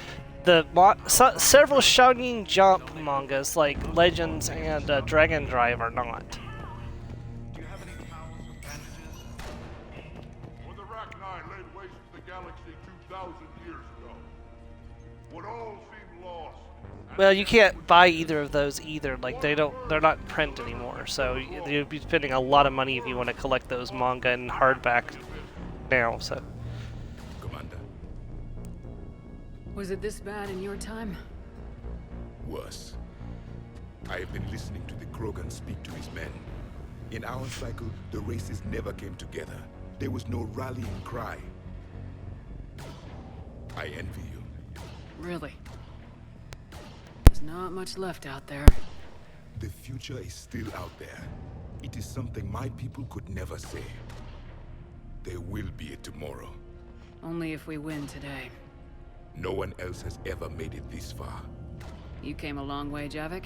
several Shonen Jump mangas like Legends and Dragon Drive are not. Do you have any towels or bandages? When the Rachni laid waste to the galaxy 2,000 years ago, when all seemed lost. Well, you can't buy either of those either. Like they're not in print anymore. So you'd be spending a lot of money if you want to collect those manga in hardback now. So. Commander. Was it this bad in your time? Worse. I have been listening to the Krogan speak to his men. In our cycle, the races never came together. There was no rallying cry. I envy you. Really? There's not much left out there. The future is still out there. It is something my people could never say. There will be a tomorrow. Only if we win today. No one else has ever made it this far. You came a long way, Javik.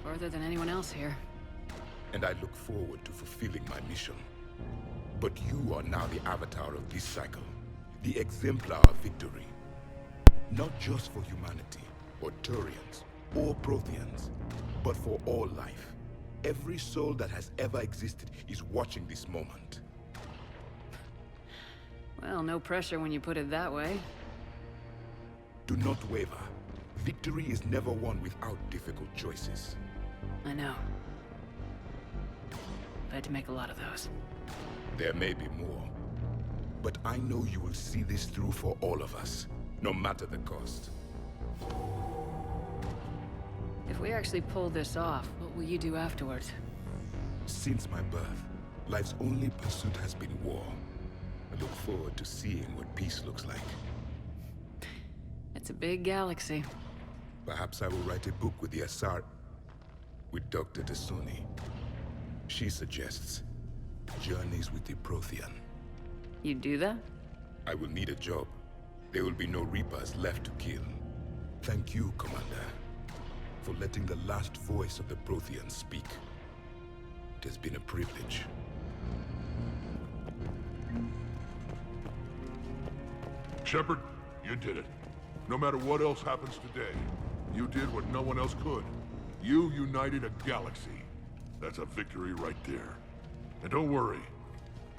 Farther than anyone else here. And I look forward to fulfilling my mission. But you are now the avatar of this cycle. The exemplar of victory. Not just for humanity, or Turians, or Protheans, but for all life. Every soul that has ever existed is watching this moment. Well, no pressure when you put it that way. Do not waver. Victory is never won without difficult choices. I know. I had to make a lot of those. There may be more. But I know you will see this through for all of us, no matter the cost. If we actually pull this off, what will you do afterwards? Since my birth, life's only pursuit has been war. I look forward to seeing what peace looks like. It's a big galaxy. Perhaps I will write a book with the Asar... with Dr. Tasoni. She suggests journeys with the Prothean. You'd do that? I will need a job. There will be no Reapers left to kill. Thank you, Commander, for letting the last voice of the Protheans speak. It has been a privilege. Shepard, you did it. No matter what else happens today, you did what no one else could. You united a galaxy. That's a victory right there. And don't worry,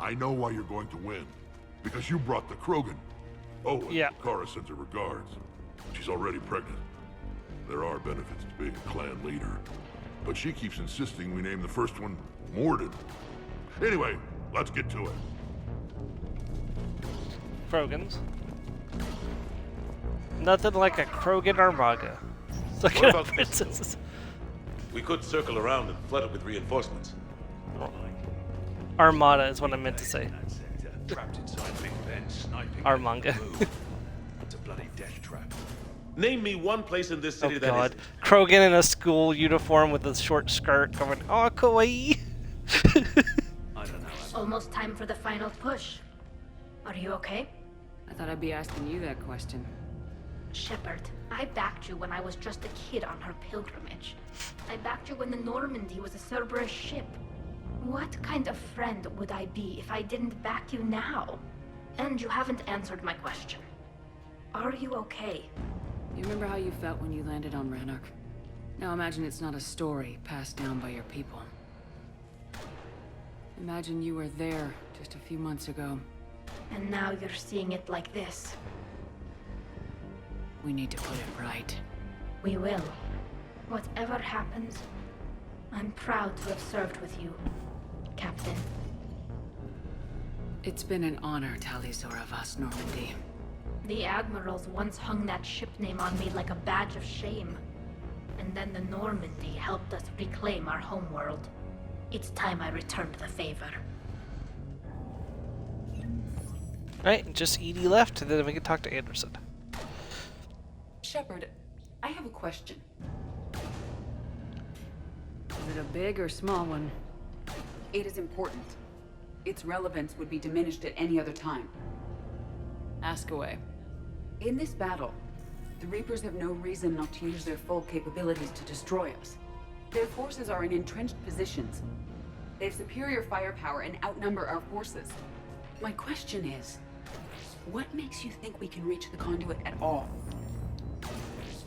I know why you're going to win. Because you brought the Krogan. Oh, and Kara sends her regards. She's already pregnant. There are benefits to being a clan leader. But she keeps insisting we name the first one Morden. Anyway, let's get to it. Krogans. Nothing like a Krogan Armada. It's like What about princesses. We could circle around and flood it with reinforcements. Armada is what I meant to say. Trapped inside Big Ben, sniping. Armanga. It's a bloody death trap. Name me one place in this city Oh that god. isn't. Krogan in a school uniform with a short skirt going, oh, kawaii. I don't know. Almost time for the final push. Are you okay? I thought I'd be asking you that question. Shepard, I backed you when I was just a kid on her pilgrimage. I backed you when the Normandy was a Cerberus ship. What kind of friend would I be if I didn't back you now? And you haven't answered my question. Are you okay? You remember how you felt when you landed on Ranark? Now imagine it's not a story passed down by your people. Imagine you were there just a few months ago. And now you're seeing it like this. We need to put it right. We will. Whatever happens, I'm proud to have served with you, Captain. It's been an honor, Tali'Zor of Us, Normandy. The admirals once hung that ship name on me like a badge of shame. And then the Normandy helped us reclaim our homeworld. It's time I returned the favor. Right, just Edie left, and then we can talk to Anderson. Shepard, I have a question. Is it a big or small one? It is important. Its relevance would be diminished at any other time. Ask away. In this battle, the Reapers have no reason not to use their full capabilities to destroy us. Their forces are in entrenched positions. They have superior firepower and outnumber our forces. My question is, what makes you think we can reach the conduit at all?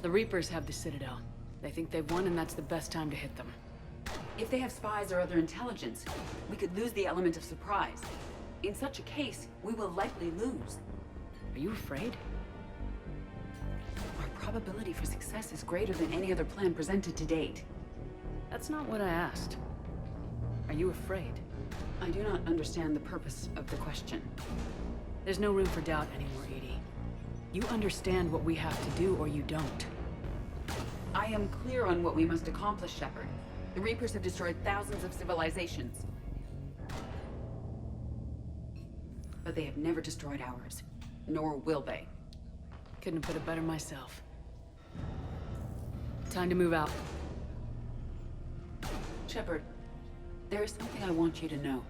The Reapers have the Citadel. They think they've won, and that's the best time to hit them. If they have spies or other intelligence, we could lose the element of surprise. In such a case, we will likely lose. Are you afraid? Our probability for success is greater than any other plan presented to date. That's not what I asked. Are you afraid? I do not understand the purpose of the question. There's no room for doubt anymore, Edie. You understand what we have to do, or you don't. I am clear on what we must accomplish, Shepard. The Reapers have destroyed thousands of civilizations. But they have never destroyed ours. Nor will they. Couldn't have put it better myself. Time to move out. Shepard, there is something I want you to know.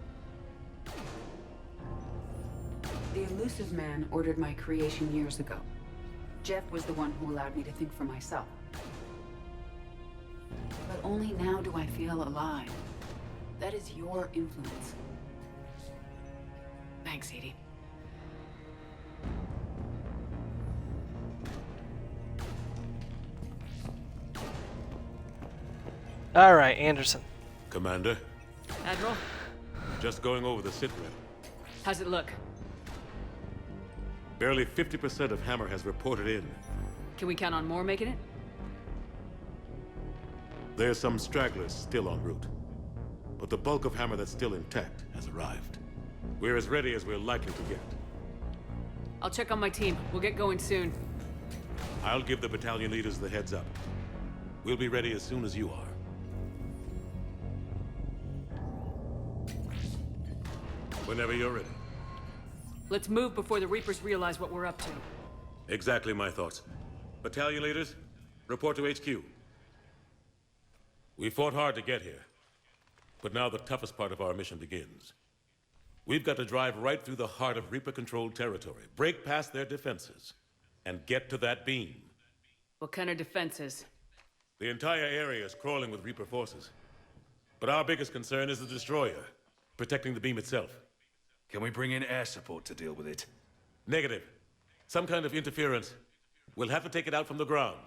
The Elusive Man ordered my creation years ago. Jeff was the one who allowed me to think for myself. But only now do I feel alive. That is your influence. Thanks, Edie. Alright, Anderson. Commander, Admiral, just going over the sit rep. how's it look? Barely 50% of Hammer has reported in. Can we count on more making it? There's some stragglers still en route. But the bulk of Hammer that's still intact has arrived. We're as ready as we're likely to get. I'll check on my team. We'll get going soon. I'll give the battalion leaders the heads up. We'll be ready as soon as you are. Whenever you're ready. Let's move before the Reapers realize what we're up to. Exactly my thoughts. Battalion leaders, report to HQ. We fought hard to get here. But now the toughest part of our mission begins. We've got to drive right through the heart of Reaper-controlled territory, break past their defenses, and get to that beam. What kind of defenses? The entire area is crawling with Reaper forces. But our biggest concern is the destroyer, protecting the beam itself. Can we bring in air support to deal with it? Negative. Some kind of interference. We'll have to take it out from the ground.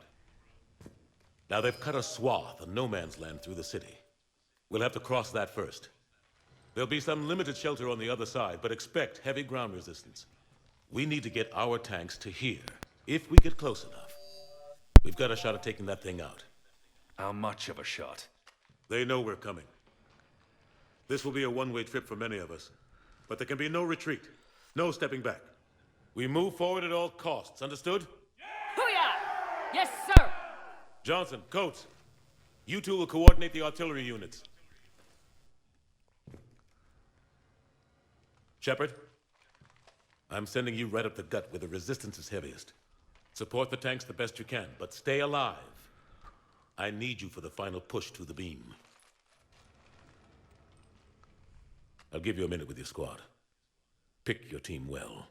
Now they've cut a swath of no man's land through the city. We'll have to cross that first. There'll be some limited shelter on the other side, but expect heavy ground resistance. We need to get our tanks to here, if we get close enough. We've got a shot at taking that thing out. How much of a shot? They know we're coming. This will be a one-way trip for many of us. But there can be no retreat, no stepping back. We move forward at all costs, understood? Hoo-yah! Yes, sir! Johnson, Coates, you two will coordinate the artillery units. Shepard, I'm sending you right up the gut where the resistance is heaviest. Support the tanks the best you can, but stay alive. I need you for the final push to the beam. I'll give you a minute with your squad. Pick your team well.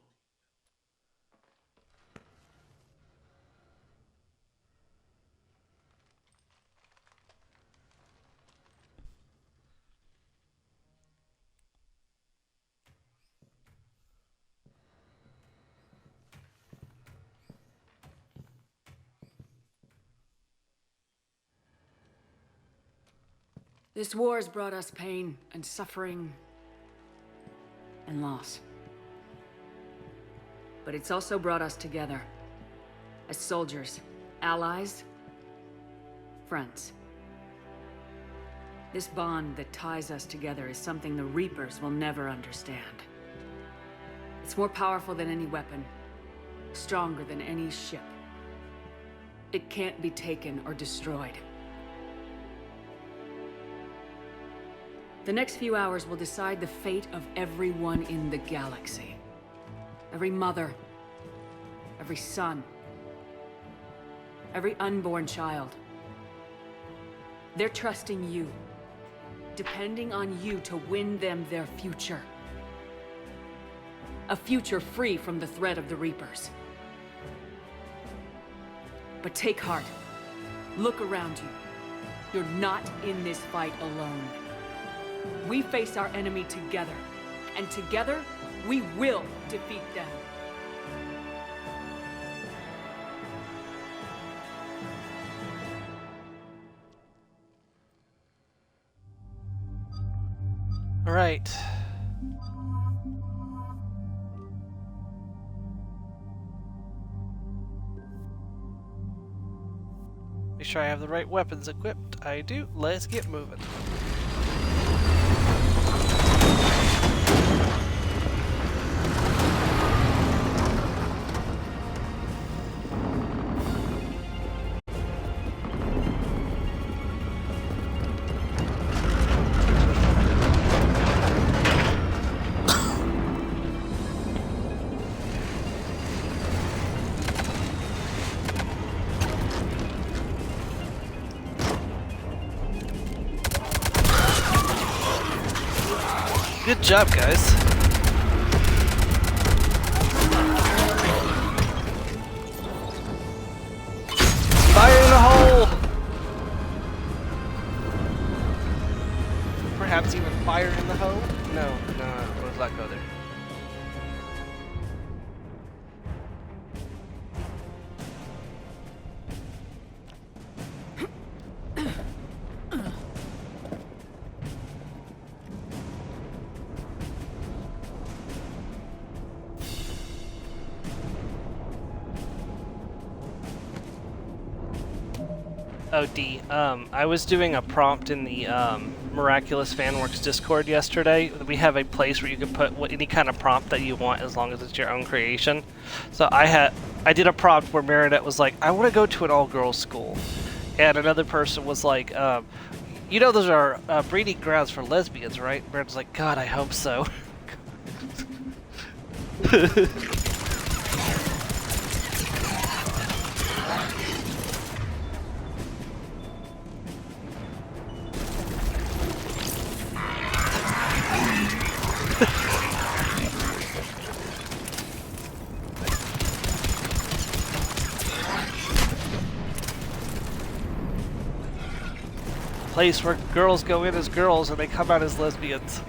This war has brought us pain and suffering and loss. But it's also brought us together as soldiers, allies, friends. This bond that ties us together is something the Reapers will never understand. It's more powerful than any weapon, stronger than any ship. It can't be taken or destroyed. The next few hours will decide the fate of everyone in the galaxy. Every mother, every son, every unborn child. They're trusting you, depending on you to win them their future. A future free from the threat of the Reapers. But take heart. Look around you. You're not in this fight alone. We face our enemy together, and together, we will defeat them. All right. Make sure I have the right weapons equipped. I do. Let's get moving. Good job, guys. Fire in the hole! Perhaps even fire in the hole? No, let's not go there. Oh, D. I was doing a prompt in the Miraculous Fanworks Discord yesterday. We have a place where you can put any kind of prompt that you want as long as it's your own creation. So I did a prompt where Marinette was like, I want to go to an all-girls school. And another person was like, you know those are breeding grounds for lesbians, right? Marinette's like, God, I hope so. place where girls go in as girls and they come out as lesbians.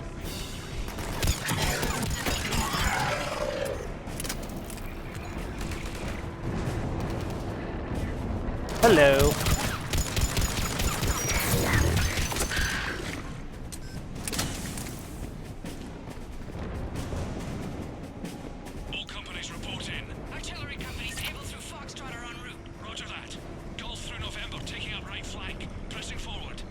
Hello. All companies report in. Artillery companies able through Foxtrot are en route. Roger that. Golf through November, taking up right flank. Pressing forward.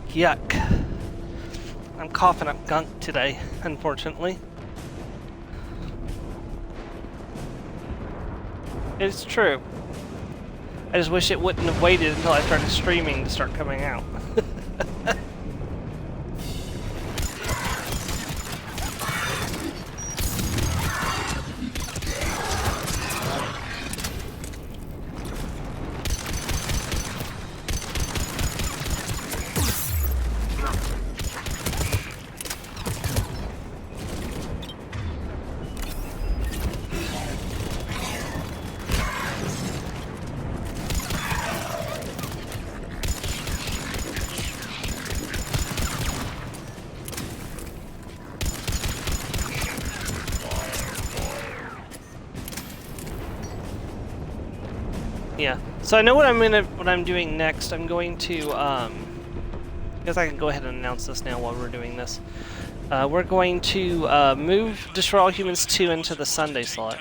Yuck. I'm coughing up gunk today, unfortunately. It's true. I just wish it wouldn't have waited until I started streaming to start coming out. Yeah. So I know what I'm doing next. I'm going to I guess I can go ahead and announce this now while we're doing this. We're going to move Destroy All Humans 2 into the Sunday slot.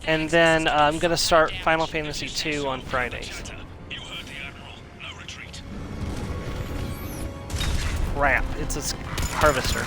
And then I'm going to start Final Fantasy 2 on Fridays. Crap, it's a harvester.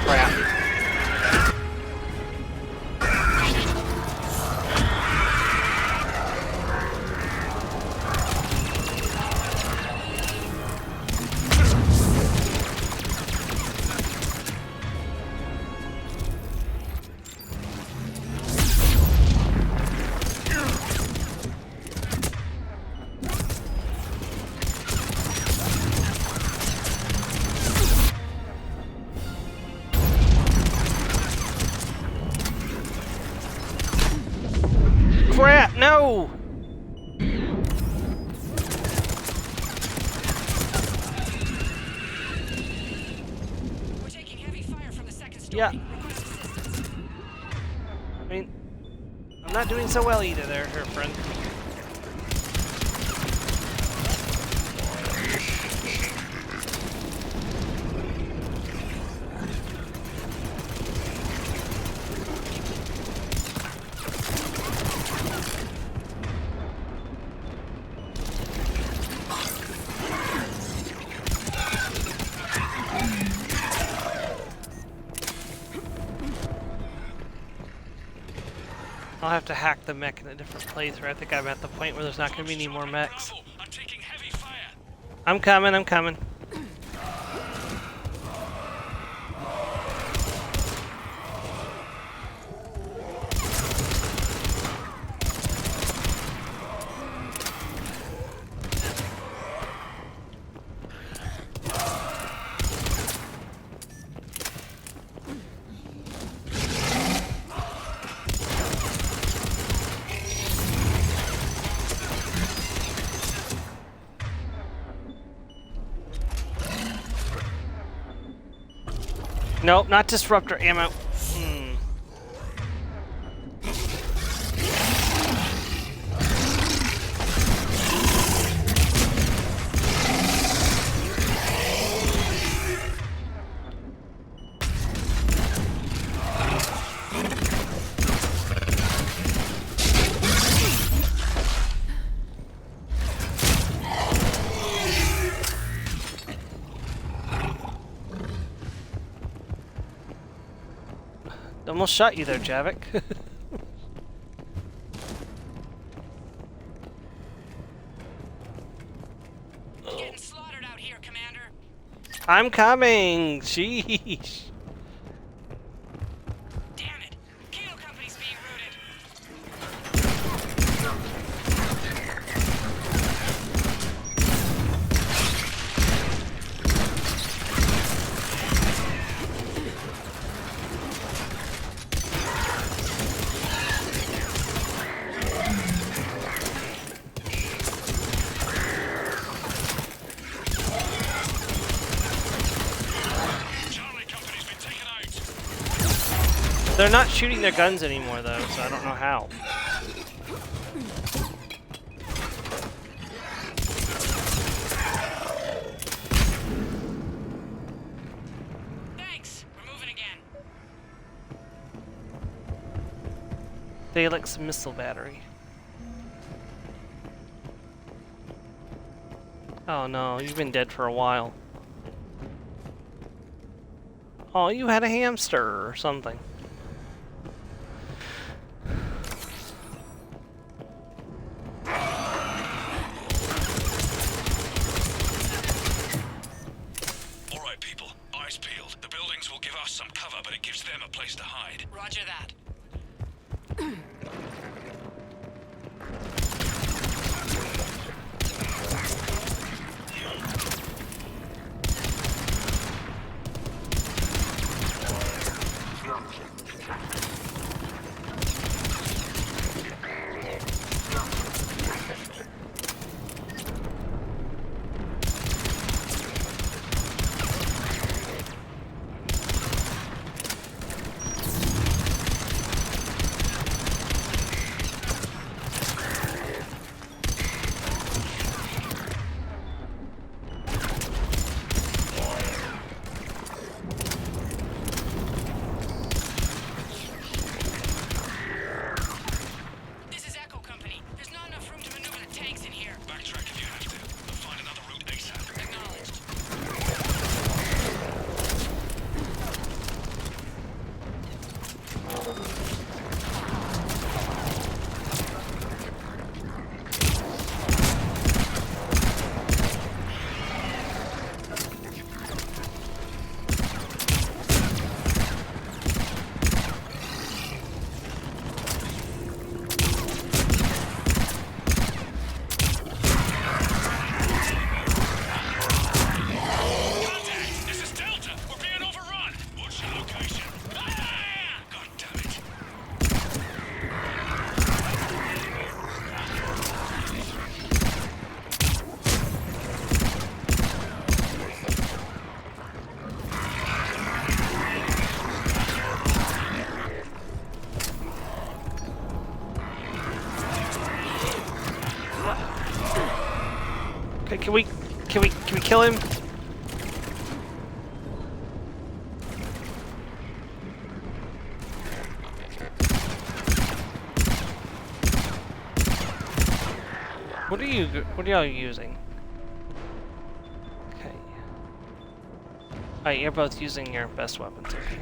Crap. Crap, no! We're taking heavy fire from the second story. Yeah. I mean, I'm not doing so well either there, her friend. I'll have to hack the mech in a different place where I think I'm at the point where there's not going to be any more mechs. I'm coming, I'm coming. Nope, not disruptor ammo. Almost shot you there, Javik. Getting slaughtered out here, Commander. I'm coming! Sheesh. Damn it! Kilo Company's being routed. They're not shooting their guns anymore, though, so I don't know how. Thanks. We're moving again. Thalix missile battery. Oh no, you've been dead for a while. Oh, you had a hamster or something. Alright, people. Eyes peeled. The buildings will give us some cover, but it gives them a place to hide. Roger that. Okay, can we kill him? What are y'all using? Okay. Alright, you're both using your best weapons, okay.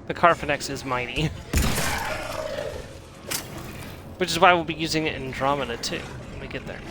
The Carphinex is mighty. Which is why we'll be using it in Andromeda too, when we get there.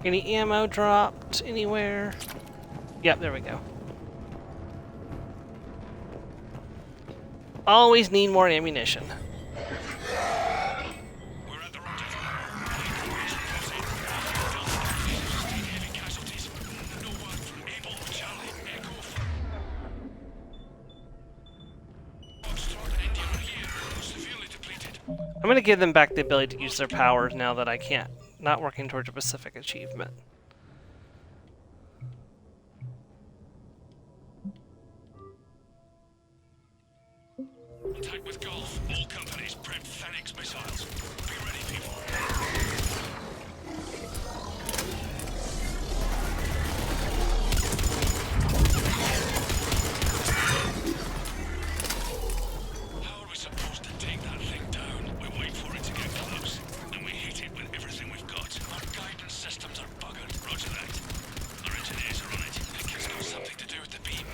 Any ammo dropped anywhere? Yep, there we go. Always need more ammunition. I'm gonna give them back the ability to use their powers now that I can't. Not working towards a specific achievement. Attack with Golf. All companies prep Phoenix missiles. Be ready, people. How are we supposed to take that thing down? We wait for it to get close, and we hit it with everything we've got. Our guidance systems are buggered. Roger that. Our engineers are on it. I think it's got something to do with the beam.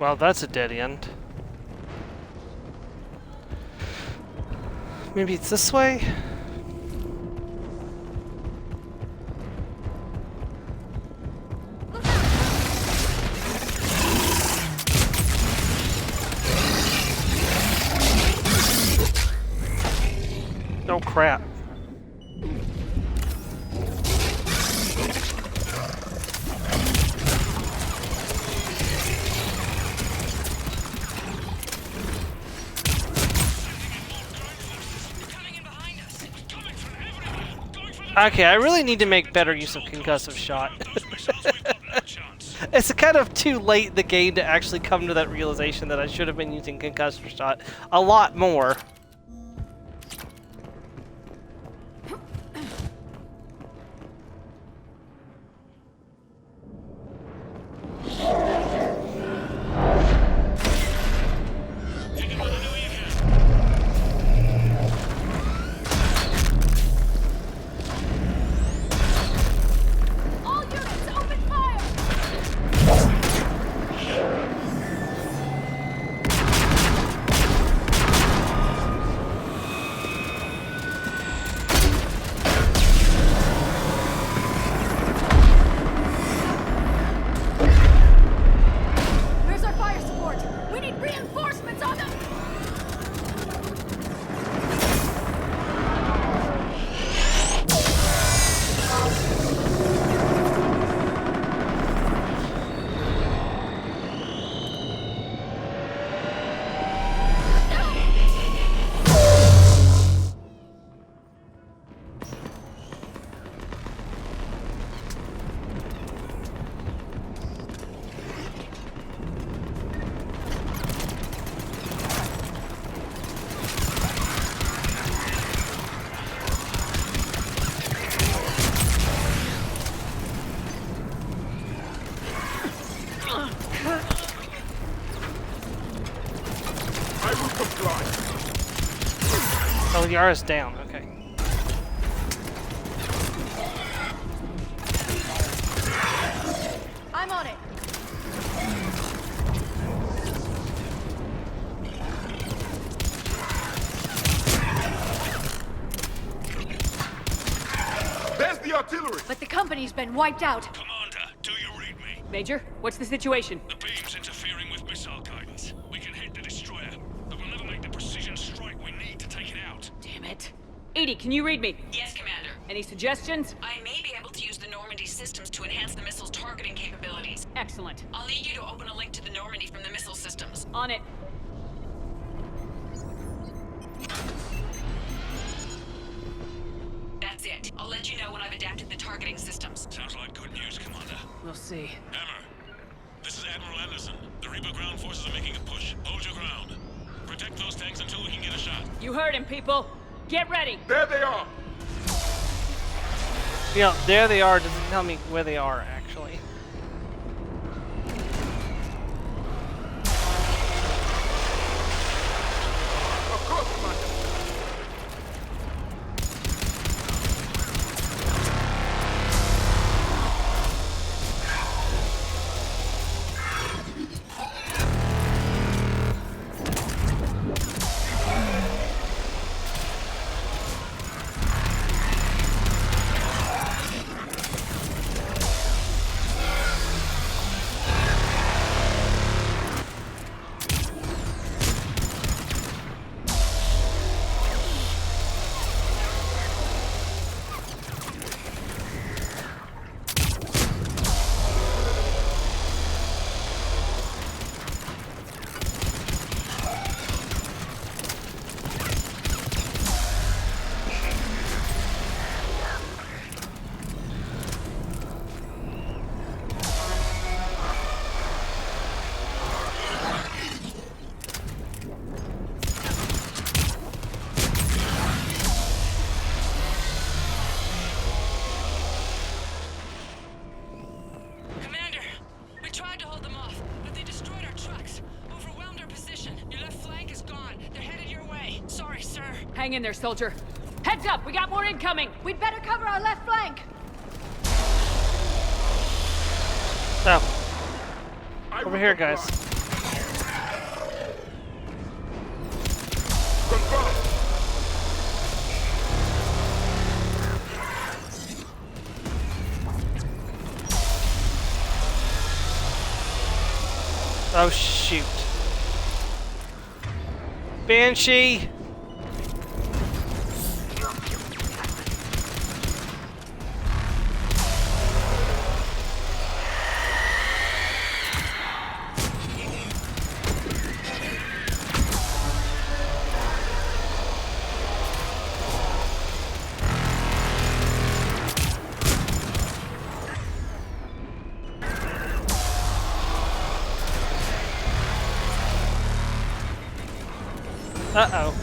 Well, that's a dead end. Maybe it's this way? Oh crap. Okay, I really need to make better use of concussive shot. It's kind of too late in the game to actually come to that realization that I should have been using concussive shot a lot more. Oh, Yara's down, okay. I'm on it. Where's the artillery? But the company's been wiped out. Commander, do you read me? Major, what's the situation? The beam's interfering with missile guidance. We can hit the destroyer, but we'll never make the precision strike we need to take it out. Damn it. Edie, can you read me? Yes, Commander. Any suggestions? I may be able to use the Normandy systems to enhance the missile's targeting capabilities. Excellent. I'll need you to open a link to the Normandy from the missile systems. On it. That's it. I'll let you know when I've adapted the targeting systems. Sounds like good news, Commander. We'll see. Hammer, this is Admiral Anderson. The Reaper ground forces are making a push. Hold your ground. Protect those tanks until we can get a shot. You heard him, people. Get ready. There they are. You know, there they are. Doesn't tell me where they are, actually. Of course, Commander. Commander, we tried to hold them off, but they destroyed our trucks. Overwhelmed our position. Your left flank is gone. They're headed your way. Sorry, sir. Hang in there, soldier. Heads up, we got more incoming. We'd better cover our left flank. Oh. Over here, guys. Oh, shoot. Banshee! Uh-oh.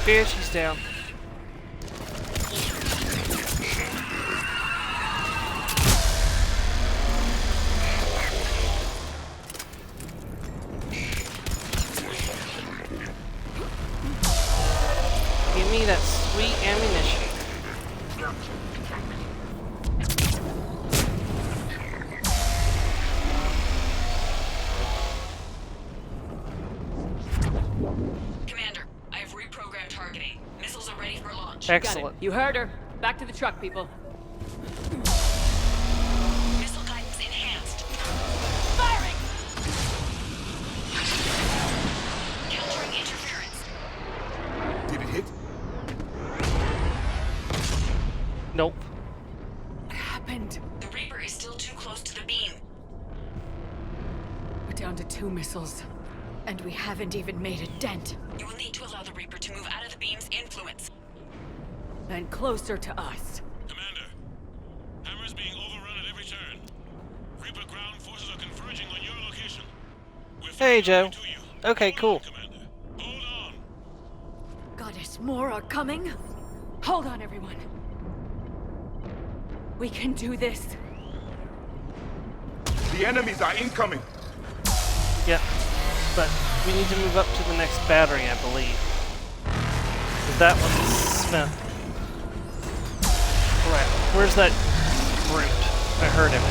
Banshee's down. Give me that sweet ammunition. Commander, I have reprogrammed targeting. Missiles are ready for launch. Excellent. Got it. You heard her. Back to the truck, people. Missile guidance enhanced. Firing! Countering interference. Did it hit? Nope. What happened? The Reaper is still too close to the beam. We're down to 2 missiles. And we haven't even made a dent. You will need to allow the Reaper to move out of the beam's influence. And closer to us. Commander, Hammer's being overrun at every turn. Reaper ground forces are converging on your location. Hey, Joe. Okay, cool. Goddess, more are coming? Hold on, everyone. We can do this. The enemies are incoming. Yep. But we need to move up to the next battery, I believe. 'Cause that one's spent. Right. Where's that brute? I heard him.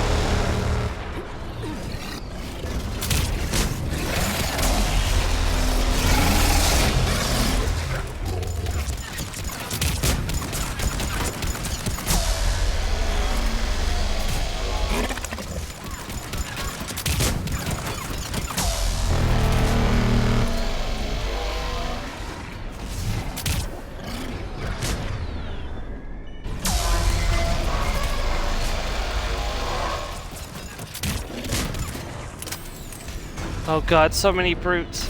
Oh god, so many brutes.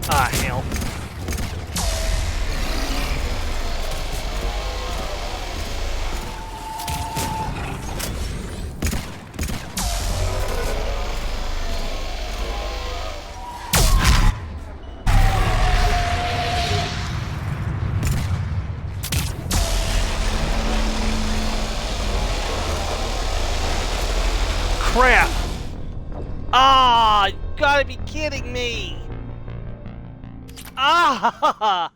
Ah, hell. Crap! Ah, you gotta be kidding me! Ah!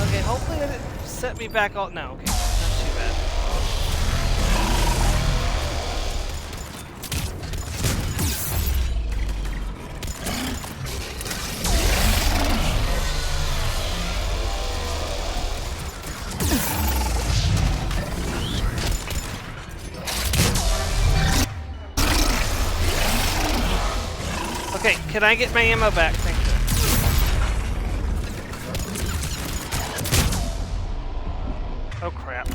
Okay, hopefully it didn't set me back on. No, okay, not too bad. Okay, can I get my ammo back? Thank you. Oh crap.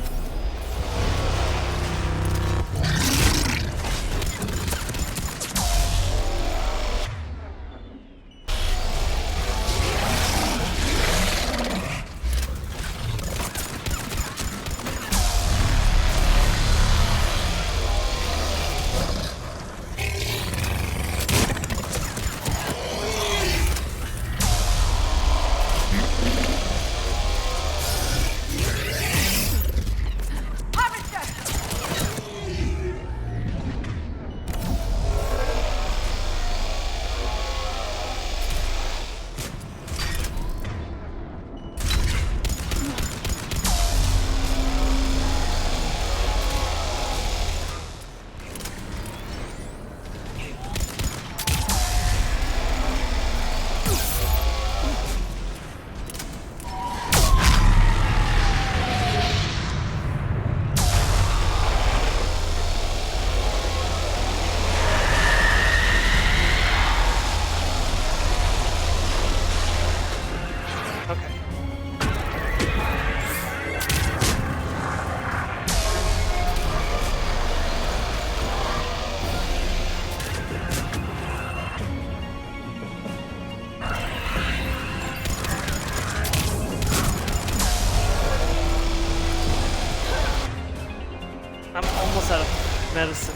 I'm almost out of medicine.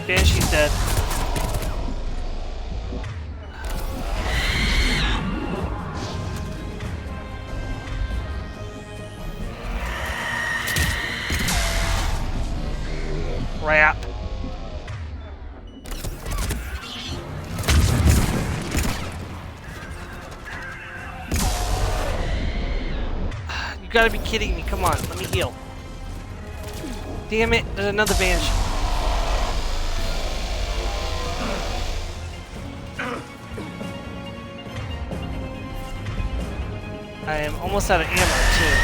Banshee's dead. Crap. You gotta be kidding me. Come on, let me heal. Damn it, there's another Banshee. I am almost out of ammo, too.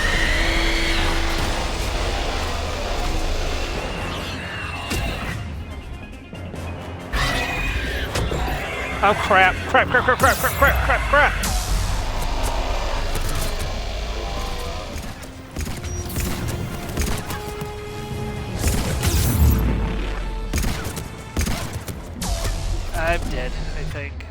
Oh crap, crap, crap, crap, crap, crap, crap, crap, crap! I'm dead, I think.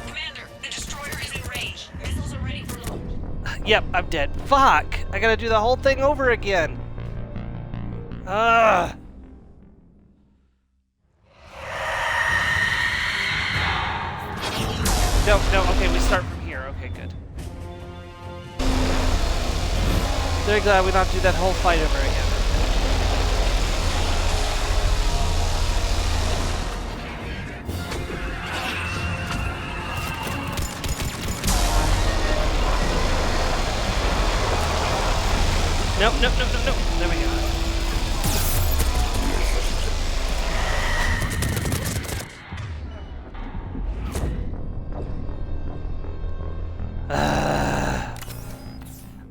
Commander, the destroyer is in range. Missiles are ready for launch. Yep, I'm dead. Fuck! I gotta do the whole thing over again. Ugh! No, okay, we start from here. Okay, good. Very glad we don't have to do that whole fight over again. Nope, nope, nope, nope, nope. There we go.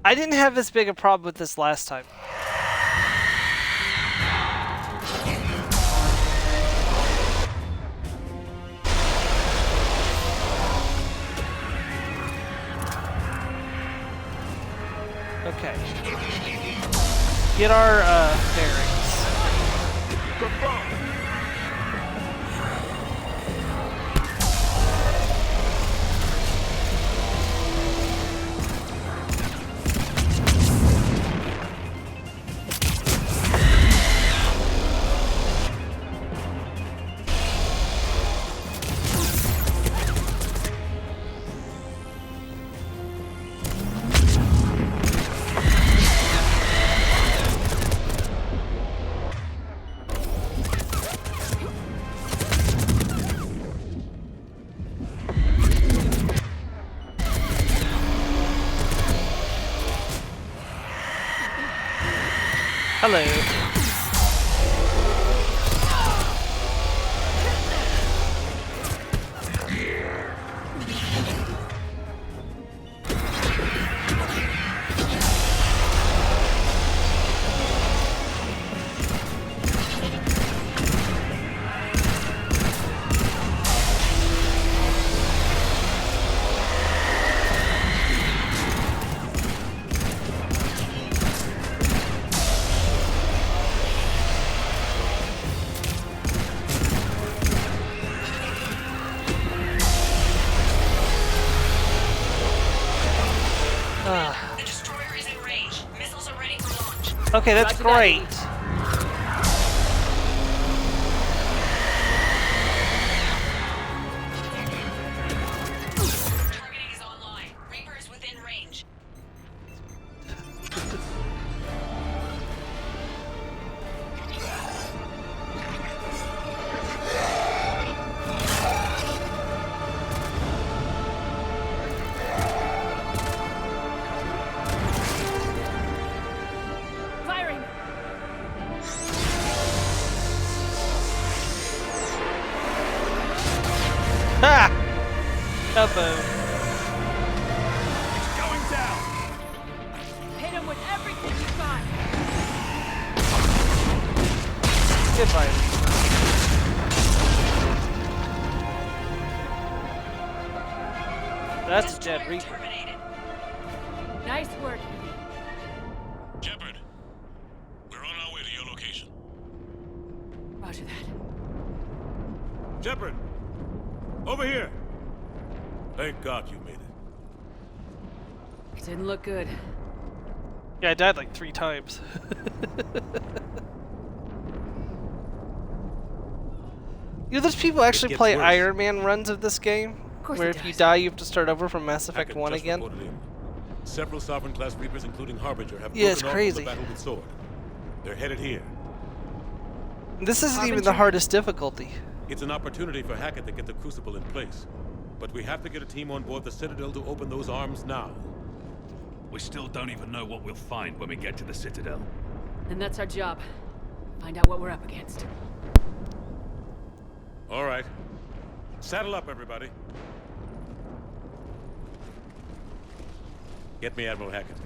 I didn't have as big a problem with this last time. Okay. Get our bearings. Hello. The destroyer is in range. Missiles are ready for launch. Okay, that's great. Targeting is online. Reaper is within range. Firing! Ha! Elbow. It's going down. Hit him with everything you got! Goodbye. That's a dead Reaper. Nice work. Shepard, we're on our way to your location. Roger that. Shepard! Over here! Thank God you made it. It didn't look good. Yeah, I died like 3 times. You know, there's people actually play worse. Iron Man runs of this game, course where it if you does. die, you have to start over from Mass Effect Hackett 1 just again. reported in. Several Sovereign-class Reapers, including Harbinger, have Yeah, it's broken off crazy. from the battle with Sword. They're headed here. This isn't even the Harbinger? hardest difficulty. It's an opportunity for Hackett to get the Crucible in place. But we have to get a team on board the Citadel to open those arms now. We still don't even know what we'll find when we get to the Citadel. And that's our job. Find out what we're up against. All right. Saddle up, everybody. Get me Admiral Hackett.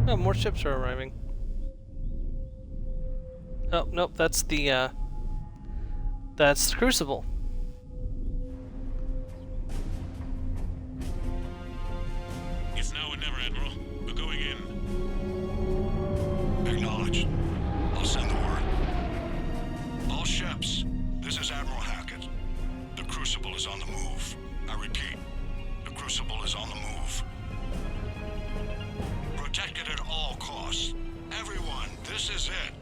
Oh, more ships are arriving. Oh, nope, that's the Crucible. It's now or never, Admiral. We're going in. Acknowledged. I'll send the word. All ships, this is Admiral Hackett. The Crucible is on the move. I repeat, the Crucible is on the move. Protect it at all costs. Everyone, this is it.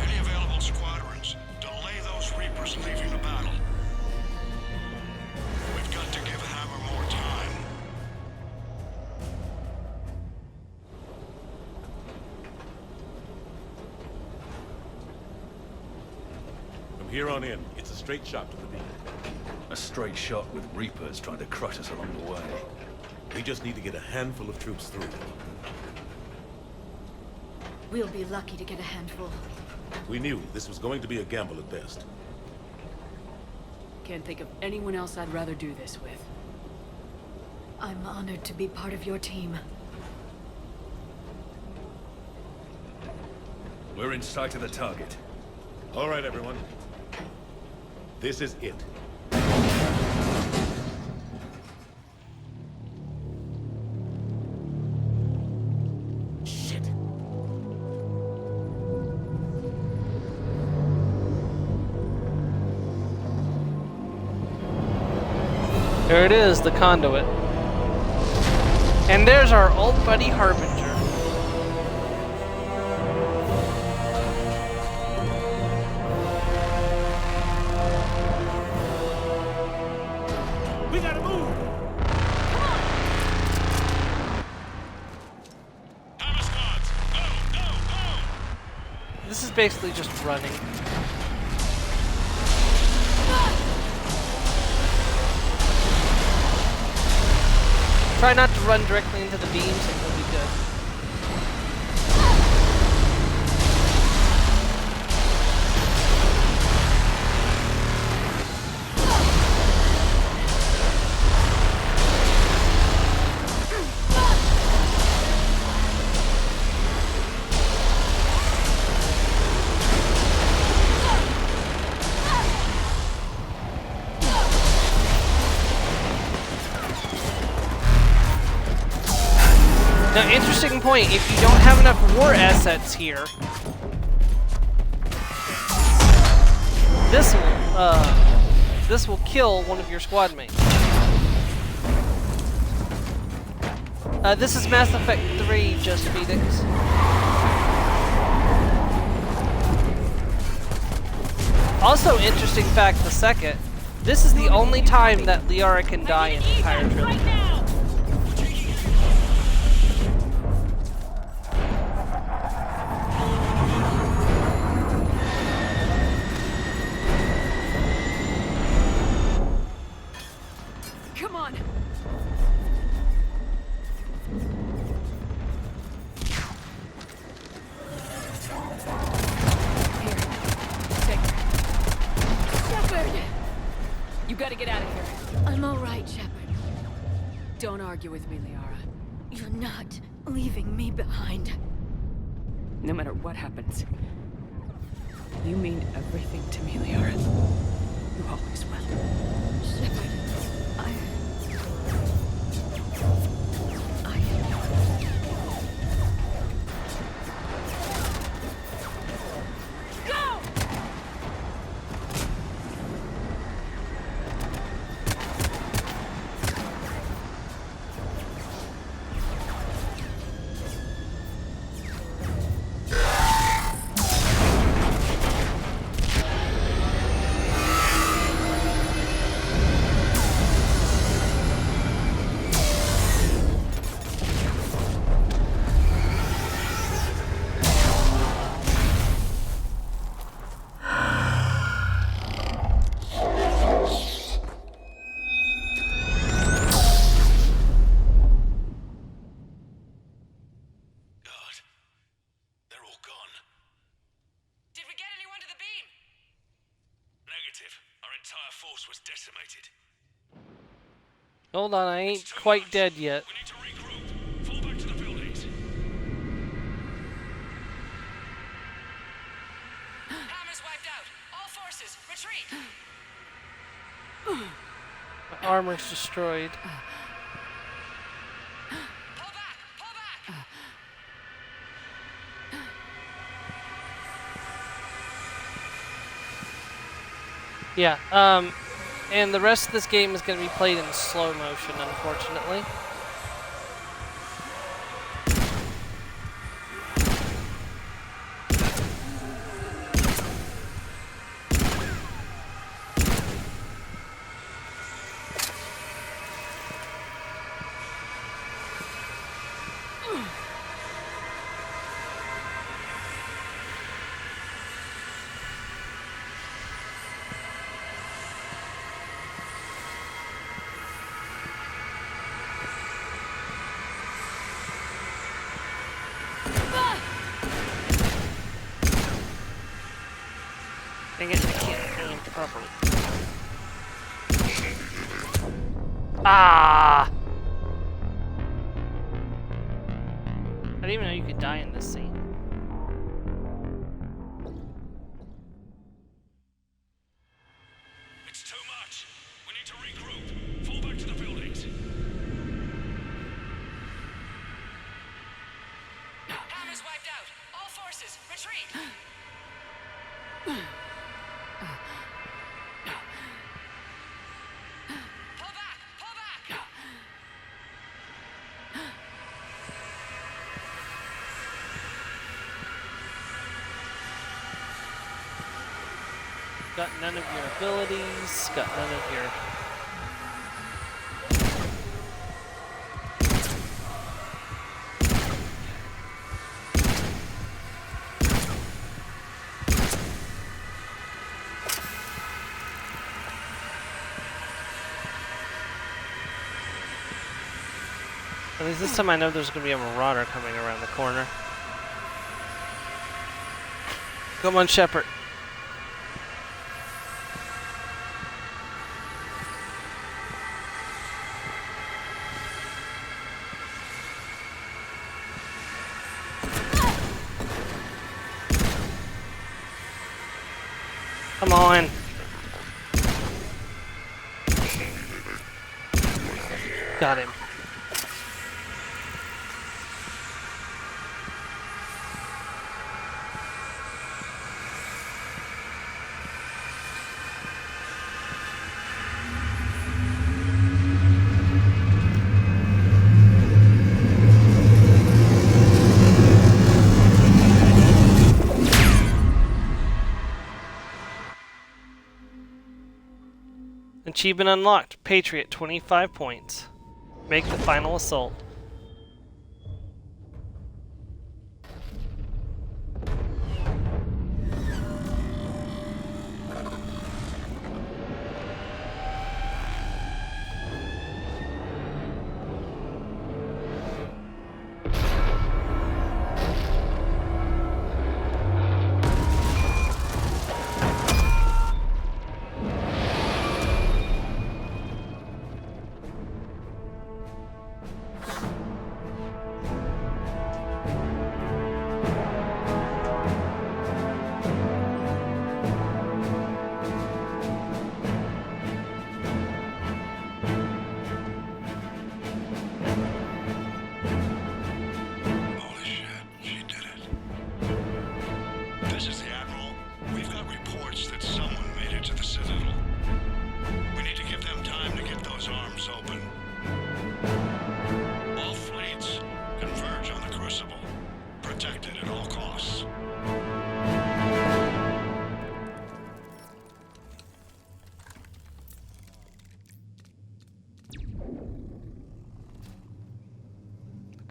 Any available squadrons, delay those Reapers leaving the battle. We've got to give Hammer more time. From here on in, it's a straight shot to the beam. A straight shot with Reapers trying to crush us along the way. We just need to get a handful of troops through. We'll be lucky to get a handful. We knew this was going to be a gamble at best. Can't think of anyone else I'd rather do this with. I'm honored to be part of your team. We're in sight of the target. All right, everyone. This is it. Shit. There it is, the conduit. And there's our old buddy Harbinger. We gotta move! This is basically just running. Try not to run directly into the beams and it'll be good. Now, interesting point, if you don't have enough war assets here, this will kill one of your squad mates. This is Mass Effect 3, just Phoenix. Also, interesting fact, the second, this is the only time that Liara can die in the entire trilogy. Come on. Here. Take her. Shepard! You gotta get out of here. I'm all right, Shepard. Don't argue with me, Liara. You're not leaving me behind. No matter what happens. You mean everything to me, Liara. You always will. Shepard, Go! Hold on, I ain't quite dead yet. We need to regroup. Fall back to the buildings. Hammer's wiped out. All forces, retreat. My armor's destroyed. Pull back, pull back. Yeah, and the rest of this game is going to be played in slow motion, unfortunately. Dang it, I can't aim properly. Ah! I didn't even know you could die in this scene. It's too much. We need to regroup. Fall back to the buildings. Hammer's wiped out. All forces, retreat. Pull back, pull back. Got none of your abilities, got none of your... At least this time I know there's going to be a marauder coming around the corner. Come on, Shepard. Come on. Got him. Achievement unlocked. Patriot, 25 points. Make the final assault.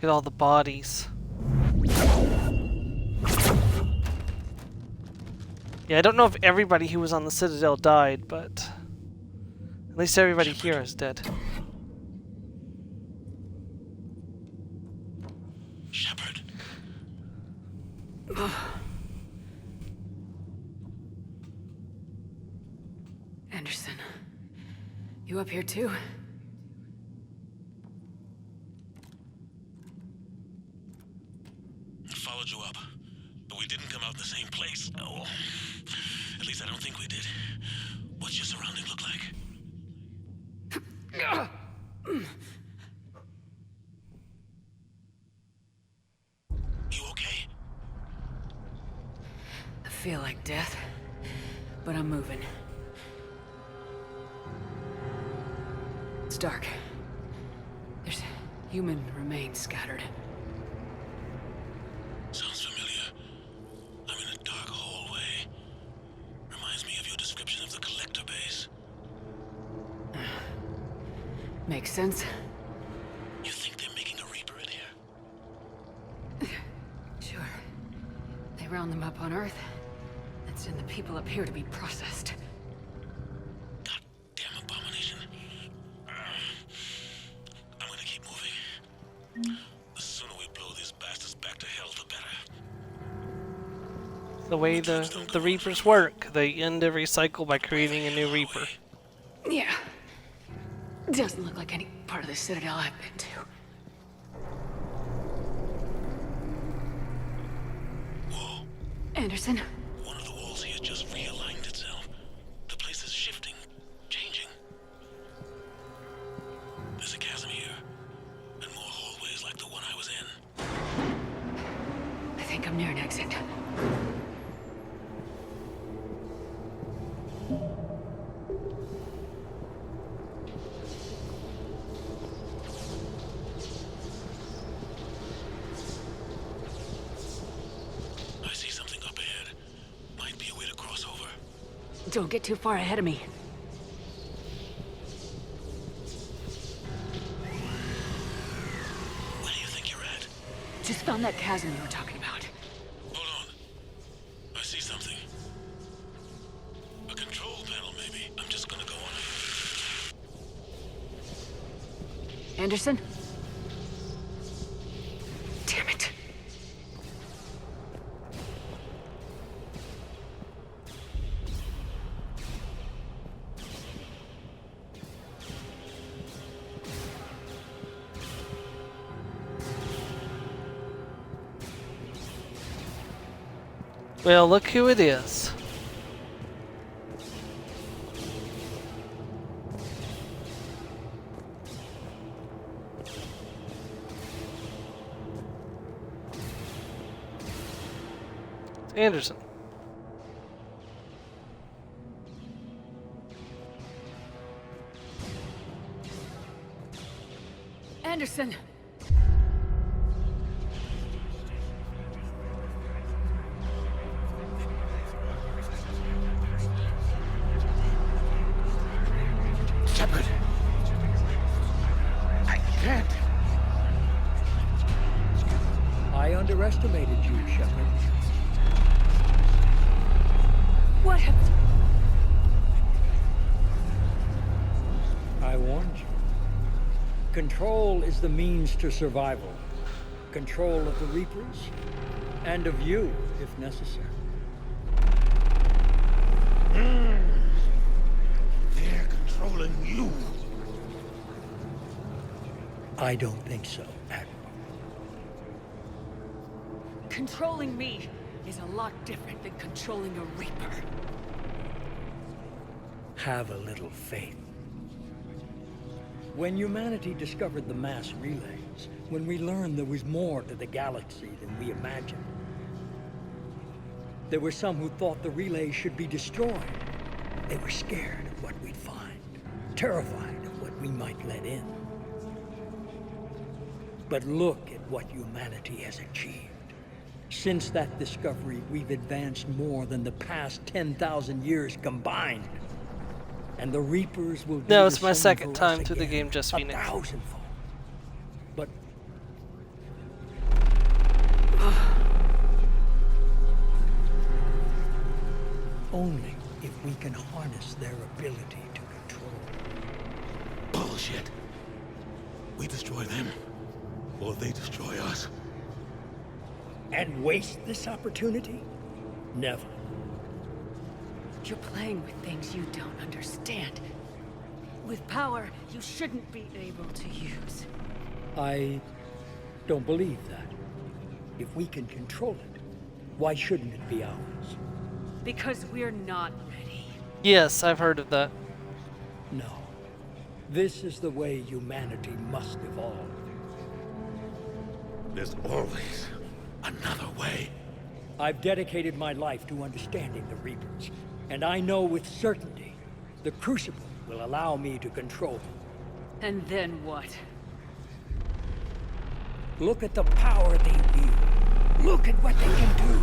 Look at all the bodies. Yeah, I don't know if everybody who was on the Citadel died, but at least everybody here is dead. Shepard. Anderson, you up here too? followed you up. But we didn't come out in the same place. Oh, at least I don't think we did. What's your surrounding look like? You okay? I feel like death, but I'm moving. It's dark. There's human remains scattered. Sounds familiar. I'm in a dark hallway. Reminds me of your description of the collector base. Makes sense. You think they're making a Reaper in here? Sure. They round them up on Earth, and send the people up here to be processed. Damn abomination. I'm gonna keep moving. The sooner we blow these bastards back to hell, the better. The way the Reapers work, they end every cycle by creating a new Reaper. Yeah. Doesn't look like any part of the Citadel I've been to. Whoa. Anderson? One of the walls here just realigned itself. The place is shifting, changing. There's a chasm here, and more hallways like the one I was in. I think I'm near an exit. I see something up ahead. Might be a way to cross over. Don't get too far ahead of me. Where do you think you're at? Just found that chasm you were talking about. Hold on. I see something. A control panel, maybe. I'm just gonna go on. Anderson? Damn it. Well, look who it is. It's Anderson. Anderson! Shepard! I can't! I underestimated you, Shepard. What have... I warned you. Control is the means to survival. Control of the Reapers, and of you, if necessary. They're controlling you. I don't think so, Admiral. Controlling me is a lot different than controlling a Reaper. Have a little faith. When humanity discovered the mass relays, when we learned there was more to the galaxy than we imagined, there were some who thought the relays should be destroyed. They were scared of what we'd find, terrified of what we might let in. But look at what humanity has achieved. Since that discovery, we've advanced more than the past 10,000 years combined. And the Reapers will do No, the it's my same second for us time through the again, game just Phoenix. 1,000-fold. But only if we can harness their ability to control. Bullshit. We destroy them, or they destroy us. And waste this opportunity? Never. You're playing with things you don't understand. With power you shouldn't be able to use. I don't believe that. If we can control it, why shouldn't it be ours? Because we're not ready. Yes, I've heard of that. No. This is the way humanity must evolve. There's always another way. I've dedicated my life to understanding the Reapers, and I know with certainty the Crucible will allow me to control them. And then what? Look at the power they wield. Look at what they can do.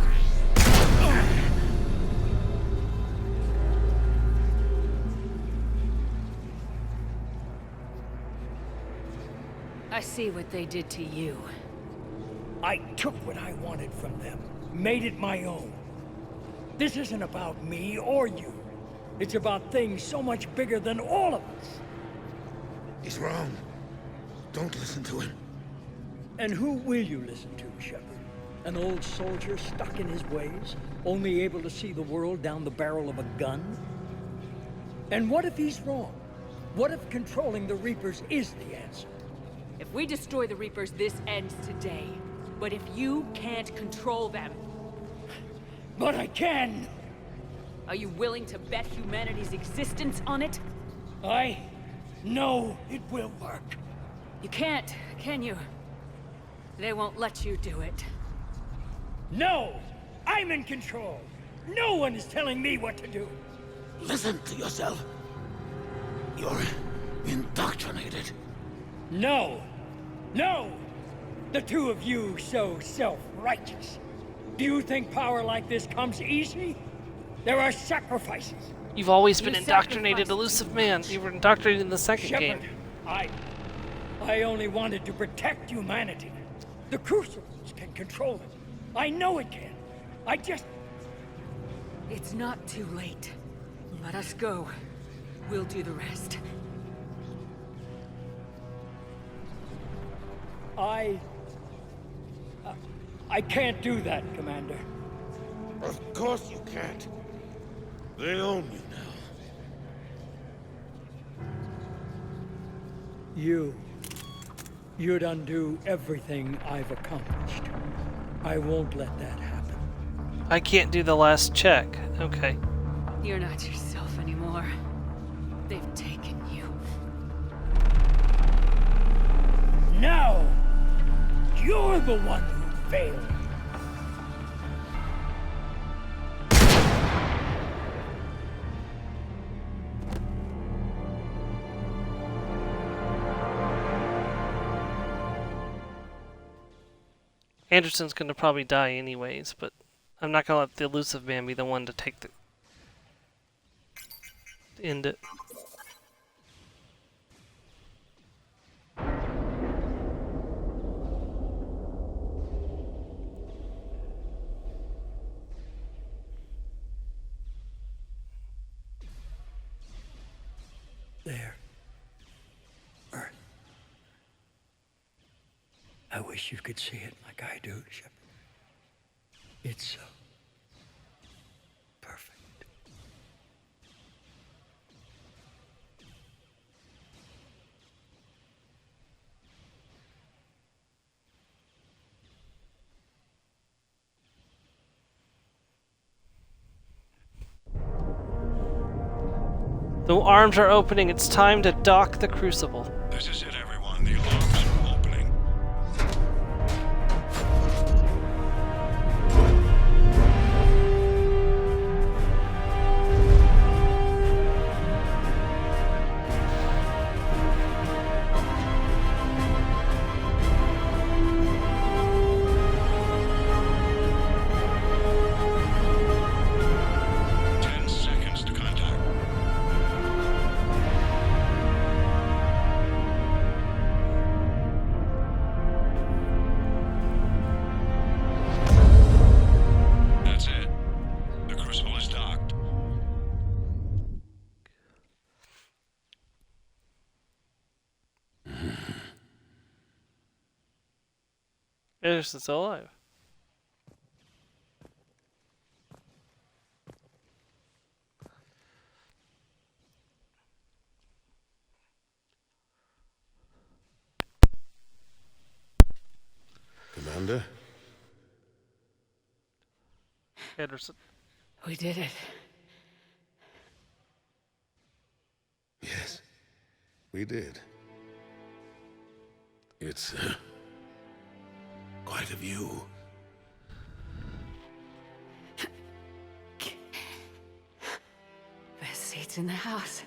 I see what they did to you. I took what I wanted from them, made it my own. This isn't about me or you. It's about things so much bigger than all of us. He's wrong. Don't listen to him. And who will you listen to, Shepard? An old soldier stuck in his ways, only able to see the world down the barrel of a gun? And what if he's wrong? What if controlling the Reapers is the answer? If we destroy the Reapers, this ends today. But if you can't control them... But I can! Are you willing to bet humanity's existence on it? I know it will work. You can't, can you? They won't let you do it. No! I'm in control! No one is telling me what to do! Listen to yourself. You're indoctrinated. No! No! The two of you so self-righteous. Do you think power like this comes easy? There are sacrifices. You've always been indoctrinated, elusive man. You were indoctrinated in the second Shepard, game. I only wanted to protect humanity. The Crucibles can control it. I know it can. I just... It's not too late. Let us go. We'll do the rest. I can't do that, Commander. Of course you can't. They own you now. You'd undo everything I've accomplished. I won't let that happen. I can't do the last check. Okay. You're not yourself anymore. They've taken you. No! You're the one who failed. Anderson's gonna probably die anyways, but I'm not gonna let the elusive man be the one to take the... end it. There. Earth. I wish you could see it like I do, Shepard. It's so perfect. The arms are opening. It's time to dock the Crucible. This is it, everyone. The alarms are opening. Anderson's still alive. Commander, Henderson. We did it. Yes, we did. It's quite a view. Best seats in the house.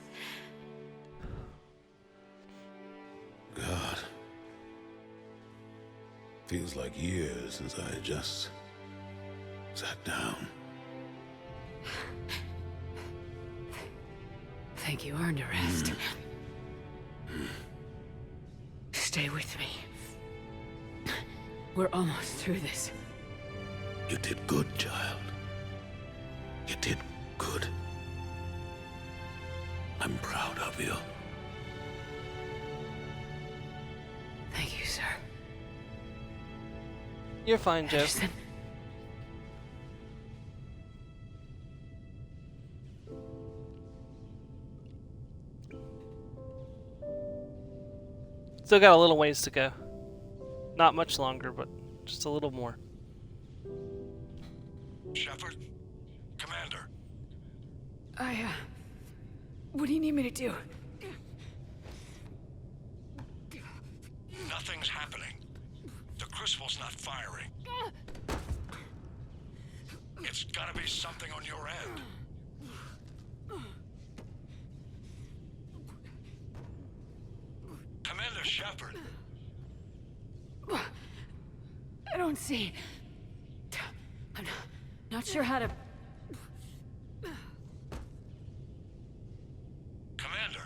God. Feels like years since I just sat down. Think you earned a rest. Stay with me. We're almost through this. You did good, child. You did good. I'm proud of you. Thank you, sir. You're fine, Joe. Henderson. Still got a little ways to go. Not much longer, but just a little more. Shepard? Commander? What do you need me to do? Nothing's happening. The Crucible's not firing. It's gotta be something on your end. Commander Shepard. I don't see. I'm not sure how to... Commander.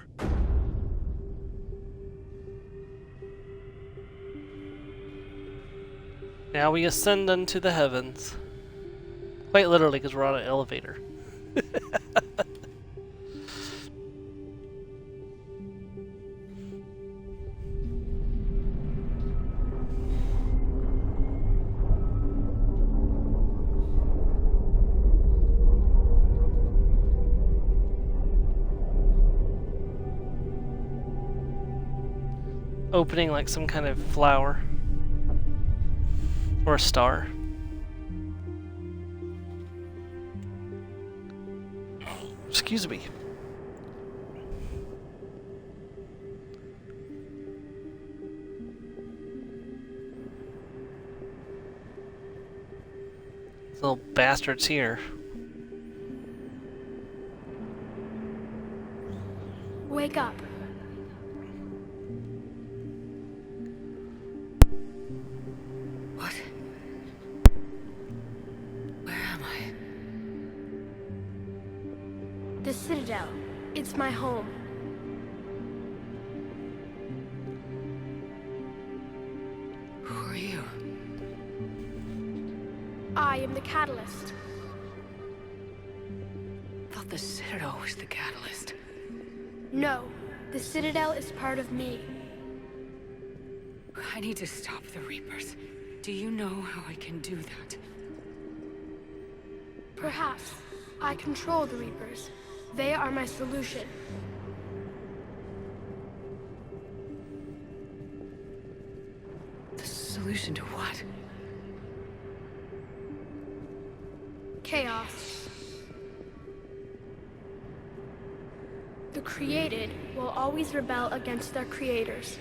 Now we ascend unto the heavens. Quite literally, because we're on an elevator. Opening like some kind of flower. Or a star. Excuse me. These little bastards here. Wake up. What? Where am I? The Citadel. It's my home. Who are you? I am the Catalyst. Thought the Citadel was the catalyst. No, the Citadel is part of me. I need to stop the Reapers. Do you know how I can do that? Perhaps. I control the Reapers. They are my solution. The solution to what? Chaos. The created will always rebel against their creators.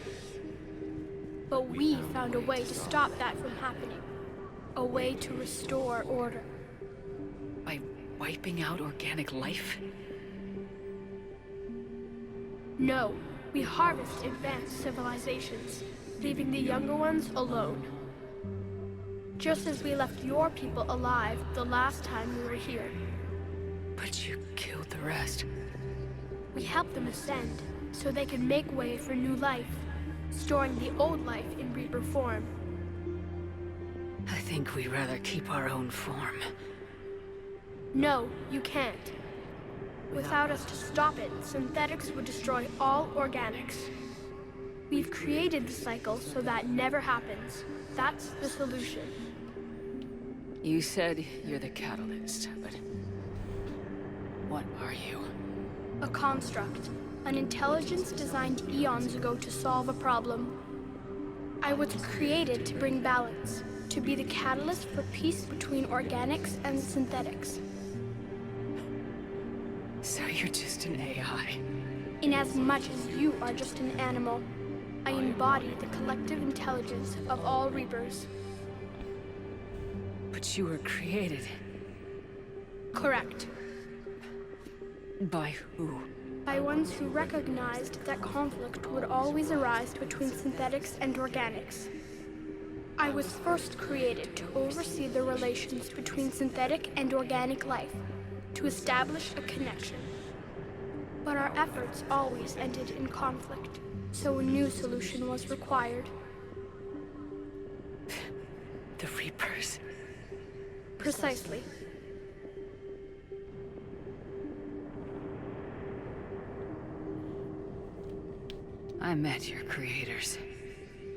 But we found a way to stop that from happening. A way to restore order. By wiping out organic life? No, we harvest advanced civilizations, leaving the younger ones alone. Just as we left your people alive the last time we were here. But you killed the rest. We helped them ascend, so they could make way for new life, storing the old life in Reaper form. I think we'd rather keep our own form. No, you can't. Without us to stop it, synthetics would destroy all organics. We've created the cycle so that never happens. That's the solution. You said you're the catalyst, but what are you? A construct. An intelligence designed eons ago to solve a problem. I was created to bring balance, to be the catalyst for peace between organics and synthetics. So you're just an AI? In as much as you are just an animal, I embody the collective intelligence of all Reapers. But you were created. Correct. By who? By ones who recognized that conflict would always arise between synthetics and organics. I was first created to oversee the relations between synthetic and organic life, to establish a connection. But our efforts always ended in conflict, so a new solution was required. The Reapers. Precisely. I met your creators.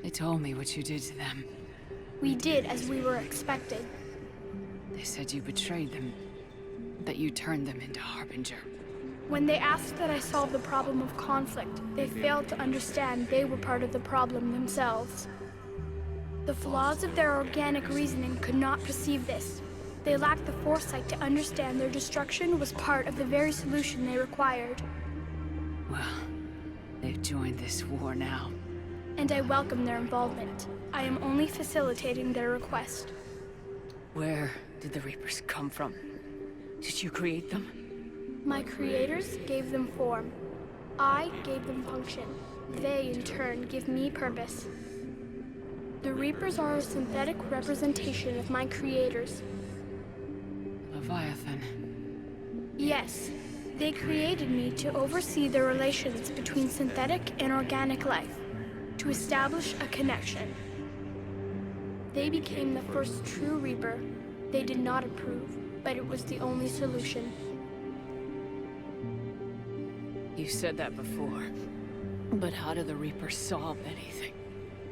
They told me what you did to them. We did as we were expected. They said you betrayed them, that you turned them into Harbinger. When they asked that I solve the problem of conflict, they failed to understand they were part of the problem themselves. The flaws of their organic reasoning could not perceive this. They lacked the foresight to understand their destruction was part of the very solution they required. Well, they've joined this war now. And I welcome their involvement. I am only facilitating their request. Where did the Reapers come from? Did you create them? My creators gave them form. I gave them function. They, in turn, give me purpose. The Reapers are a synthetic representation of my creators. Leviathan. Yes. They created me to oversee the relations between synthetic and organic life, to establish a connection. They became the first true Reaper. They did not approve, but it was the only solution. You said that before. But how do the Reapers solve anything?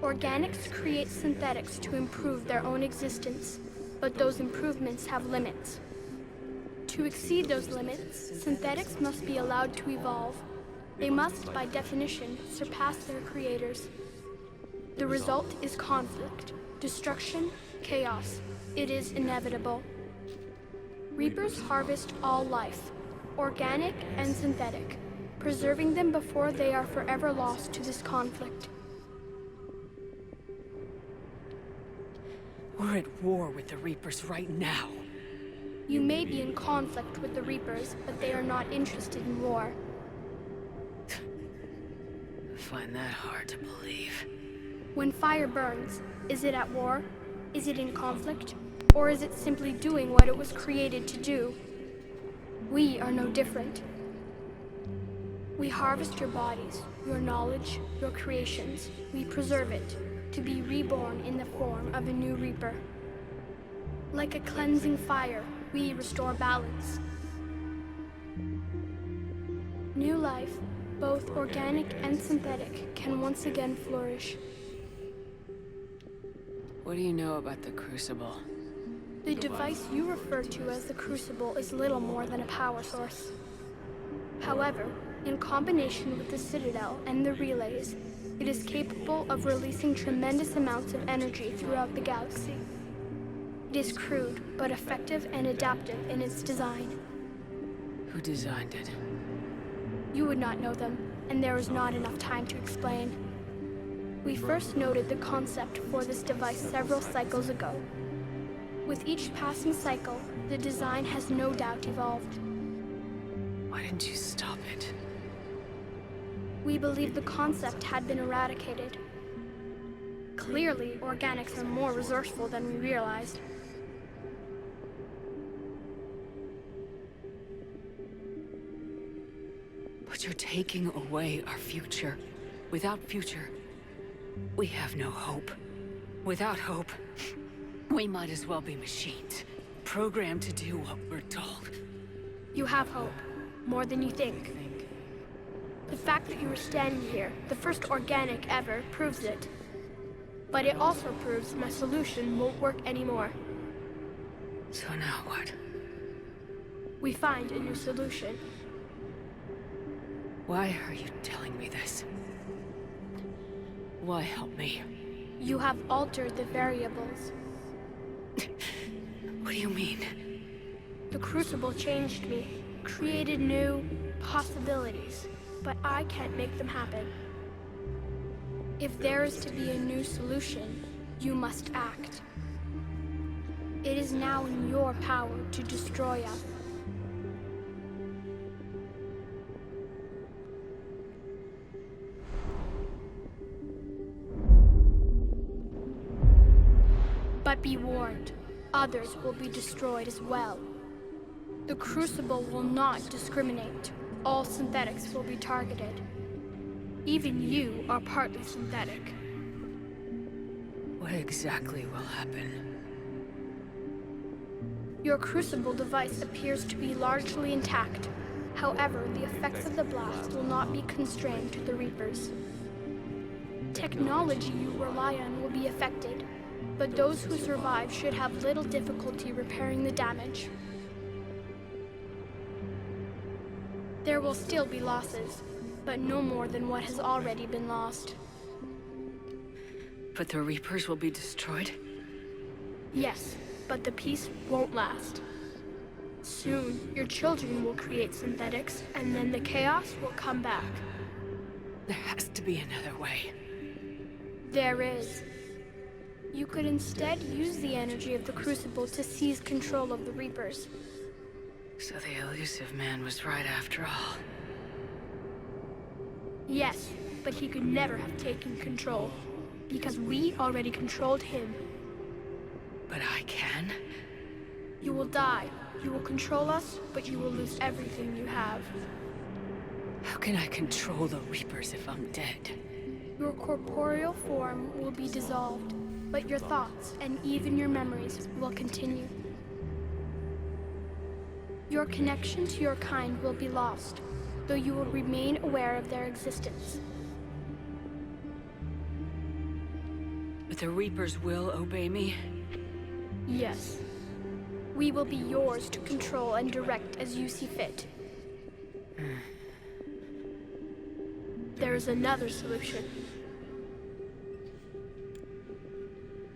Organics create synthetics to improve their own existence, but those improvements have limits. To exceed those limits, synthetics must be allowed to evolve. They must, by definition, surpass their creators. The result is conflict, destruction, chaos. It is inevitable. Reapers harvest all life, organic and synthetic, preserving them before they are forever lost to this conflict. We're at war with the Reapers right now. You may be in conflict with the Reapers, but they are not interested in war. I find that hard to believe. When fire burns, is it at war? Is it in conflict? Or is it simply doing what it was created to do? We are no different. We harvest your bodies, your knowledge, your creations. We preserve it, to be reborn in the form of a new Reaper. Like a cleansing fire, we restore balance. New life, both organic and synthetic, can once again flourish. What do you know about the Crucible? The device you refer to as the Crucible is little more than a power source. However, in combination with the Citadel and the relays, it is capable of releasing tremendous amounts of energy throughout the galaxy. It is crude, but effective and adaptive in its design. Who designed it? You would not know them, and there is not enough time to explain. We first noted the concept for this device several cycles ago. With each passing cycle, the design has no doubt evolved. Why didn't you stop it? We believed the concept had been eradicated. Clearly, organics are more resourceful than we realized. But you're taking away our future. Without future, we have no hope. Without hope, we might as well be machines, programmed to do what we're told. You have hope, more than you think. The fact that you are standing here, the first organic ever, proves it. But it also proves my solution won't work anymore. So now what? We find a new solution. Why are you telling me this? Why help me? You have altered the variables. What do you mean? The Crucible changed me, created new possibilities, but I can't make them happen. If there is to be a new solution, you must act. It is now in your power to destroy us. But be warned, others will be destroyed as well. The Crucible will not discriminate. All synthetics will be targeted. Even you are partly synthetic. What exactly will happen? Your Crucible device appears to be largely intact. However, the effects of the blast will not be constrained to the Reapers. Technology you rely on will be affected, but those who survive should have little difficulty repairing the damage. There will still be losses, but no more than what has already been lost. But the Reapers will be destroyed? Yes, but the peace won't last. Soon, your children will create synthetics, and then the chaos will come back. There has to be another way. There is. You could instead use the energy of the Crucible to seize control of the Reapers. So the elusive man was right after all. Yes, but he could never have taken control, because we already controlled him. But I can? You will die. You will control us, but you will lose everything you have. How can I control the Reapers if I'm dead? Your corporeal form will be dissolved, but your thoughts and even your memories will continue. Your connection to your kind will be lost, though you will remain aware of their existence. But the Reapers will obey me? Yes. We will be yours to control and direct as you see fit. There is another solution.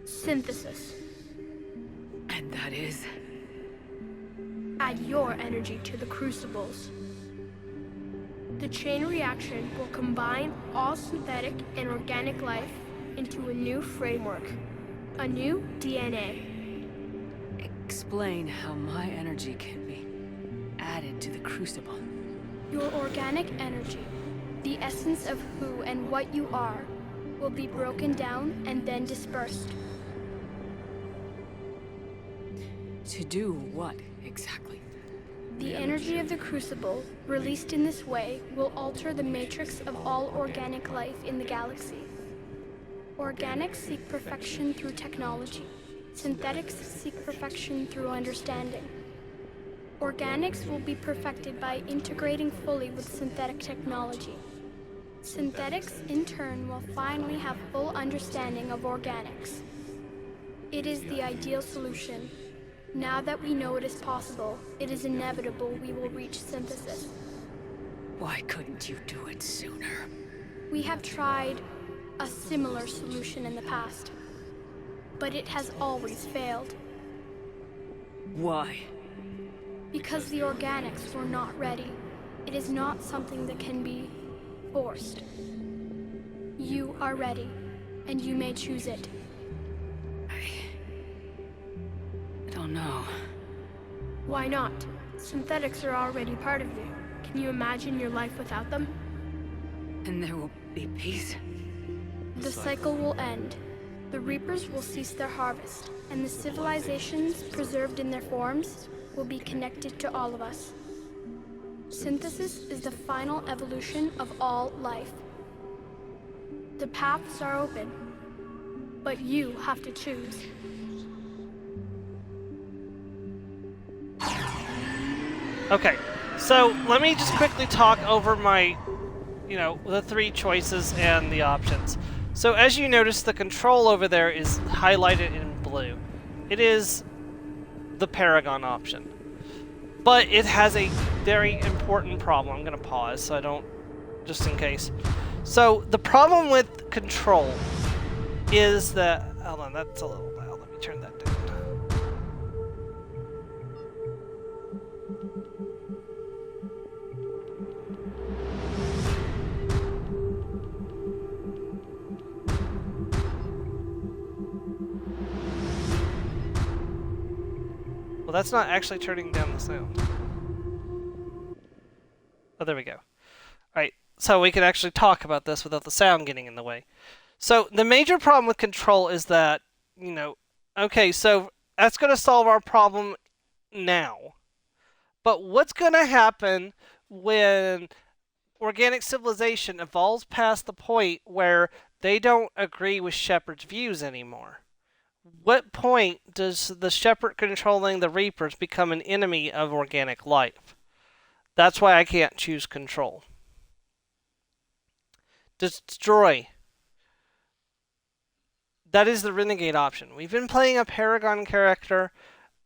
Synthesis. And that is? Add your energy to the Crucibles. The chain reaction will combine all synthetic and organic life into a new framework, a new DNA. Explain how my energy can be added to the Crucible. Your organic energy, the essence of who and what you are, will be broken down and then dispersed. To do what, exactly? The energy of the Crucible, released in this way, will alter the matrix of all organic life in the galaxy. Organics seek perfection through technology. Synthetics seek perfection through understanding. Organics will be perfected by integrating fully with synthetic technology. Synthetics, in turn, will finally have full understanding of organics. It is the ideal solution. Now that we know it is possible, it is inevitable we will reach synthesis. Why couldn't you do it sooner? We have tried a similar solution in the past, but it has always failed. Why? Because the organics were not ready. It is not something that can be forced. You are ready, and you may choose it. I don't know. Why not? Synthetics are already part of you. Can you imagine your life without them? And there will be peace? The cycle will end. The Reapers will cease their harvest, and the civilizations preserved in their forms will be connected to all of us. Synthesis is the final evolution of all life. The paths are open, but you have to choose. Okay, so let me just quickly talk over my, the three choices and the options. So as you notice, the control over there is highlighted in blue. It is the Paragon option. But it has a very important problem. I'm going to pause so I don't, just in case. So the problem with control is that, hold on, that's a little loud. Let me turn that down. Well, that's not actually turning down the sound. Oh, there we go. Alright, so we can actually talk about this without the sound getting in the way. So, the major problem with control is that, okay, so that's going to solve our problem now. But what's going to happen when organic civilization evolves past the point where they don't agree with Shepard's views anymore? What point does the Shepard controlling the Reapers become an enemy of organic life? That's why I can't choose control. Destroy. That is the Renegade option. We've been playing a Paragon character,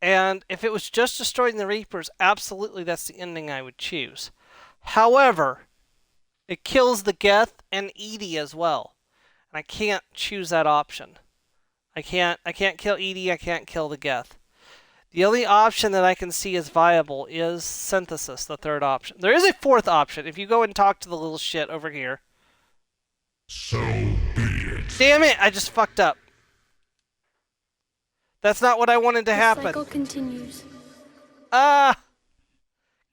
and if it was just destroying the Reapers, absolutely that's the ending I would choose. However, it kills the Geth and Edie as well. And I can't choose that option. I can't kill Edie, I can't kill the Geth. The only option that I can see as viable is Synthesis, the third option. There is a fourth option. If you go and talk to the little shit over here. So be it. Damn it, I just fucked up. That's not what I wanted to happen. The cycle continues. Can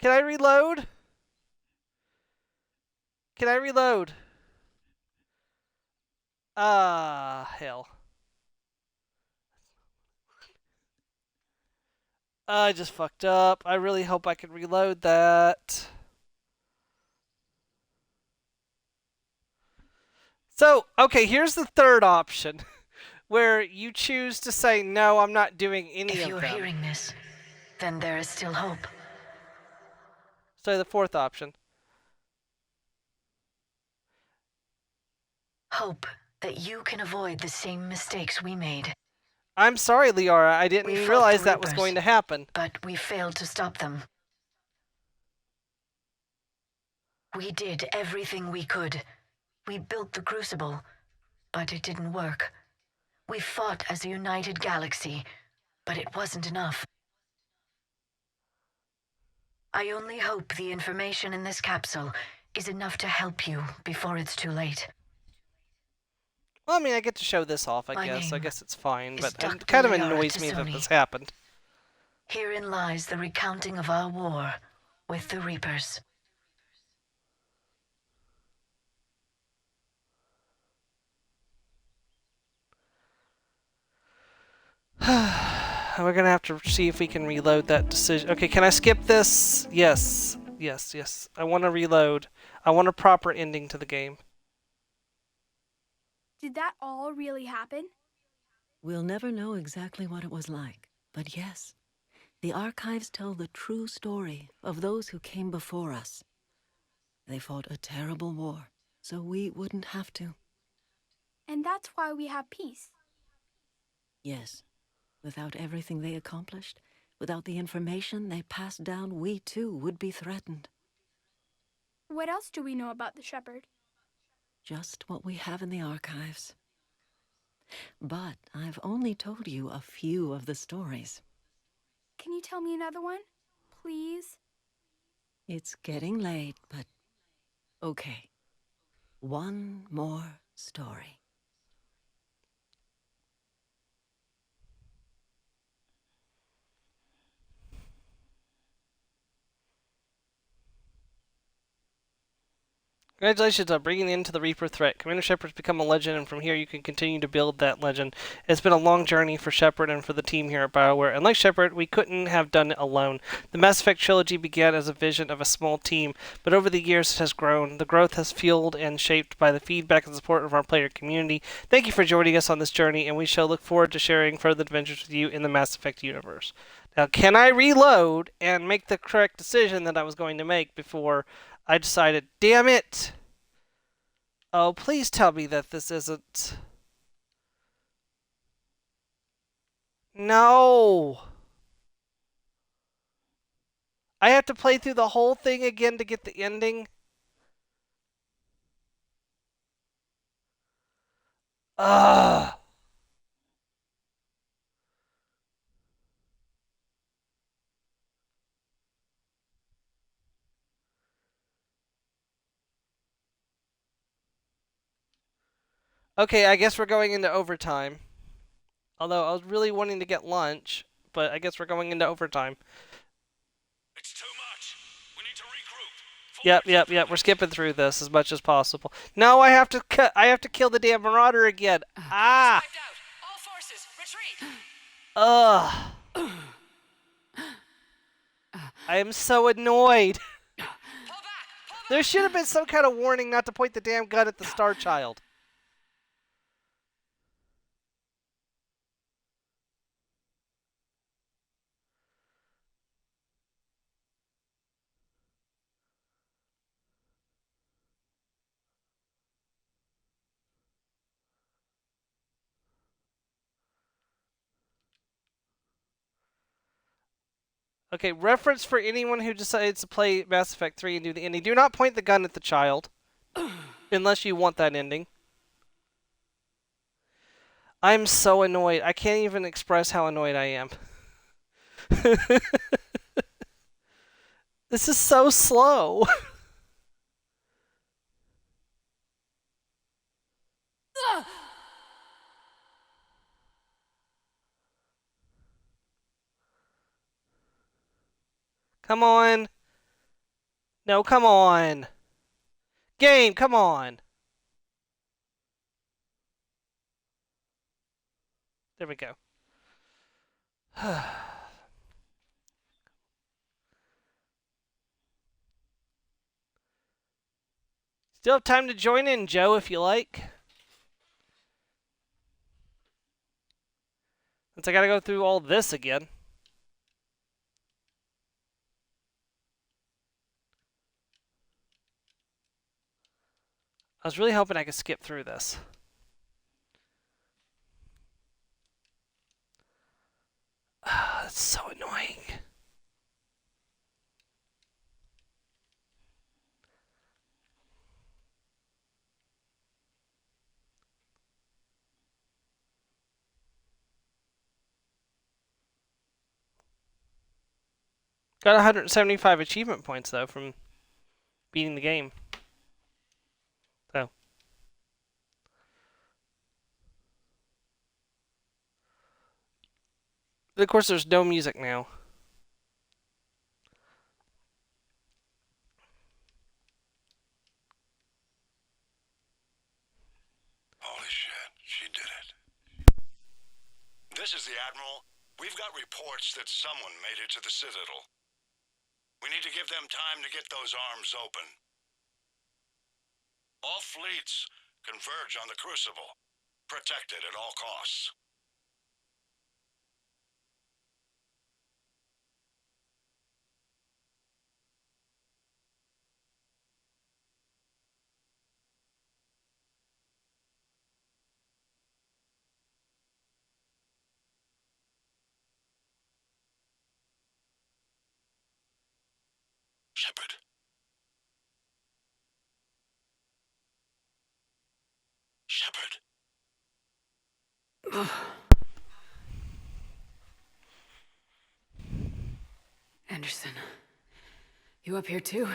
I reload? Can I reload? Hell. I just fucked up. I really hope I can reload that. So, okay, here's the third option. Where you choose to say, no, I'm not doing any of them. If you're hearing this, then there is still hope. So the fourth option. Hope that you can avoid the same mistakes we made. I'm sorry, Liara. I didn't realize that was going to happen. But we failed to stop them. We did everything we could. We built the Crucible, but it didn't work. We fought as a united galaxy, but it wasn't enough. I only hope the information in this capsule is enough to help you before it's too late. Well, I mean, I get to show this off, I guess. I guess it's fine, but it kind of annoys me that this happened. Herein lies the recounting of our war with the Reapers. We're gonna have to see if we can reload that decision. Okay, can I skip this? Yes. Yes, yes. I want to reload. I want a proper ending to the game. Did that all really happen? We'll never know exactly what it was like, but yes, the archives tell the true story of those who came before us. They fought a terrible war, so we wouldn't have to. And that's why we have peace. Yes. Without everything they accomplished, without the information they passed down, we too would be threatened. What else do we know about the Shepard? Just what we have in the archives. But I've only told you a few of the stories. Can you tell me another one, please? It's getting late, but okay. One more story. Congratulations on bringing into the Reaper threat. Commander Shepard's become a legend, and from here you can continue to build that legend. It's been a long journey for Shepard and for the team here at BioWare, and like Shepard, we couldn't have done it alone. The Mass Effect trilogy began as a vision of a small team, but over the years it has grown. The growth has fueled and shaped by the feedback and support of our player community. Thank you for joining us on this journey, and we shall look forward to sharing further adventures with you in the Mass Effect universe. Now, can I reload and make the correct decision that I was going to make before I decided, damn it! Oh, please tell me that this isn't... No! I have to play through the whole thing again to get the ending? Ugh! Okay, I guess we're going into overtime. Although I was really wanting to get lunch, but I guess we're going into overtime. It's too much. We need to regroup. Yep. We're skipping through this as much as possible. No, I have to kill the damn marauder again. Ah! All forces, retreat. Ugh. I am so annoyed. There should have been some kind of warning not to point the damn gun at the Star Child. Okay, reference for anyone who decides to play Mass Effect 3 and do the ending. Do not point the gun at the child. Unless you want that ending. I'm so annoyed. I can't even express how annoyed I am. This is so slow. Come on. No, come on. Game, come on. There we go. Still have time to join in, Joe, if you like. Since I gotta go through all this again. I was really hoping I could skip through this. That's so annoying. Got 175 achievement points, though, from beating the game. So. Of course, there's no music now. Holy shit, she did it. This is the Admiral. We've got reports that someone made it to the Citadel. We need to give them time to get those arms open. All fleets converge on the Crucible. Protected at all costs. Shepard. Shepard. Anderson, you up here too?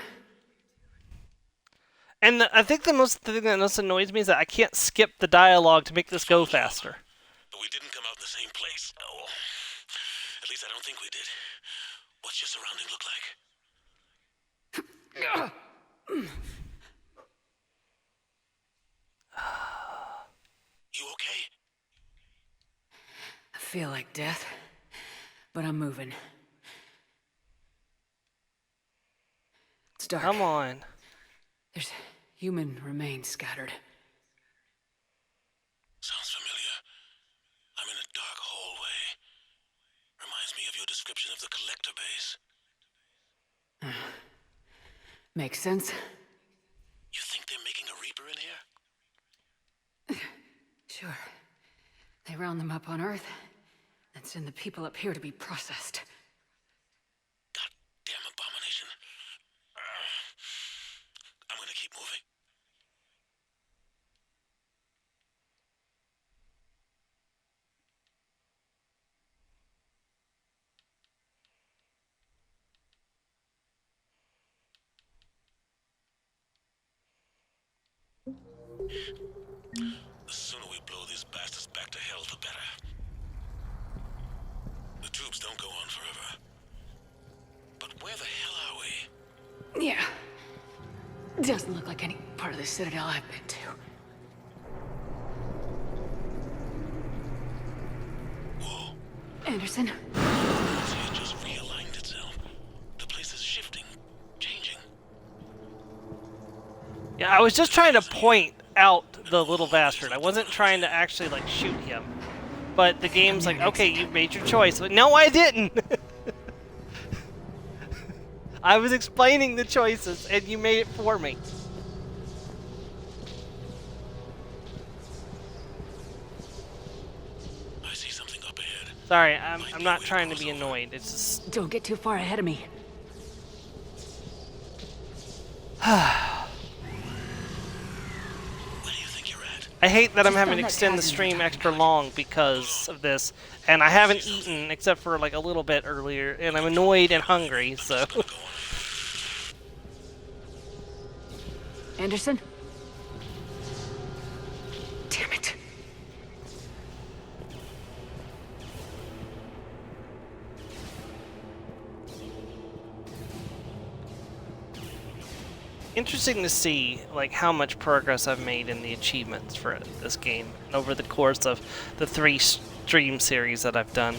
And I think the thing that most annoys me is that I can't skip the dialogue to make this go faster. But we didn't come out in the same place. Oh, at least I don't think we did. What's your surrounding look like? You okay? I feel like death, but I'm moving. It's dark. Come on. There's human remains scattered. Sounds familiar. I'm in a dark hallway. Reminds me of your description of the collector base. Makes sense. You think they're making a Reaper in here? Sure. They round them up on Earth, and send the people up here to be processed. Goddamn abomination. I'm gonna keep moving. The sooner we blow these bastards back to hell, the better. The tubes don't Doesn't look like any part of the Citadel I've been to. Whoa. Anderson? It just realigned itself. The place is shifting, changing. Yeah, I was just trying to point out the little bastard. I wasn't trying to actually, like, shoot him. But the game's like, okay, you made your choice. But no, I didn't! I was explaining the choices, and you made it for me. I see something up ahead. Sorry, I'm not trying to be annoyed. It's just... Don't get too far ahead of me. I hate that I'm having to extend the stream extra long because of this, and I haven't eaten except for like a little bit earlier, and I'm annoyed and hungry, so... Anderson? Damn it. Interesting to see like how much progress I've made in the achievements for this game over the course of the 3 stream series that I've done.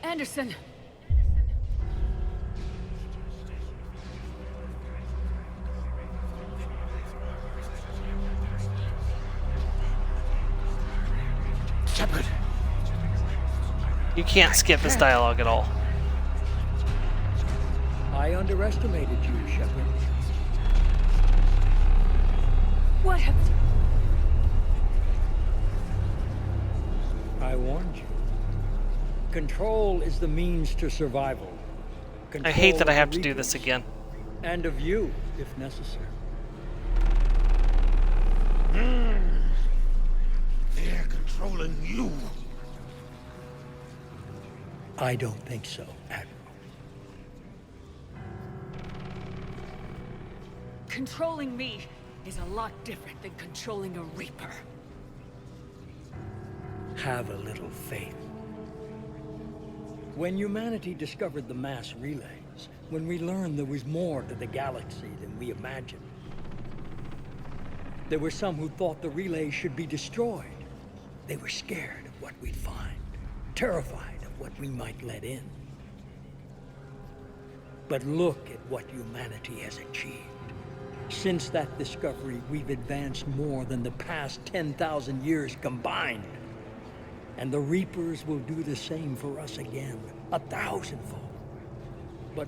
Anderson! Shepard! You can't skip this dialogue at all. I underestimated you, Shepard. What have... I warned you. Control is the means to survival. I hate that I have to do this again. And of you, if necessary. They're controlling you. I don't think so, Admiral. Controlling me is a lot different than controlling a Reaper. Have a little faith. When humanity discovered the mass relays, when we learned there was more to the galaxy than we imagined, there were some who thought the relays should be destroyed. They were scared of what we'd find, terrified of what we might let in. But look at what humanity has achieved. Since that discovery, we've advanced more than the past 10,000 years combined. And the Reapers will do the same for us again, 1,000-fold. But...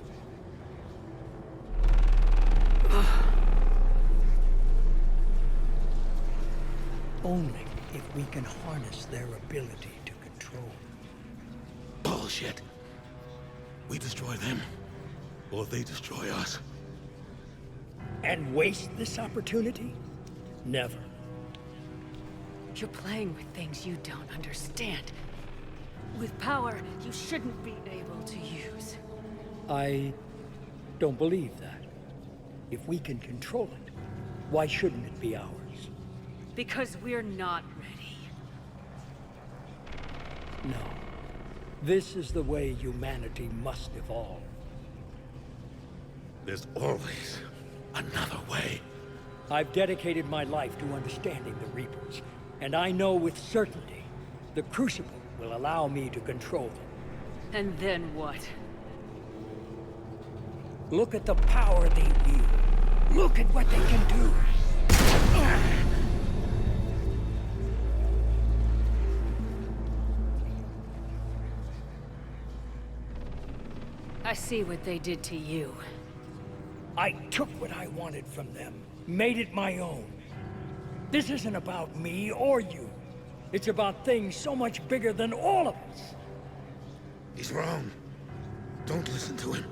only if we can harness their ability to control. Bullshit. We destroy them, or they destroy us. And waste this opportunity? Never. You're playing with things you don't understand. With power you shouldn't be able to use. I don't believe that. If we can control it, why shouldn't it be ours? Because we're not ready. No. This is the way humanity must evolve. There's always another way. I've dedicated my life to understanding the Reapers, and I know with certainty the Crucible will allow me to control them. And then what? Look at the power they wield. Look at what they can do. I see what they did to you. I took what I wanted from them, made it my own. This isn't about me or you. It's about things so much bigger than all of us. He's wrong. Don't listen to him.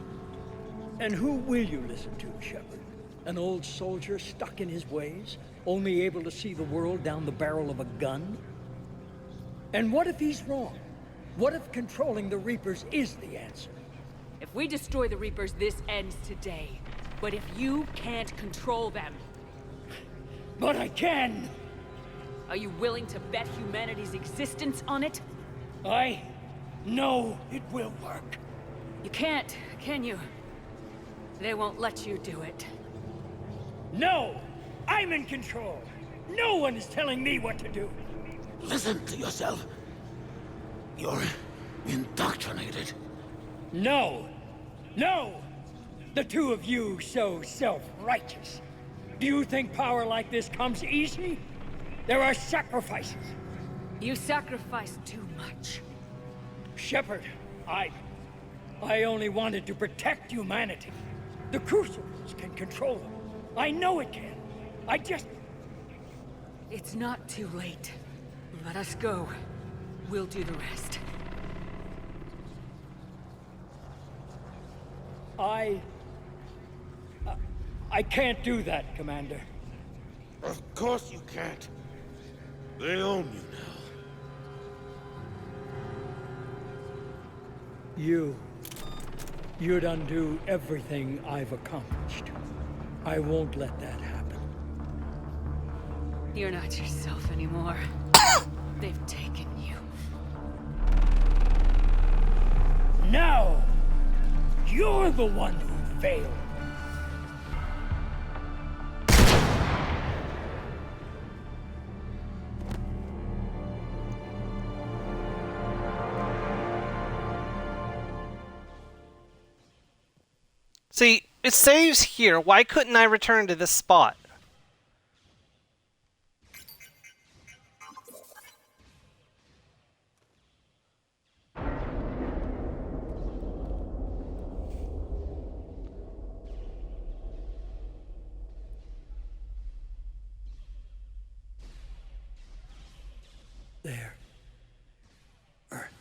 And who will you listen to, Shepard? An old soldier stuck in his ways, only able to see the world down the barrel of a gun? And what if he's wrong? What if controlling the Reapers is the answer? If we destroy the Reapers, this ends today. But if you can't control them... But I can! Are you willing to bet humanity's existence on it? I know it will work. You can't, can you? They won't let you do it. No! I'm in control! No one is telling me what to do! Listen to yourself. You're indoctrinated. No! No! The two of you so self-righteous. Do you think power like this comes easy? There are sacrifices. You sacrifice too much. Shepard, I only wanted to protect humanity. The Crucibles can control them. I know it can. I just... It's not too late. Let us go. We'll do the rest. I can't do that, Commander. Of course you can't. They own you now. You'd undo everything I've accomplished. I won't let that happen. You're not yourself anymore. They've taken you. Now, you're the one who failed. See, it saves here. Why couldn't I return to this spot? There. Earth.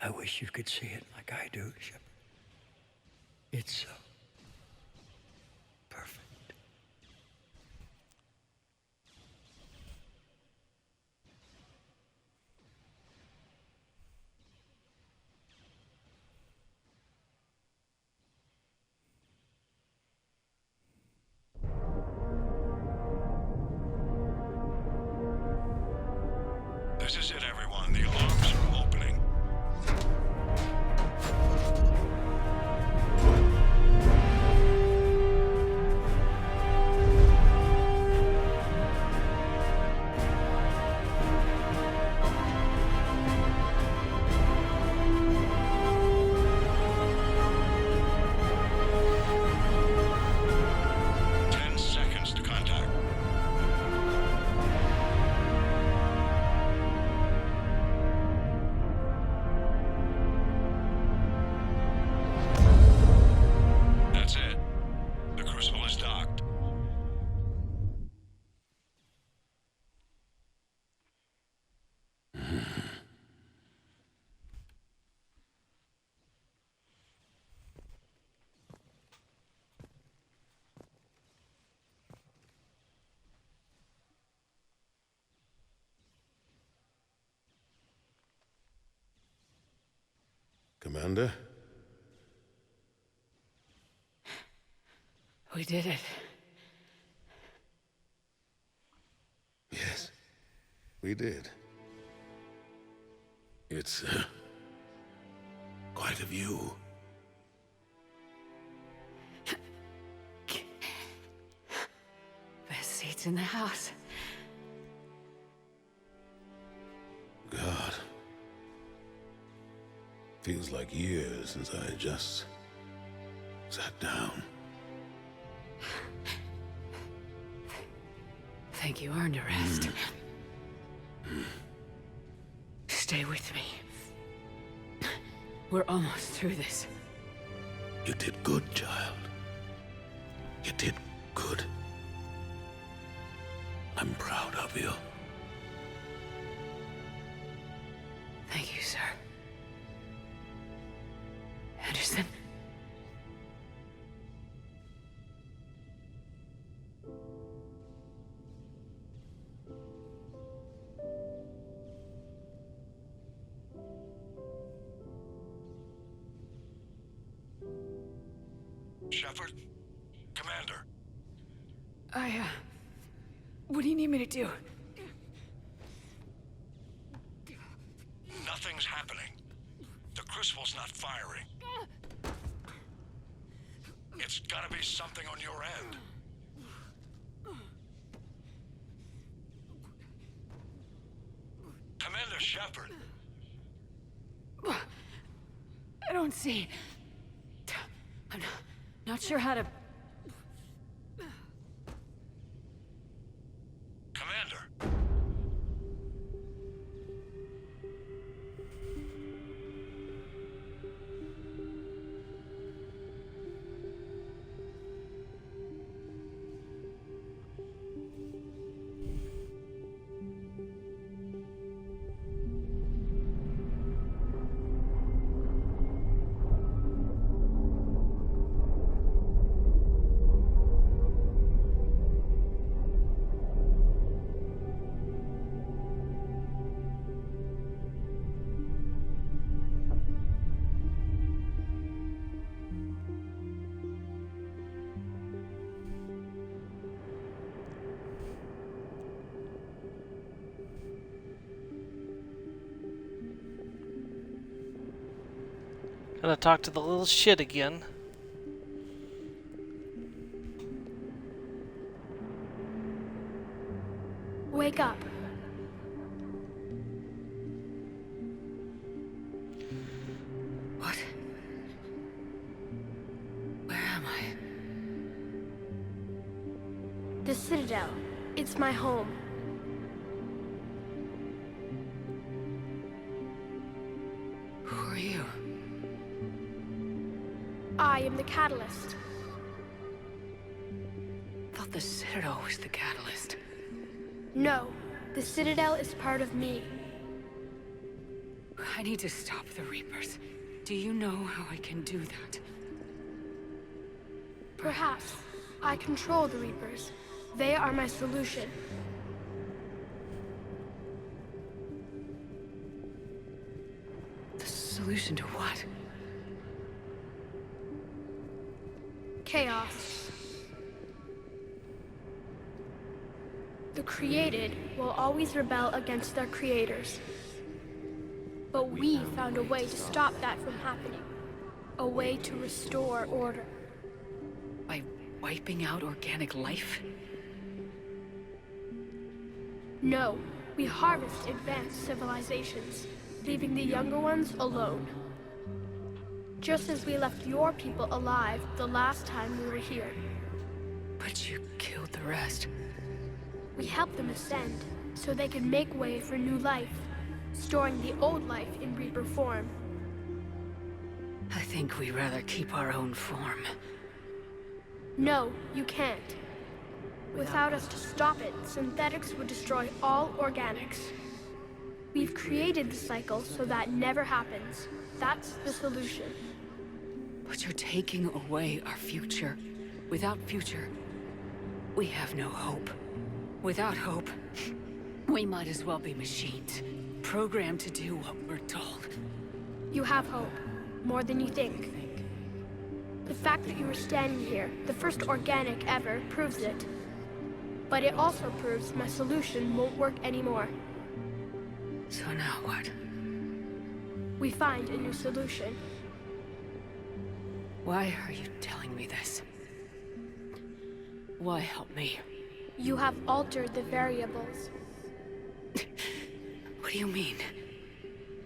I wish you could see it like I do, Shepard. It's so perfect. This is it, everyone. The alarms are opening. Commander? We did it. Yes, we did. It's, quite a view. Best seats in the house. God. Feels like years since I just sat down. Think you earned a rest. Stay with me. We're almost through this. You did good, child. You did good. I'm proud of you. Thank you, sir. Anderson? Shepard? Commander. What do you need me to do? Nothing's happening. The Crucible's not firing. It's gotta be something on your end. Commander Shepard. I don't see. I'm not sure how to... Commander. Gonna talk to the little shit again. Wake up. What? Where am I? The Citadel. It's my home. Who are you? I am the Catalyst. I thought the Citadel was the catalyst. No, the Citadel is part of me. I need to stop the Reapers. Do you know how I can do that? Perhaps. I control the Reapers. They are my solution. The solution to what? Chaos. The created will always rebel against their creators. But we found a way to stop that from happening. A way to restore order. By wiping out organic life? No, we harvest advanced civilizations, leaving the younger ones alone. Just as we left your people alive the last time we were here. But you killed the rest. We helped them ascend, so they could make way for new life, storing the old life in Reaper form. I think we'd rather keep our own form. No, you can't. Without us to stop it, synthetics would destroy all organics. We've created the cycle so that never happens. That's the solution. But you're taking away our future. Without future, we have no hope. Without hope, we might as well be machines, programmed to do what we're told. You have hope, more than you think. The fact that you are standing here, the first organic ever, proves it. But it also proves my solution won't work anymore. So now what? We find a new solution. Why are you telling me this? Why help me? You have altered the variables. What do you mean?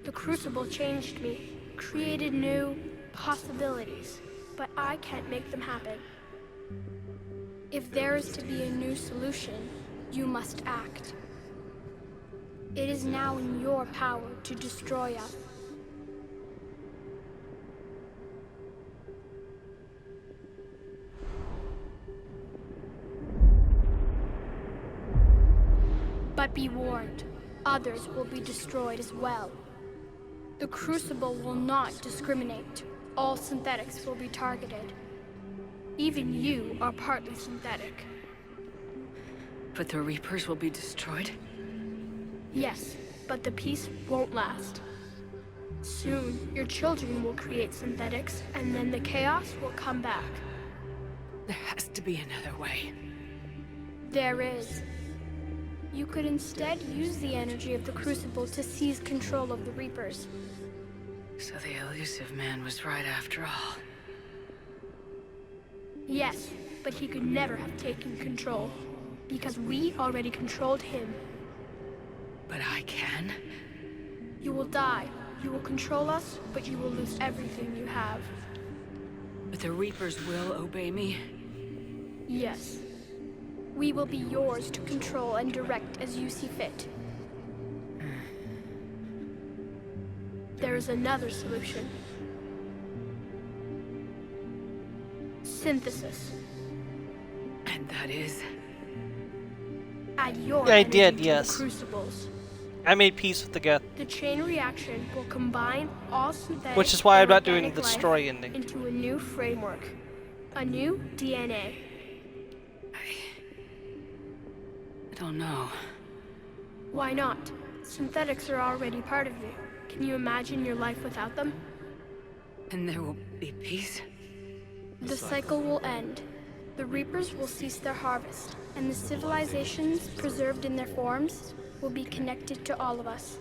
The Crucible changed me, created new possibilities, but I can't make them happen. If there is to be a new solution, you must act. It is now in your power to destroy us. But be warned, others will be destroyed as well. The Crucible will not discriminate. All synthetics will be targeted. Even you are partly synthetic. But the Reapers will be destroyed? Yes, but the peace won't last. Soon, your children will create synthetics, and then the chaos will come back. There has to be another way. There is. You could instead use the energy of the Crucible to seize control of the Reapers. So the elusive man was right after all. Yes, but he could never have taken control, because we already controlled him. But I can? You will die. You will control us, but you will lose everything you have. But the Reapers will obey me? Yes. We will be yours to control and direct as you see fit. There is another solution. Synthesis. And that is? Add your I energy did, to yes. the crucibles. I made peace with the Geth. The chain reaction will combine all synthetic Which is why I'm and not doing organic the life story ending. into a new framework. A new DNA. I don't know. Why not? Synthetics are already part of you. Can you imagine your life without them? And there will be peace? The cycle will end. The Reapers will cease their harvest, and the civilizations preserved in their forms will be connected to all of us.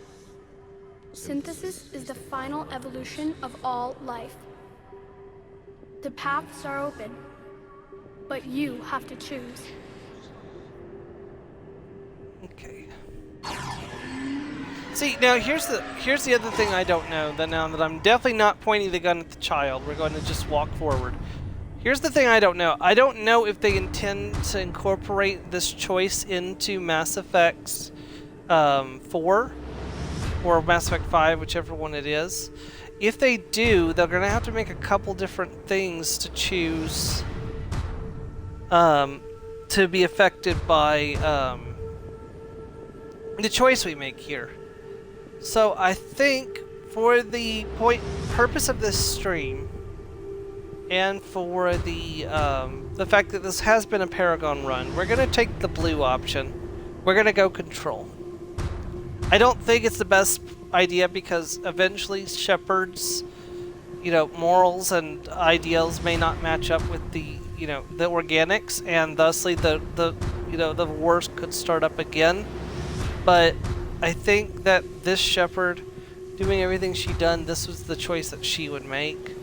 Synthesis is the final evolution of all life. The paths are open, but you have to choose. Okay. See, now here's the other thing I don't know. That now that I'm definitely not pointing the gun at the child, we're going to just walk forward. Here's the thing I don't know. I don't know if they intend to incorporate this choice into Mass Effect 4 or Mass Effect 5, whichever one it is. If they do, they're going to have to make a couple different things to choose to be affected by the choice we make here. So I think for the purpose of this stream, and for the fact that this has been a Paragon run, we're gonna take the blue option. We're gonna go control. I don't think it's the best idea because eventually Shepard's, morals and ideals may not match up with the, the organics, and thusly the wars could start up again. But I think that this Shepard, doing everything she done, this was the choice that she would make.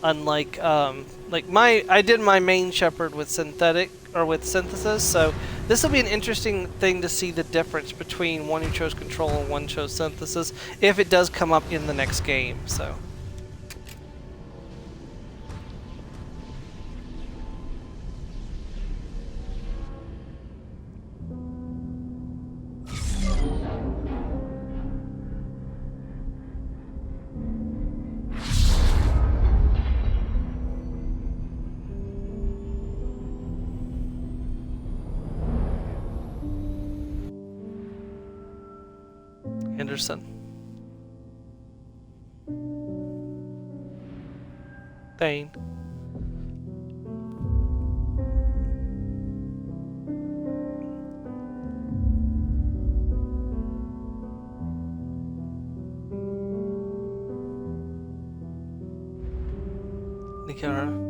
Unlike, I did my main Shepard with synthesis, so this will be an interesting thing to see the difference between one who chose control and one chose synthesis, if it does come up in the next game, so. Henderson. Thane. Nikara.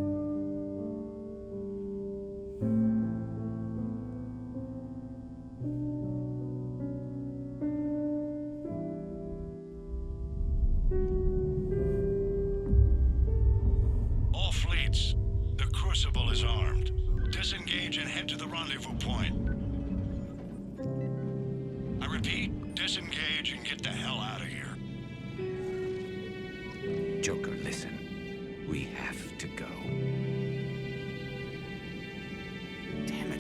All fleets, the Crucible is armed. Disengage and head to the rendezvous point. I repeat, disengage and get the hell out of here. Joker, listen. We have to go. Damn it.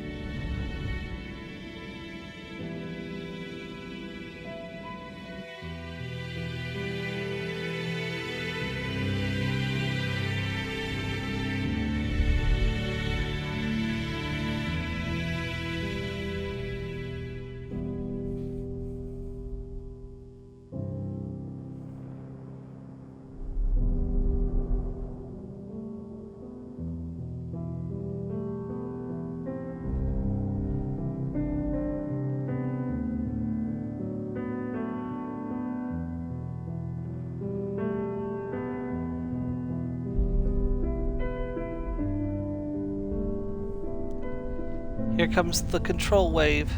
Here comes the control wave.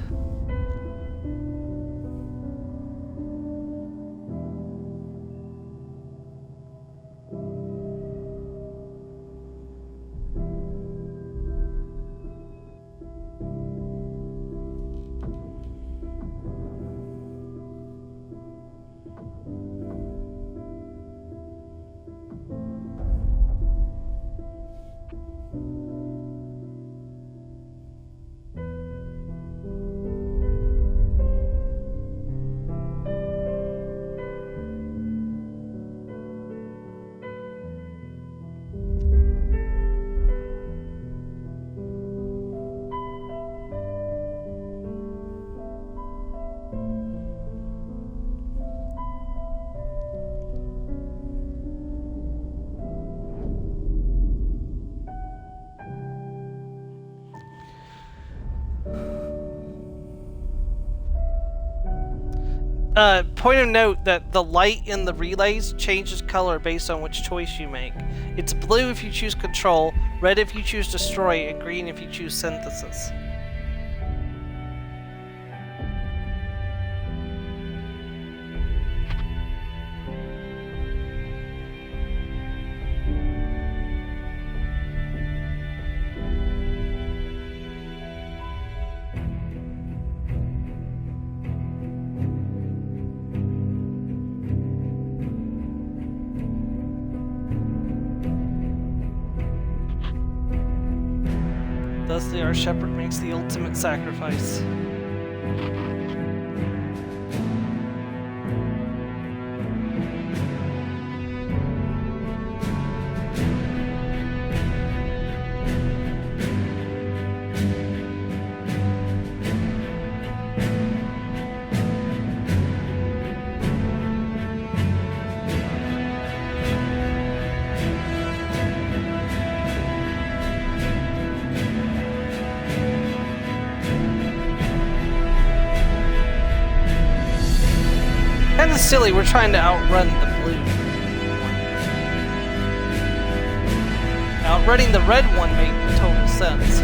Point of note that the light in the relays changes color based on which choice you make. It's blue if you choose control, red if you choose destroy, and green if you choose synthesis. Thusly, our Shepard makes the ultimate sacrifice. Kinda silly, we're trying to outrun the blue one. Outrunning the red one made total sense.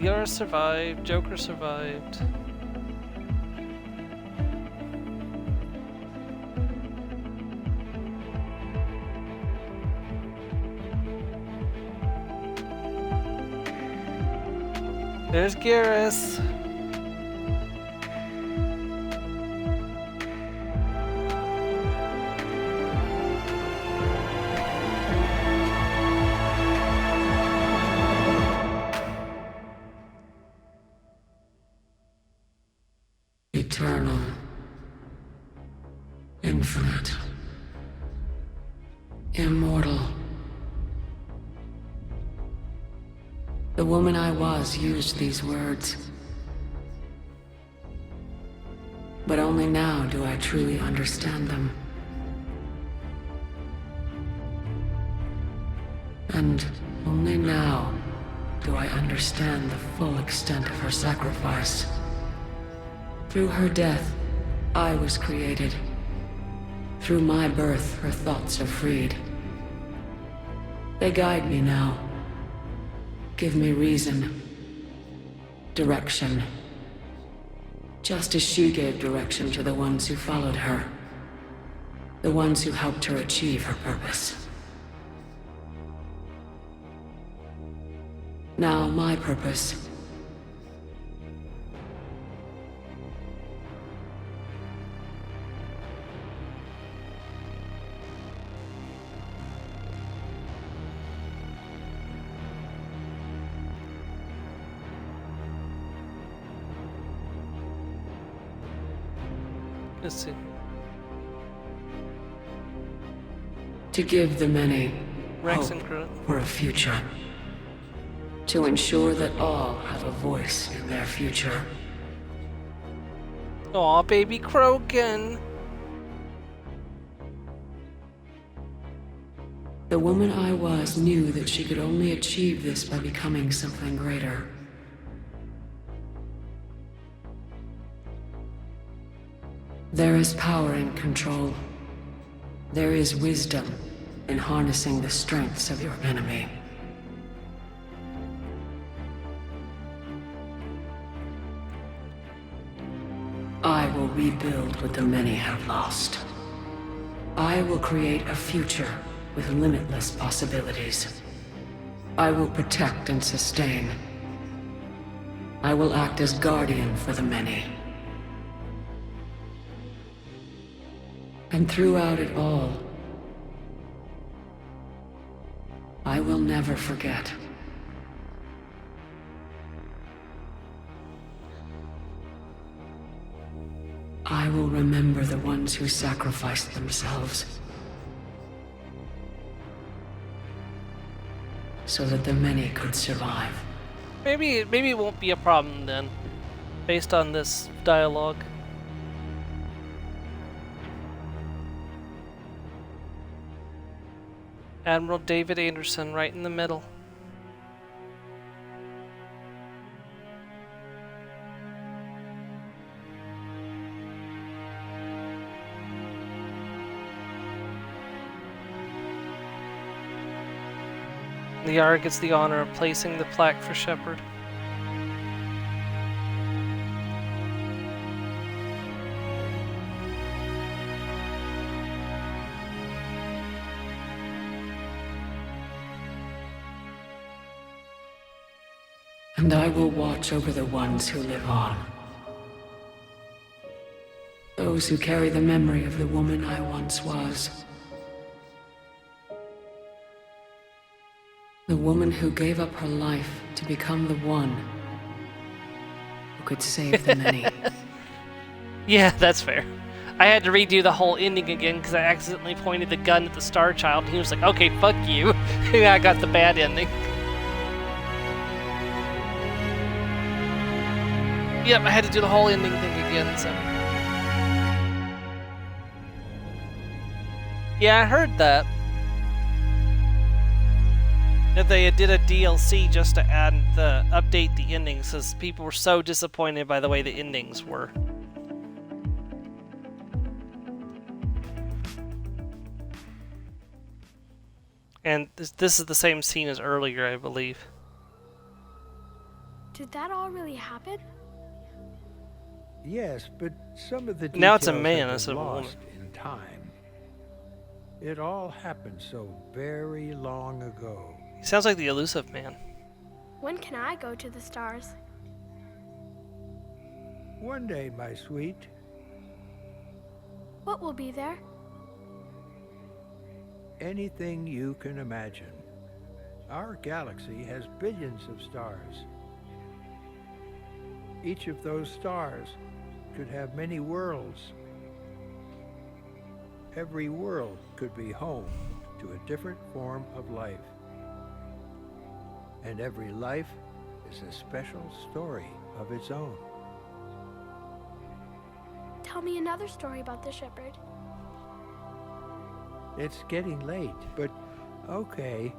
Yara survived, Joker survived. There's Garrus. Eternal. Infinite. Immortal. The woman I was used these words. But only now do I truly understand them. And only now do I understand the full extent of her sacrifice. Through her death, I was created. Through my birth, her thoughts are freed. They guide me now. Give me reason. Direction. Just as she gave direction to the ones who followed her. The ones who helped her achieve her purpose. Now my purpose. Let's see. To give the many Rex hope and Groot. for a future. To ensure that all have a voice in their future. Aw, baby Krogan. The woman I was knew that she could only achieve this by becoming something greater. There is power in control. There is wisdom in harnessing the strengths of your enemy. I will rebuild what the many have lost. I will create a future with limitless possibilities. I will protect and sustain. I will act as guardian for the many. And throughout it all, I will never forget. I will remember the ones who sacrificed themselves so that the many could survive. Maybe it won't be a problem then, based on this dialogue. Admiral David Anderson, right in the middle. The Yara gets the honor of placing the plaque for Shepard. And I will watch over the ones who live on. Those who carry the memory of the woman I once was. The woman who gave up her life to become the one who could save the many. Yeah, that's fair. I had to redo the whole ending again because I accidentally pointed the gun at the Star Child and he was like, okay, fuck you. I got the bad ending. Yep, I had to do the whole ending thing again, so... Yeah, I heard that. That they did a DLC just to update the endings, because people were so disappointed by the way the endings were. And this is the same scene as earlier, I believe. Did that all really happen? Yes, but some of the details Now it's a have man been instead of a woman. lost in time. It all happened so very long ago. He sounds like the elusive man. When can I go to the stars? One day, my sweet. What will be there? Anything you can imagine. Our galaxy has billions of stars. Each of those stars could have many worlds. Every world could be home to a different form of life. And every life is a special story of its own. Tell me another story about the Shepard. It's getting late, but okay.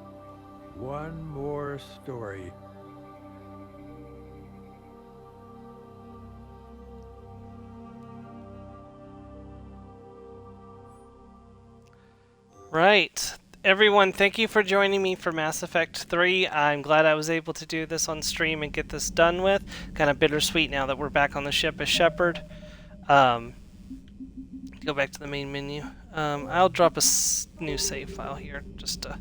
One more story. Right. Everyone, thank you for joining me for Mass Effect 3. I'm glad I was able to do this on stream and get this done with. Kind of bittersweet now that we're back on the ship as Shepard. Go back to the main menu. I'll drop a new save file here just to...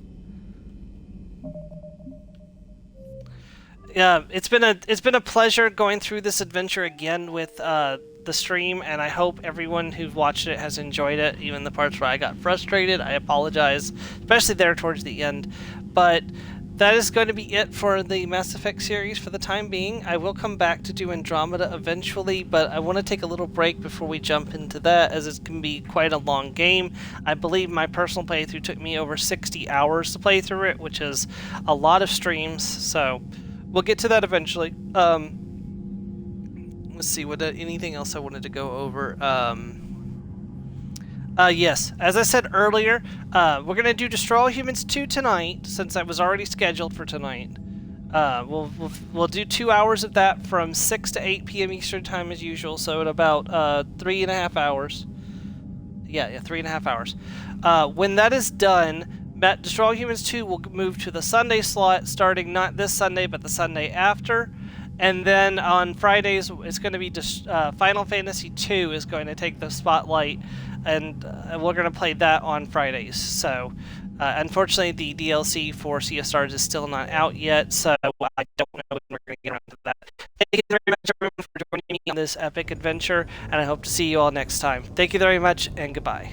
Yeah, it's been a pleasure going through this adventure again with the stream, and I hope everyone who's watched it has enjoyed it, even the parts where I got frustrated. I apologize, especially there towards the end. But that is going to be it for the Mass Effect series for the time being. I will come back to do Andromeda eventually, but I want to take a little break before we jump into that, as it can be quite a long game. I believe my personal playthrough took me over 60 hours to play through it, which is a lot of streams, so we'll get to that eventually. Let's see, what anything else I wanted to go over. Yes, as I said earlier, we're going to do Destroy All Humans 2 tonight, since that was already scheduled for tonight. We'll do 2 hours of that from 6 to 8 p.m. Eastern Time as usual, so in about 3.5 hours. Yeah, 3.5 hours. When that is done, Destroy All Humans 2 will move to the Sunday slot, starting not this Sunday, but the Sunday after. And then on Fridays, it's going to be Final Fantasy II is going to take the spotlight, and we're going to play that on Fridays. So, unfortunately, the DLC for Sea of Stars is still not out yet, so I don't know when we're going to get around to that. Thank you very much, everyone, for joining me on this epic adventure, and I hope to see you all next time. Thank you very much, and goodbye.